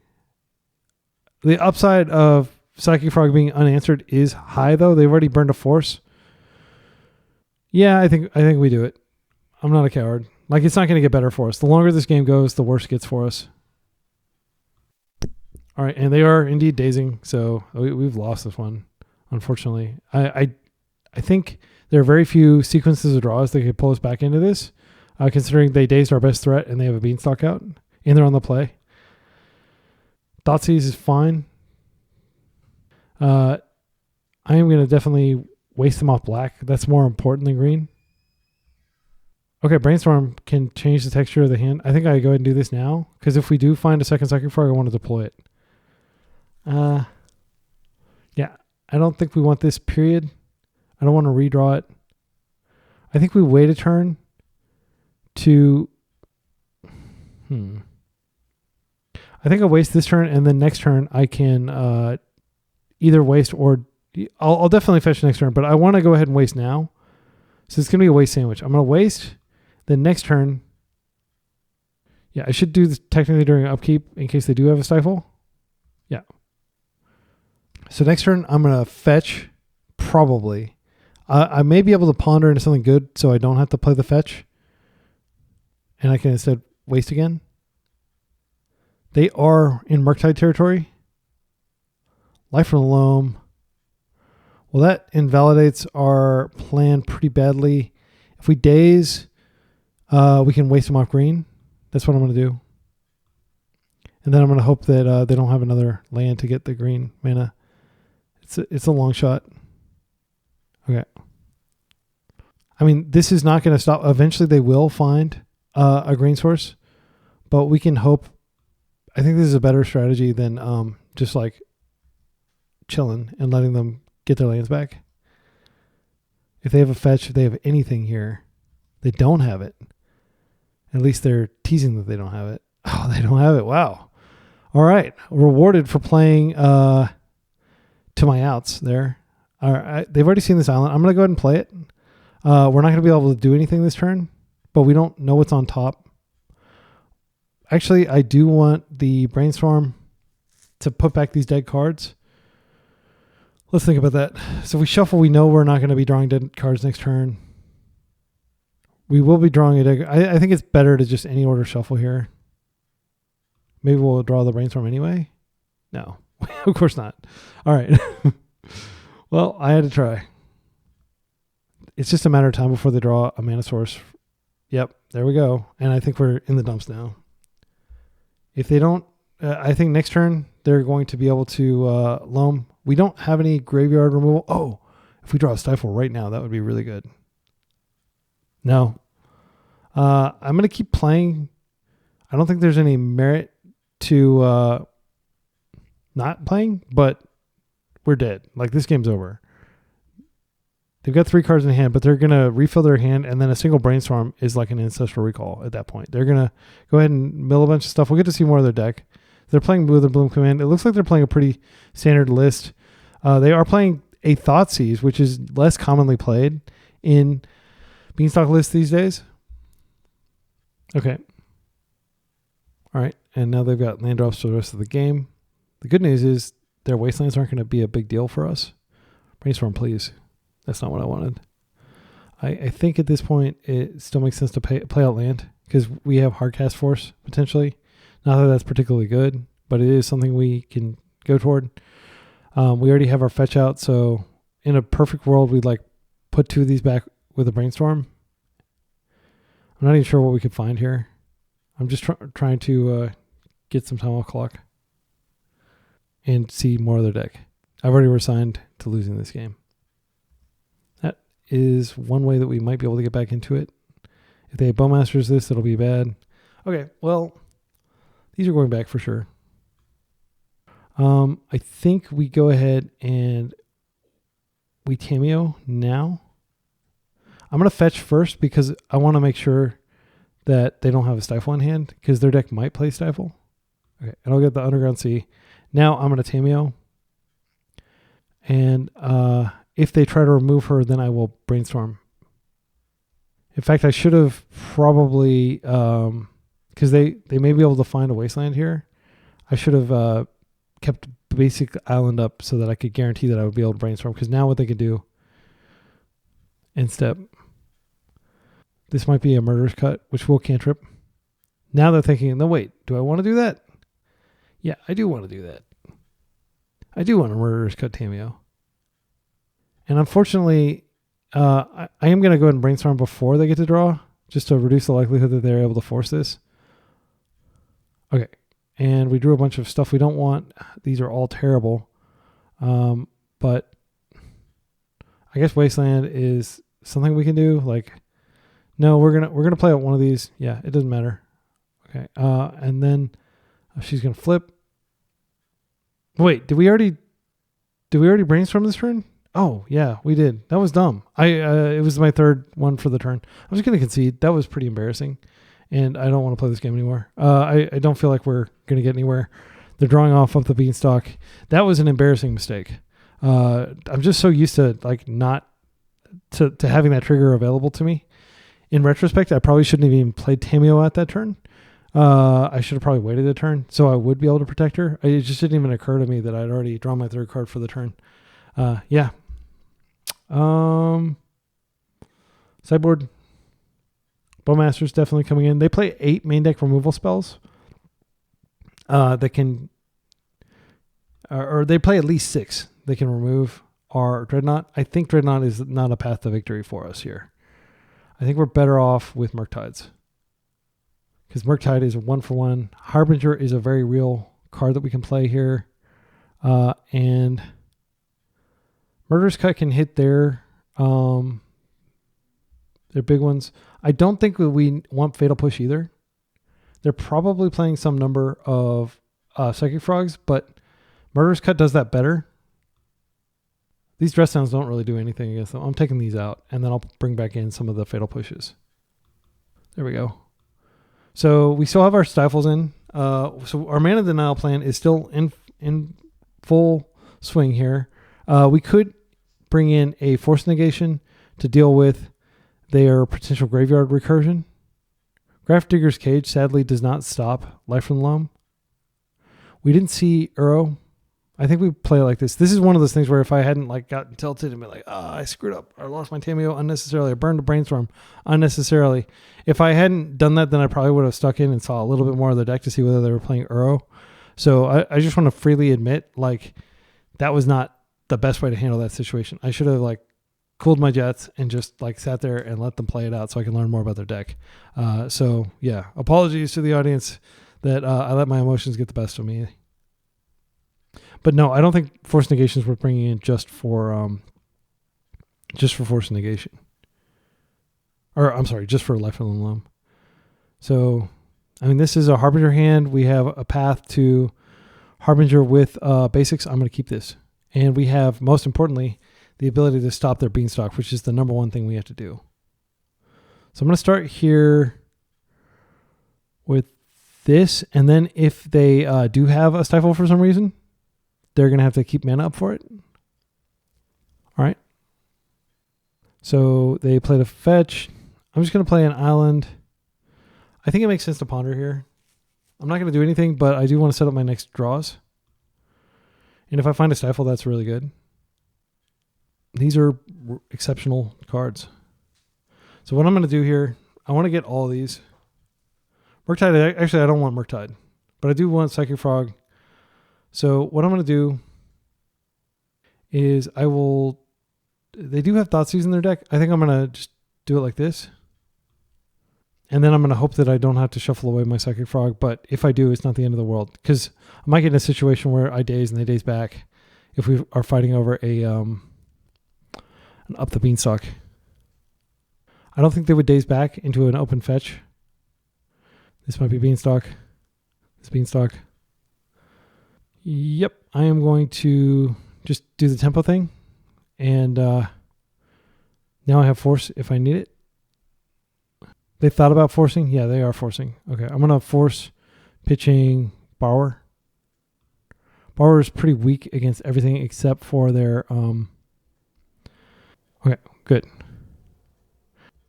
The upside of Psychic Frog being unanswered is high, though. They've already burned a force. Yeah, I think we do it. I'm not a coward. Like, it's not going to get better for us. The longer this game goes, the worse it gets for us. All right, and they are indeed dazing, so we've lost this one, unfortunately. I think there are very few sequences of draws that could pull us back into this, considering they dazed our best threat and they have a Beanstalk out, and they're on the play. Thoughtseize is fine. I am going to definitely waste them off black. That's more important than green. Okay, Brainstorm can change the texture of the hand. I think I go ahead and do this now, because if we do find a second Psychic Frog, I want to deploy it. Yeah, I don't think we want this, period. I don't want to redraw it. I think we wait a turn to... I think I'll waste this turn, and then next turn I can either waste or... I'll definitely fetch next turn, but I want to go ahead and waste now. So it's going to be a waste sandwich. I'm going to waste... Then next turn, yeah, I should do this technically during upkeep in case they do have a Stifle. Yeah. So next turn, I'm going to fetch, probably. I may be able to ponder into something good so I don't have to play the fetch. And I can instead waste again. They are in Murktide territory. Life from the Loam. Well, that invalidates our plan pretty badly. If we daze... we can waste them off green. That's what I'm going to do. And then I'm going to hope that they don't have another land to get the green mana. It's a long shot. Okay. I mean, this is not going to stop. Eventually they will find a green source, but we can hope. I think this is a better strategy than just like chilling and letting them get their lands back. If they have a fetch, if they have anything here, they don't have it. At least they're teasing that they don't have it. Oh, they don't have it. Wow. All right. Rewarded for playing to my outs there. All right. They've already seen this island. I'm going to go ahead and play it. We're not going to be able to do anything this turn, but we don't know what's on top. Actually, I do want the Brainstorm to put back these dead cards. Let's think about that. So if we shuffle, we know we're not going to be drawing dead cards next turn. We will be drawing a deck. I think it's better to just any order shuffle here. Maybe we'll draw the Brainstorm anyway. No, of course not. All right. Well, I had to try. It's just a matter of time before they draw a mana source. Yep, there we go. And I think we're in the dumps now. If they don't, I think next turn they're going to be able to loam. We don't have any graveyard removal. Oh, if we draw a Stifle right now, that would be really good. No. I'm going to keep playing. I don't think there's any merit to not playing, but we're dead. Like, this game's over. They've got 3 cards in hand, but they're going to refill their hand, and then a single Brainstorm is like an Ancestral Recall at that point. They're going to go ahead and mill a bunch of stuff. We'll get to see more of their deck. They're playing Blue the Bloom Command. It looks like they're playing a pretty standard list. They are playing a Thoughtseize, which is less commonly played in Beanstalk lists these days. Okay. All right. And now they've got land drops for the rest of the game. The good news is their wastelands aren't going to be a big deal for us. Brainstorm, please. That's not what I wanted. I think at this point it still makes sense to play out land because we have Hardcast Force potentially. Not that that's particularly good, but it is something we can go toward. We already have our fetch out, so in a perfect world, we'd like put 2 of these back with a Brainstorm. I'm not even sure what we could find here. I'm just trying to get some time off clock and see more of their deck. I've already resigned to losing this game. That is one way that we might be able to get back into it. If they Bowmasters this, it'll be bad. Okay, well, these are going back for sure. I think we go ahead and we Tamiyo now. I'm going to fetch first because I want to make sure that they don't have a Stifle in hand because their deck might play Stifle. Okay, and I'll get the Underground Sea. Now I'm going to Tamiyo. And if they try to remove her, then I will Brainstorm. In fact, I should have probably, because they may be able to find a wasteland here. I should have kept basic island up so that I could guarantee that I would be able to Brainstorm. Because now what they could do, end step, this might be a Murderous Cut, which will cantrip. Now they're thinking, no, wait, do I want to do that? Yeah, I do want to do that. I do want a Murderous Cut Tamiyo. And unfortunately, I am going to go ahead and Brainstorm before they get to draw, just to reduce the likelihood that they're able to force this. Okay, and we drew a bunch of stuff we don't want. These are all terrible. But I guess Wasteland is something we can do. Like, no, we're gonna play out one of these. Yeah, it doesn't matter. Okay, and then she's gonna flip. Wait, did we already Brainstorm this turn? Oh yeah, we did. That was dumb. It was my third one for the turn. I was gonna concede. That was pretty embarrassing, and I don't want to play this game anymore. I don't feel like we're gonna get anywhere. They're drawing off the Beanstalk. That was an embarrassing mistake. I'm just so used to like not to having that trigger available to me. In retrospect, I probably shouldn't have even played Tamiyo at that turn. I should have probably waited a turn so I would be able to protect her. It just didn't even occur to me that I'd already drawn my third card for the turn. Yeah. Sideboard. Bowmaster's definitely coming in. They play 8 main deck removal spells. That can, or they play at least 6. They can remove our Dreadnought. I think Dreadnought is not a path to victory for us here. I think we're better off with Murktides. Because Murktide is a 1-for-1. Harbinger is a very real card that we can play here. And Murderous Cut can hit their big ones. I don't think that we want Fatal Push either. They're probably playing some number of Psychic Frogs, but Murderous Cut does that better. These Dress Downs don't really do anything against them. I'm taking these out, and then I'll bring back in some of the Fatal Pushes. There we go. So we still have our Stifles in. So our Mana Denial plan is still in full swing here. We could bring in a Force Negation to deal with their potential graveyard recursion. Grafdigger's Cage sadly does not stop Life from the Loam. We didn't see Uro. I think we play it like this. This is one of those things where if I hadn't like gotten tilted and been like, I screwed up. I lost my Tamiyo unnecessarily. I burned a Brainstorm unnecessarily. If I hadn't done that, then I probably would have stuck in and saw a little bit more of the deck to see whether they were playing Uro. So I just want to freely admit, like, that was not the best way to handle that situation. I should have like cooled my jets and just like sat there and let them play it out so I can learn more about their deck. So yeah, apologies to the audience that I let my emotions get the best of me. But no, I don't think Force Negations we're bringing in just for Force Negation. Or I'm sorry, just for Life from the Loam. So, I mean, this is a Harbinger hand. We have a path to Harbinger with basics. I'm going to keep this. And we have, most importantly, the ability to stop their Beanstalk, which is the number one thing we have to do. So I'm going to start here with this. And then if they do have a Stifle for some reason, they're going to have to keep mana up for it. All right. So they played a fetch. I'm just going to play an island. I think it makes sense to ponder here. I'm not going to do anything, but I do want to set up my next draws. And if I find a Stifle, that's really good. These are exceptional cards. So what I'm going to do here, I want to get all these. Murktide, actually I don't want Murktide, but I do want Psychic Frog. So what I'm going to do is they do have Thoughtseize in their deck. I think I'm going to just do it like this. And then I'm going to hope that I don't have to shuffle away my Psychic Frog. But if I do, it's not the end of the world. Because I might get in a situation where I daze and they daze back if we are fighting over an up the Beanstalk. I don't think they would daze back into an open fetch. This might be Beanstalk. This Beanstalk. Yep, I am going to just do the tempo thing. And now I have force if I need it. They thought about forcing? Yeah, they are forcing. Okay, I'm going to force pitching Borrower. Borrower is pretty weak against everything except for their... Okay, good.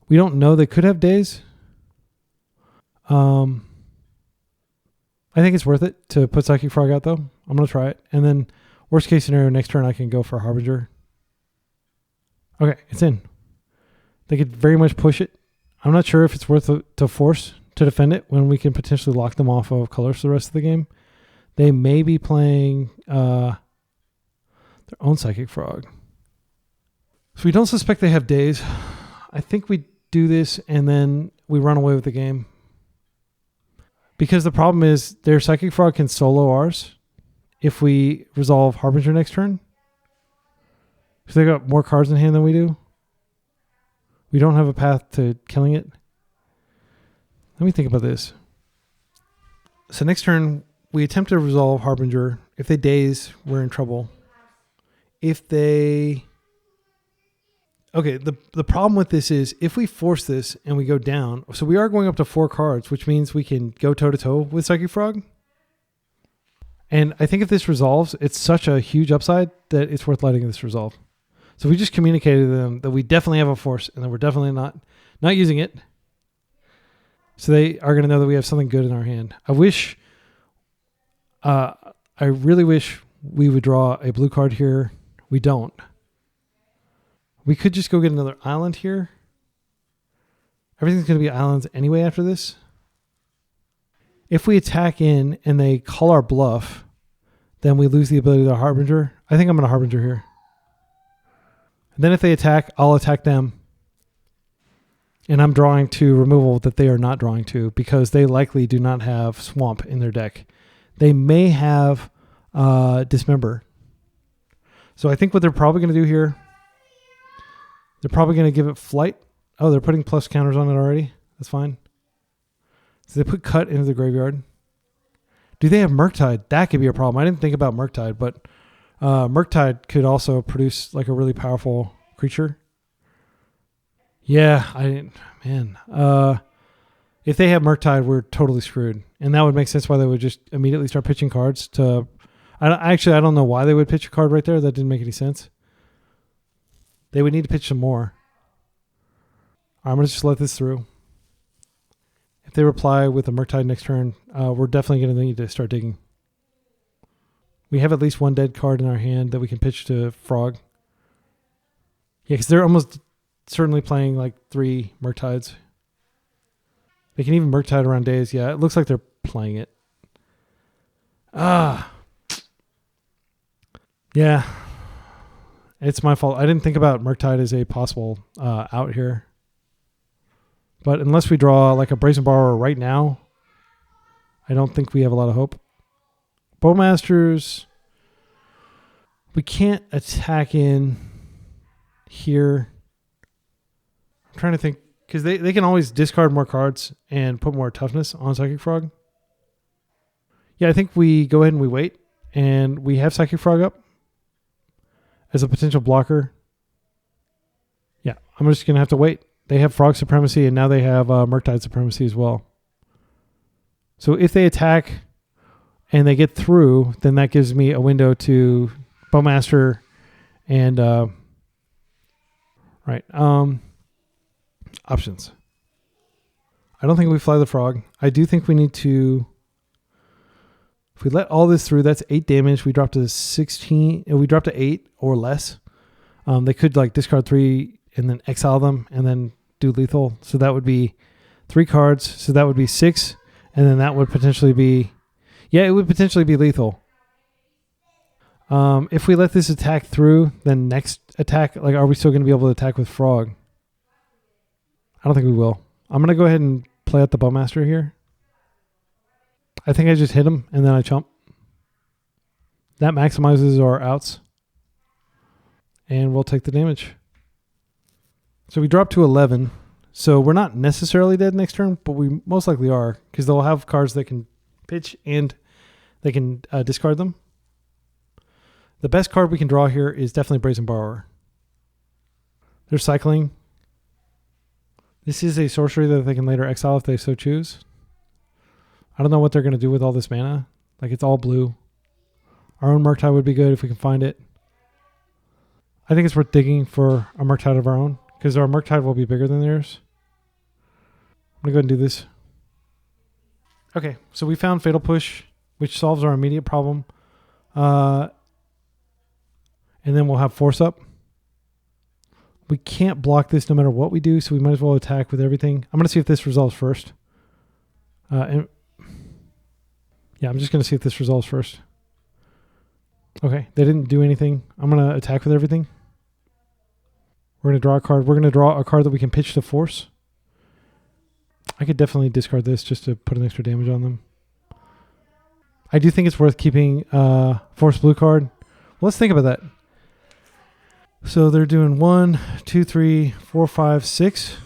We don't know. They could have days. I think it's worth it to put Psychic Frog out, though. I'm going to try it. And then, worst case scenario, next turn I can go for Harbinger. Okay, it's in. They could very much push it. I'm not sure if it's worth it to force to defend it when we can potentially lock them off of colors for the rest of the game. They may be playing their own Psychic Frog. So we don't suspect they have days. I think we do this and then we run away with the game. Because the problem is their Psychic Frog can solo ours if we resolve Harbinger next turn. Because they got more cards in hand than we do. We don't have a path to killing it. Let me think about this. So next turn, we attempt to resolve Harbinger. If they daze, we're in trouble. If they... Okay, the problem with this is if we force this and we go down, so we are going up to 4 cards, which means we can go toe-to-toe with Psychic Frog. And I think if this resolves, it's such a huge upside that it's worth letting this resolve. So we just communicated to them that we definitely have a force and that we're definitely not using it. So they are going to know that we have something good in our hand. I really wish we would draw a blue card here. We don't. We could just go get another island here. Everything's going to be islands anyway after this. If we attack in and they call our bluff, then we lose the ability to Harbinger. I think I'm going to Harbinger here. And then if they attack, I'll attack them. And I'm drawing to removal that they are not drawing to because they likely do not have Swamp in their deck. They may have Dismember. So I think what they're probably going to do here, they're probably going to give it Flight. Oh, they're putting plus counters on it already. That's fine. So they put Cut into the graveyard. Do they have Murktide? That could be a problem. I didn't think about Murktide, but Murktide could also produce like a really powerful creature. Yeah, if they have Murktide, we're totally screwed. And that would make sense why they would just immediately start pitching cards to... I don't know why they would pitch a card right there. That didn't make any sense. They would need to pitch some more. I'm going to just let this through. If they reply with a Murktide next turn, we're definitely going to need to start digging. We have at least one dead card in our hand that we can pitch to Frog. Yeah, because they're almost certainly playing like 3 Murktides. They can even Murktide around days. Yeah, it looks like they're playing it. Yeah. It's my fault. I didn't think about Murktide as a possible out here. But unless we draw like a Brazen Borrower right now, I don't think we have a lot of hope. Bowmasters, we can't attack in here. I'm trying to think, because they can always discard more cards and put more toughness on Psychic Frog. Yeah, I think we go ahead and we wait, and we have Psychic Frog up as a potential blocker. Yeah, I'm just going to have to wait. They have Frog Supremacy, and now they have Murktide Supremacy as well. So if they attack and they get through, then that gives me a window to Bowmaster and options. I don't think we fly the Frog. I do think we need to... If If we let all this through, that's 8 damage. We dropped to 16. We dropped to 8 or less. They could like discard 3 and then exile them and then do lethal. So that would be 3 cards. So that would be 6. And then that would potentially be, yeah, it would potentially be lethal. If we let this attack through, then next attack, like, are we still going to be able to attack with Frog? I don't think we will. I'm going to go ahead and play out the Bowmaster here. I think I just hit him and then I chump. That maximizes our outs. And we'll take the damage. So we drop to 11. So we're not necessarily dead next turn, but we most likely are, because they'll have cards that can pitch and they can discard them. The best card we can draw here is definitely Brazen Borrower. They're cycling. This is a sorcery that they can later exile if they so choose. I don't know what they're going to do with all this mana. Like, it's all blue. Our own Murktide would be good if we can find it. I think it's worth digging for a Murktide of our own, because our Murktide will be bigger than theirs. I'm going to go ahead and do this. Okay, so we found Fatal Push, which solves our immediate problem. And then we'll have Force Up. We can't block this no matter what we do, so we might as well attack with everything. I'm going to see if this resolves first. Yeah, I'm just going to see if this resolves first. Okay, they didn't do anything. I'm going to attack with everything. We're going to draw a card. We're going to draw a card that we can pitch to Force. I could definitely discard this just to put an extra damage on them. I do think it's worth keeping Force Blue card. Well, let's think about that. So they're doing 1, 2, 3, 4, 5, 6.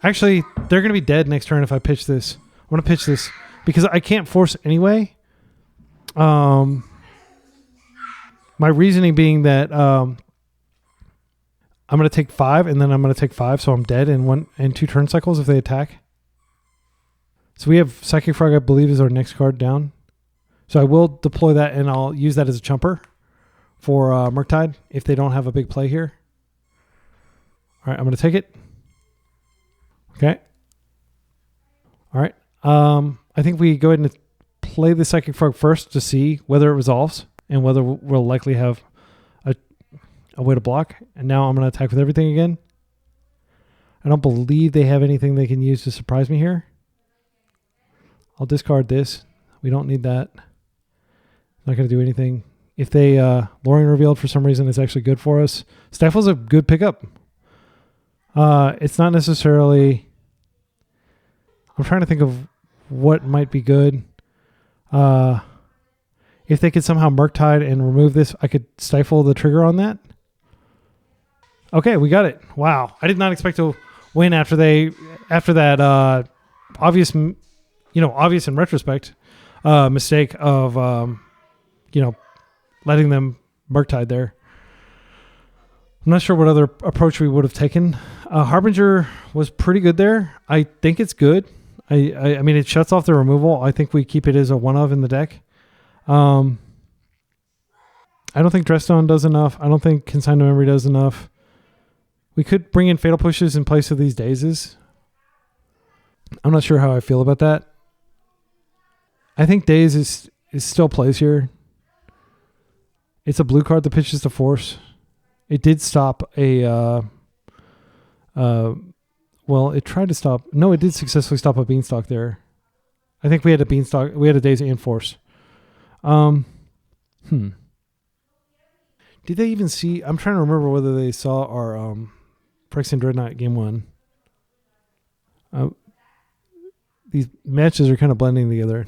Actually, they're going to be dead next turn if I pitch this. I'm going to pitch this because I can't force anyway. My reasoning being that I'm going to take 5 and then I'm going to take 5, so I'm dead in 1 and 2 turn cycles if they attack. So we have Psychic Frog, I believe, is our next card down. So I will deploy that and I'll use that as a chumper for Murktide if they don't have a big play here. All right, I'm going to take it. Okay. All right. I think we go ahead and play the Psychic Frog first to see whether it resolves and whether we'll likely have a way to block. And now I'm going to attack with everything again. I don't believe they have anything they can use to surprise me here. I'll discard this. We don't need that. Not going to do anything. If they Lorien Revealed for some reason, it's actually good for us. Stifle's a good pickup. It's not necessarily... I'm trying to think of what might be good. If they could somehow Murktide and remove this, I could stifle the trigger on that. Okay, we got it. Wow. I did not expect to win after that obvious in retrospect mistake of letting them Murktide there. I'm not sure what other approach we would have taken. Harbinger was pretty good there. I think it's good. I mean, it shuts off the removal. I think we keep it as a one of in the deck. I don't think Dreadstone does enough. I don't think Consigned to Memory does enough. We could bring in Fatal Pushes in place of these Dazes. I'm not sure how I feel about that. I think Daze is still plays here. It's a blue card that pitches to Force. It did stop a... well, it tried to stop... No, it did successfully stop a Beanstalk there. I think we had a Beanstalk... We had a Daze and Force. Did they even see... I'm trying to remember whether they saw our Phyrexian Dreadnought Game 1. These matches are kind of blending together.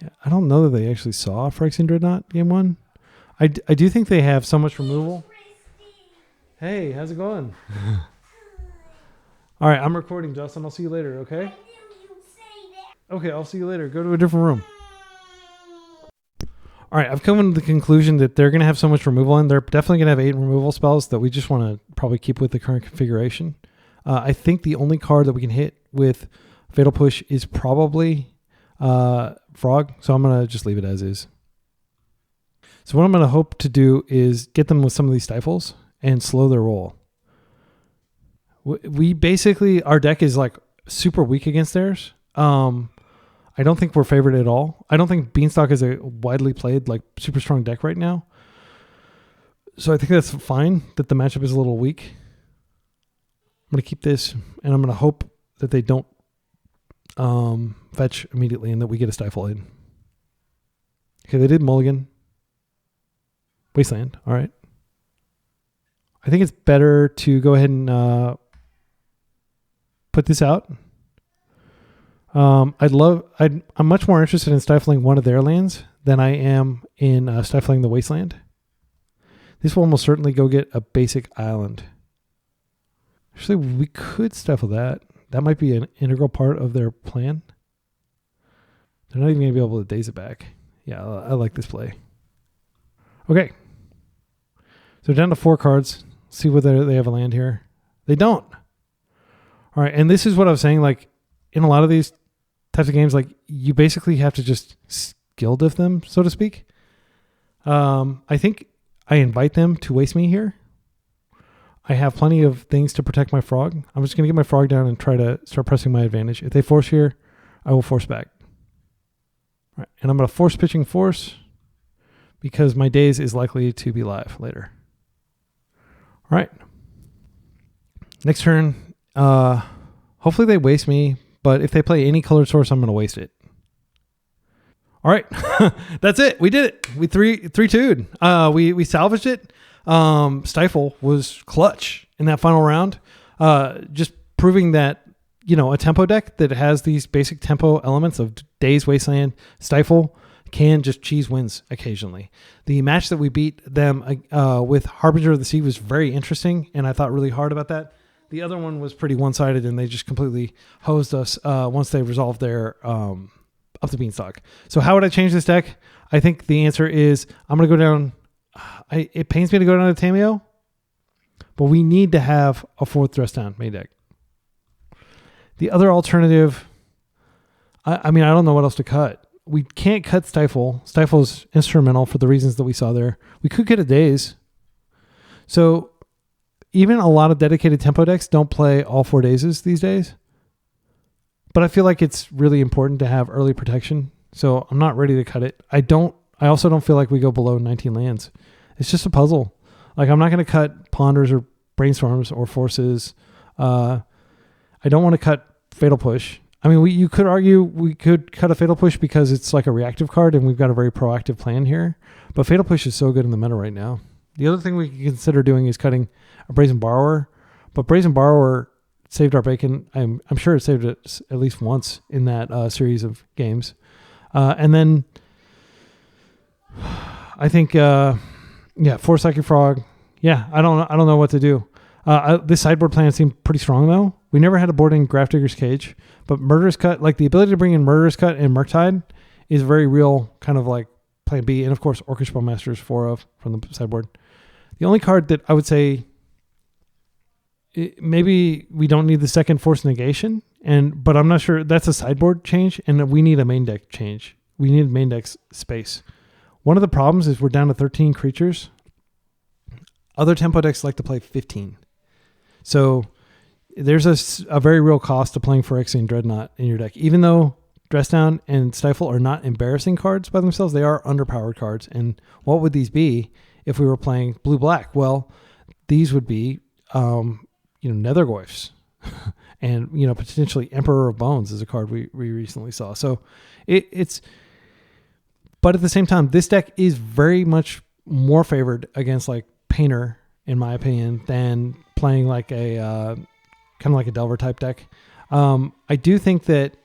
Yeah, I don't know that they actually saw Phyrexian Dreadnought Game 1. I do think they have so much removal. Hey, how's it going? All right, I'm recording, Justin. I'll see you later, okay? Okay, I'll see you later. Go to a different room. All right, I've come to the conclusion that they're going to have so much removal, and they're definitely going to have 8 removal spells that we just want to probably keep with the current configuration. I think the only card that we can hit with Fatal Push is probably Frog, so I'm going to just leave it as is. So what I'm going to hope to do is get them with some of these Stifles and slow their roll. We basically, our deck is like super weak against theirs. I I don't think we're favored at all. I don't think Beanstalk is a widely played, like, super strong deck right now. So I think that's fine that the matchup is a little weak. I'm going to keep this, and I'm going to hope that they don't fetch immediately and that we get a Stifle in. Okay, they did mulligan. Wasteland, all right. I think it's better to go ahead and put this out. I'm much more interested in stifling one of their lands than I am in stifling the Wasteland. This will almost certainly go get a basic island. Actually, we could stifle that. That might be an integral part of their plan. They're not even going to be able to daze it back. Yeah, I like this play. Okay. So down to 4 cards. See whether they have a land here. They don't. All right, and this is what I was saying. Like, in a lot of these types of games, like, you basically have to just skill diff them, so to speak. I think I invite them to waste me here. I have plenty of things to protect my frog. I'm just going to get my frog down and try to start pressing my advantage. If they force here, I will force back. All right, and I'm going to force pitching force because my daze is likely to be live later. All right. Next turn. Hopefully they waste me, but if they play any colored source, I'm going to waste it. All right. That's it. We did it. We 3-2'd. We salvaged it. Stifle was clutch in that final round. Just proving that, you know, a tempo deck that has these basic tempo elements of Daze, Wasteland, Stifle can just cheese wins occasionally. The match that we beat them with Harbinger of the Sea was very interesting, and I thought really hard about that. The other one was pretty one-sided, and they just completely hosed us once they resolved their up the Beanstalk. So how would I change this deck? I think the answer is I'm going to go down. It pains me to go down to Tamiyo, but we need to have a 4th dress down main deck. The other alternative, I mean, I don't know what else to cut. We can't cut Stifle. Stifle's instrumental for the reasons that we saw there. We could get a Daze. So even a lot of dedicated tempo decks don't play all 4 Dazes these days. But I feel like it's really important to have early protection. So I'm not ready to cut it. I also don't feel like we go below 19 lands. It's just a puzzle. Like, I'm not going to cut Ponders or Brainstorms or Forces. I don't want to cut Fatal Push. I mean, you could argue we could cut a Fatal Push because it's like a reactive card and we've got a very proactive plan here. But Fatal Push is so good in the meta right now. The other thing we can consider doing is cutting a Brazen Borrower. But Brazen Borrower saved our bacon. I'm sure it saved it at least once in that series of games. And then I think, Force Psychic Frog. Yeah, I don't know what to do. This sideboard plan seemed pretty strong, though. We never had a board in Grafdigger's Cage, but Murderous Cut, like the ability to bring in Murderous Cut and Murktide is very real, kind of like plan B. And of course, Orcish Bowmaster is 4 of from the sideboard. The only card that I would say maybe we don't need the second Force Negation, but I'm not sure. That's a sideboard change, and we need a main deck change. We need main deck space. One of the problems is we're down to 13 creatures. Other tempo decks like to play 15. So there's a very real cost to playing Phyrexian Dreadnought in your deck. Even though Dress Down and Stifle are not embarrassing cards by themselves, they are underpowered cards. And what would these be if we were playing blue-black? Well, these would be Nethergoyfs. And, potentially Emperor of Bones is a card we recently saw. So but at the same time, this deck is very much more favored against like Painter, in my opinion, than playing like a kind of like a Delver type deck. I do think that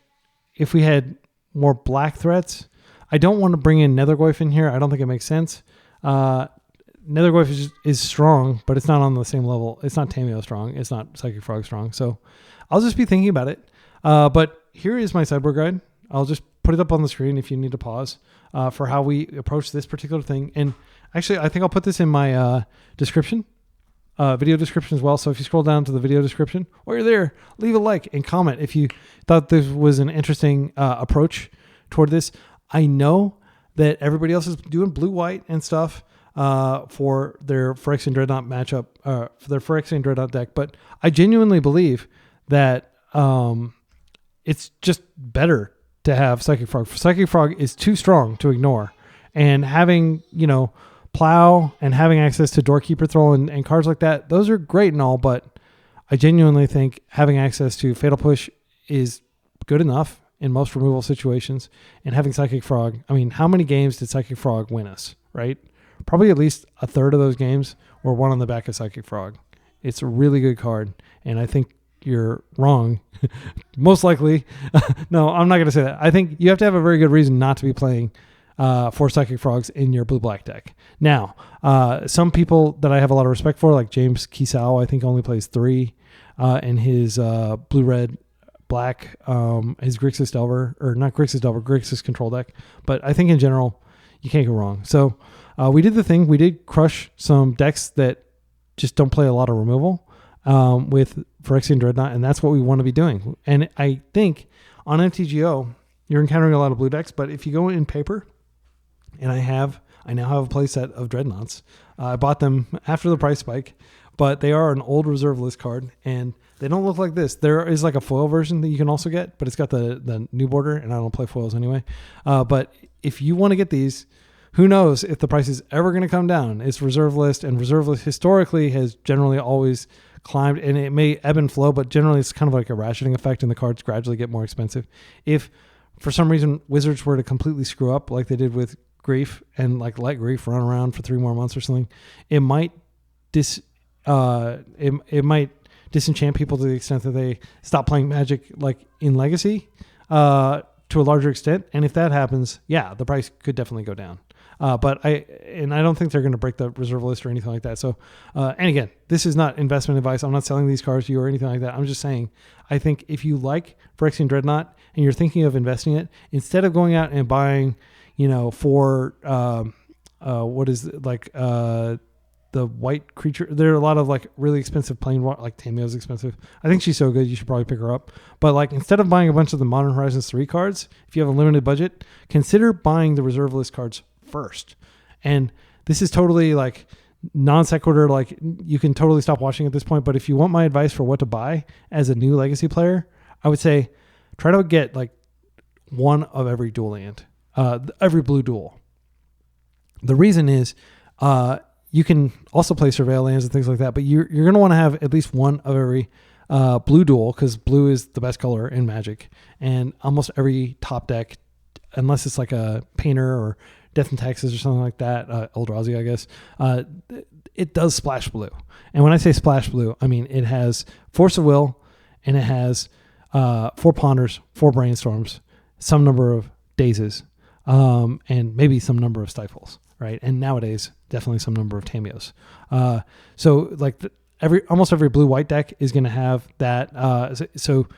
if we had more black threats, I don't want to bring in Nethergoyf in here. I don't think it makes sense. Nethergoyf is strong, but it's not on the same level. It's not Tamiyo strong. It's not Psychic Frog strong. So I'll just be thinking about it. But here is my sideboard guide. I'll just put it up on the screen if you need to pause for how we approach this particular thing. And actually, I think I'll put this in my description, video description as well. So if you scroll down to the video description while you're there, leave a like and comment if you thought this was an interesting approach toward this. I know that everybody else is doing blue-white and stuff for their Phyrexian Dreadnought matchup, for their Phyrexian Dreadnought deck, but I genuinely believe that it's just better to have Psychic Frog. Psychic Frog is too strong to ignore. And having, Plow and having access to Doorkeeper Throw and cards like that, those are great and all, but I genuinely think having access to Fatal Push is good enough in most removal situations. And having Psychic Frog, I mean, how many games did Psychic Frog win us, right? Probably at least a third of those games were won on the back of Psychic Frog. It's a really good card, and I think you're wrong. Most likely. No, I'm not going to say that. I think you have to have a very good reason not to be playing 4 Psychic Frogs in your blue-black deck. Now, some people that I have a lot of respect for, like James Kisao, I think only plays 3 in his blue-red-black, his Grixis Delver, or not Grixis Delver, Grixis Control deck. But I think in general, you can't go wrong. So we did the thing. We did crush some decks that just don't play a lot of removal with Phyrexian Dreadnought, and that's what we want to be doing. And I think on MTGO, you're encountering a lot of blue decks, but if you go in paper, and I now have a play set of Dreadnoughts. I bought them after the price spike, but they are an old reserve list card, and they don't look like this. There is like a foil version that you can also get, but it's got the new border, and I don't play foils anyway. But if you want to get these, who knows if the price is ever going to come down. It's reserve list, and reserve list historically has generally always climbed, and it may ebb and flow, but generally it's kind of like a rationing effect, and the cards gradually get more expensive. If for some reason Wizards were to completely screw up like they did with Grief and like let Grief run around for 3 more months or something, it might it might disenchant people to the extent that they stop playing Magic like in Legacy to a larger extent. And if that happens, yeah, the price could definitely go down. But I don't think they're going to break the reserve list or anything like that. So, and again, this is not investment advice. I'm not selling these cards to you or anything like that. I'm just saying, I think if you like Phyrexian Dreadnought and you're thinking of investing it, instead of going out and buying, for what is it, like the white creature, there are a lot of like really expensive plain, like Tamiyo's expensive. I think she's so good, you should probably pick her up. But like instead of buying a bunch of the Modern Horizons 3 cards, if you have a limited budget, consider buying the reserve list cards first. And this is totally like non sequitur, like you can totally stop watching at this point. But if you want my advice for what to buy as a new Legacy player, I would say try to get like one of every dual land, every blue dual. The reason is you can also play surveil lands and things like that, but you're going to want to have at least one of every blue dual, because blue is the best color in Magic. And almost every top deck, unless it's like a Painter or Death and Taxes or something like that, Eldrazi, I guess, it does splash blue. And when I say splash blue, I mean it has Force of Will, and it has 4 Ponders, 4 Brainstorms, some number of Dazes, and maybe some number of Stifles, right? And nowadays, definitely some number of Tamiyos. So like almost every blue-white deck is going to have that. So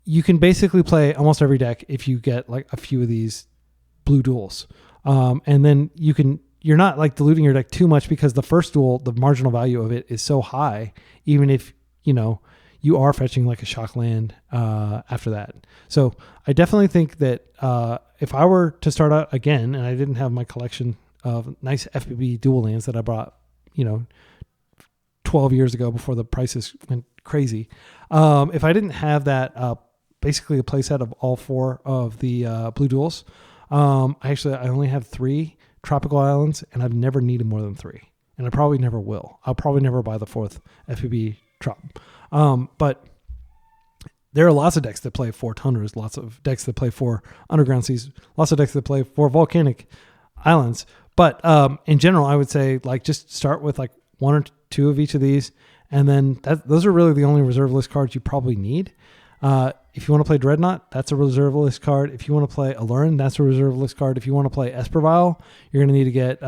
you can basically play almost every deck if you get like a few of these blue duels. And then you're not like diluting your deck too much, because the first duel, the marginal value of it is so high, even if, you are fetching like a shock land after that. So I definitely think that if I were to start out again, and I didn't have my collection of nice FBB dual lands that I brought, 12 years ago before the prices went crazy. If I didn't have that, basically a playset of all 4 of the blue duels, I only have 3 tropical islands, and I've never needed more than 3, and I probably never will. I'll probably never buy the 4th FBB trop. But there are lots of decks that play 4 Tundras, lots of decks that play 4 Underground Seas, lots of decks that play 4 Volcanic Islands. But in general, I would say like just start with like 1 or 2 of each of these, and then those are really the only reserve list cards you probably need. If you want to play Dreadnought, that's a reserve list card. If you want to play Alurin, that's a reserve list card. If you want to play Espervile, you're going to need to get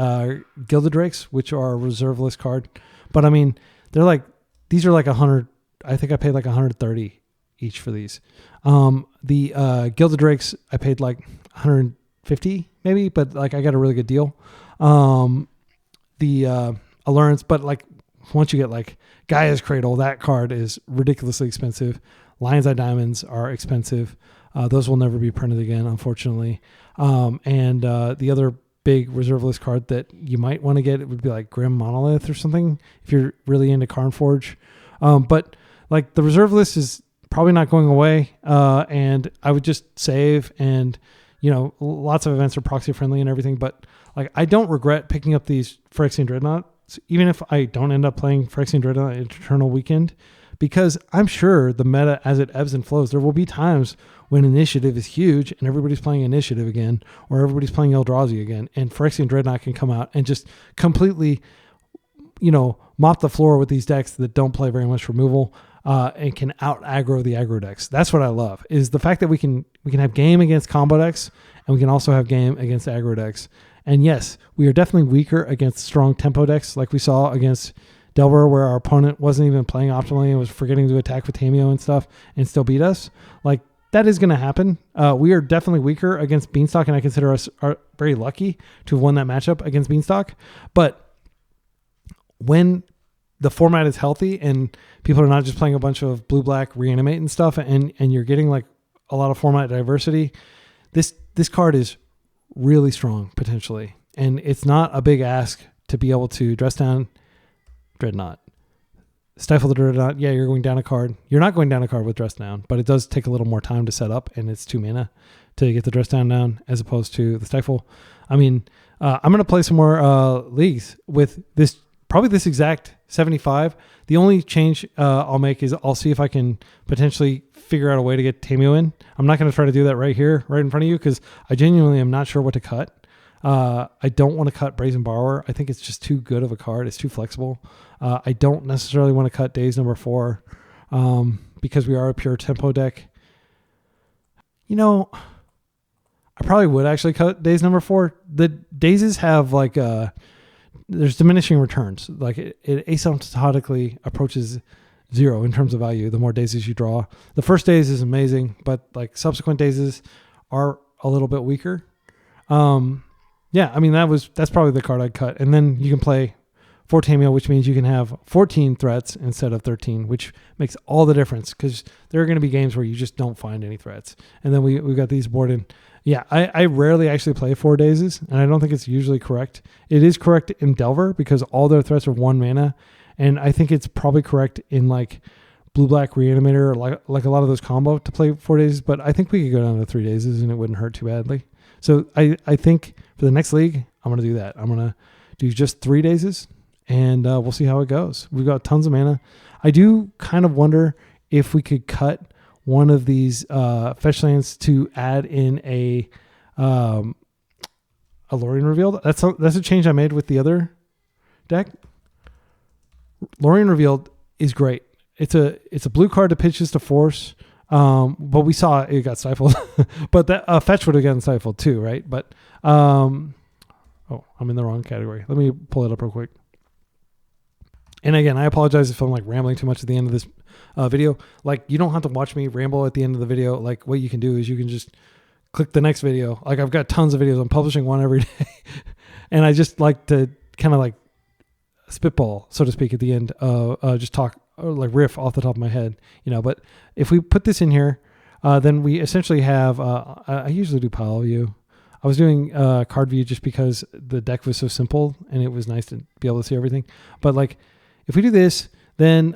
Gilded Drakes, which are a reserve list card. But I mean, these are like 100. I think I paid like 130 each for these. The Gilded Drakes, I paid like 150 maybe, but like I got a really good deal. The Allurance, but like once you get like Gaia's Cradle, that card is ridiculously expensive. Lion's Eye Diamonds are expensive. Those will never be printed again, unfortunately. And the other big reserve list card that you might want to get, it would be like Grim Monolith or something if you're really into Karnforge. But like the reserve list is probably not going away. And I would just save, and lots of events are proxy friendly and everything, but like I don't regret picking up these Phyrexian Dreadnought, even if I don't end up playing Phyrexian Dreadnought Eternal Weekend, because I'm sure the meta, as it ebbs and flows, there will be times when initiative is huge and everybody's playing initiative again, or everybody's playing Eldrazi again, and Phyrexian Dreadnought can come out and just completely, mop the floor with these decks that don't play very much removal, and can out aggro the aggro decks. That's what I love, is the fact that we can have game against combo decks, and we can also have game against aggro decks. And yes, we are definitely weaker against strong tempo decks, like we saw against Delver, where our opponent wasn't even playing optimally and was forgetting to attack with Tamiyo and stuff and still beat us. Like, that is going to happen. We are definitely weaker against Beanstalk, and I consider us very lucky to have won that matchup against Beanstalk. But when the format is healthy and people are not just playing a bunch of blue-black reanimate and stuff, and you're getting like a lot of format diversity, this card is really strong potentially. And it's not a big ask to be able to dress down Dreadnought. Stifle the Dreadnought, yeah, you're going down a card. You're not going down a card with dress down, but it does take a little more time to set up, and it's 2 mana to get the dress down as opposed to the Stifle. I mean, I'm going to play some more leagues with this, probably this exact 75. The only change I'll make is I'll see if I can potentially figure out a way to get Tamiyo in. I'm not going to try to do that right here, right in front of you, because I genuinely am not sure what to cut. I don't want to cut Brazen Borrower. I think it's just too good of a card. It's too flexible. I don't necessarily want to cut Daze number 4 because we are a pure tempo deck. I probably would actually cut Daze number 4. The Dazes have like there's diminishing returns. Like it asymptotically approaches 0 in terms of value the more Dazes you draw. The first Daze is amazing, but like subsequent Dazes are a little bit weaker. Yeah, I mean, that's probably the card I'd cut. And then you can play 4 Tamiyo, which means you can have 14 threats instead of 13, which makes all the difference, because there are going to be games where you just don't find any threats. And then we got these board in. Yeah, I rarely actually play 4 Dazes, and I don't think it's usually correct. It is correct in Delver because all their threats are 1 mana, and I think it's probably correct in like blue-black Reanimator, or like a lot of those combo to play 4 Dazes, but I think we could go down to 3 Dazes and it wouldn't hurt too badly. So I think for the next league, I'm going to do that. I'm going to do just 3 Dazes, and we'll see how it goes. We've got tons of mana. I do kind of wonder if we could cut one of these fetch lands to add in a Lorien Revealed. That's a change I made with the other deck. Lorien Revealed is great. It's a blue card that pitches to force. But we saw it got stifled, but that fetch would have gotten stifled too, right? But I'm in the wrong category. Let me pull it up real quick. And again, I apologize if I'm like rambling too much at the end of this video. Like, you don't have to watch me ramble at the end of the video. Like, what you can do is you can just click the next video. Like, I've got tons of videos. I'm publishing one every day, and I just like to kind of like spitball, so to speak, at the end. Just talk. Or like riff off the top of my head, but if we put this in here, then we essentially have, I usually do pile view. I was doing card view just because the deck was so simple and it was nice to be able to see everything. But like, if we do this, then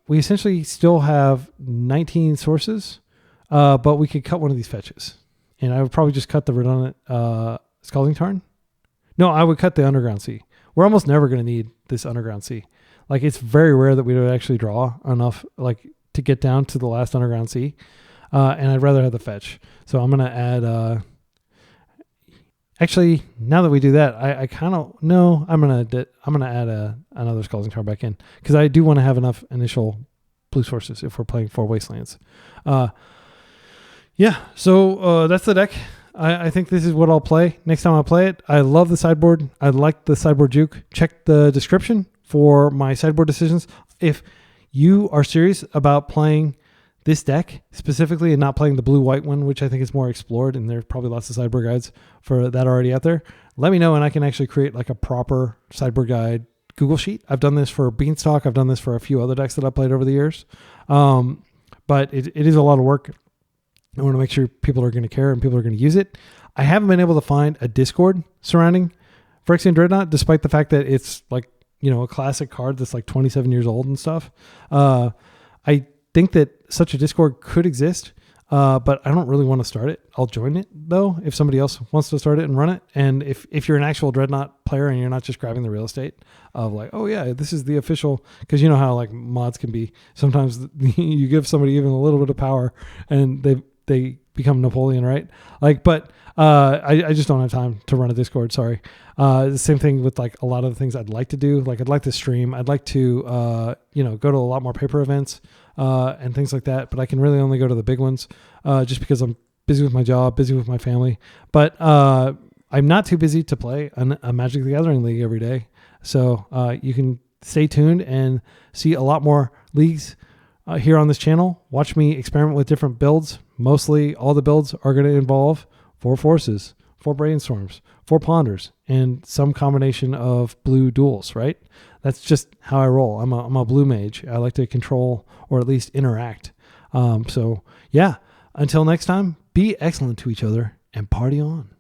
we essentially still have 19 sources, but we could cut one of these fetches. And I would probably just cut the redundant Scalding Tarn. No, I would cut the Underground Sea. We're almost never going to need this Underground Sea. Like, it's very rare that we would actually draw enough like to get down to the last Underground Sea, and I'd rather have the fetch. So I'm gonna add. Actually, now that we do that, I kind of no. I'm gonna add another Scalding Tarn back in, because I do want to have enough initial blue sources if we're playing 4 Wastelands. Yeah. So that's the deck. I think this is what I'll play next time I play it. I love the sideboard. I like the sideboard juke. Check the description for my sideboard decisions. If you are serious about playing this deck specifically and not playing the blue-white one, which I think is more explored, and there's probably lots of sideboard guides for that already out there, let me know and I can actually create like a proper sideboard guide Google Sheet. I've done this for Beanstalk. I've done this for a few other decks that I've played over the years. But it is a lot of work. I want to make sure people are going to care and people are going to use it. I haven't been able to find a Discord surrounding Phyrexian Dreadnought, despite the fact that it's like, a classic card that's like 27 years old and stuff. I think that such a Discord could exist, but I don't really want to start it. I'll join it though if somebody else wants to start it and run it. And if you're an actual Dreadnought player and you're not just grabbing the real estate of like, oh yeah, this is the official, because you know how like mods can be. Sometimes you give somebody even a little bit of power and they become Napoleon, right? Like, but I just don't have time to run a Discord. Sorry. The same thing with like a lot of the things I'd like to do. Like I'd like to stream. I'd like to, go to a lot more paper events and things like that. But I can really only go to the big ones just because I'm busy with my job, busy with my family. But I'm not too busy to play a Magic the Gathering league every day. So you can stay tuned and see a lot more leagues here on this channel. Watch me experiment with different builds. Mostly all the builds are going to involve 4 forces, 4 brainstorms, 4 ponders, and some combination of blue duels, right? That's just how I roll. I'm a blue mage. I like to control or at least interact. So yeah, until next time, be excellent to each other and party on.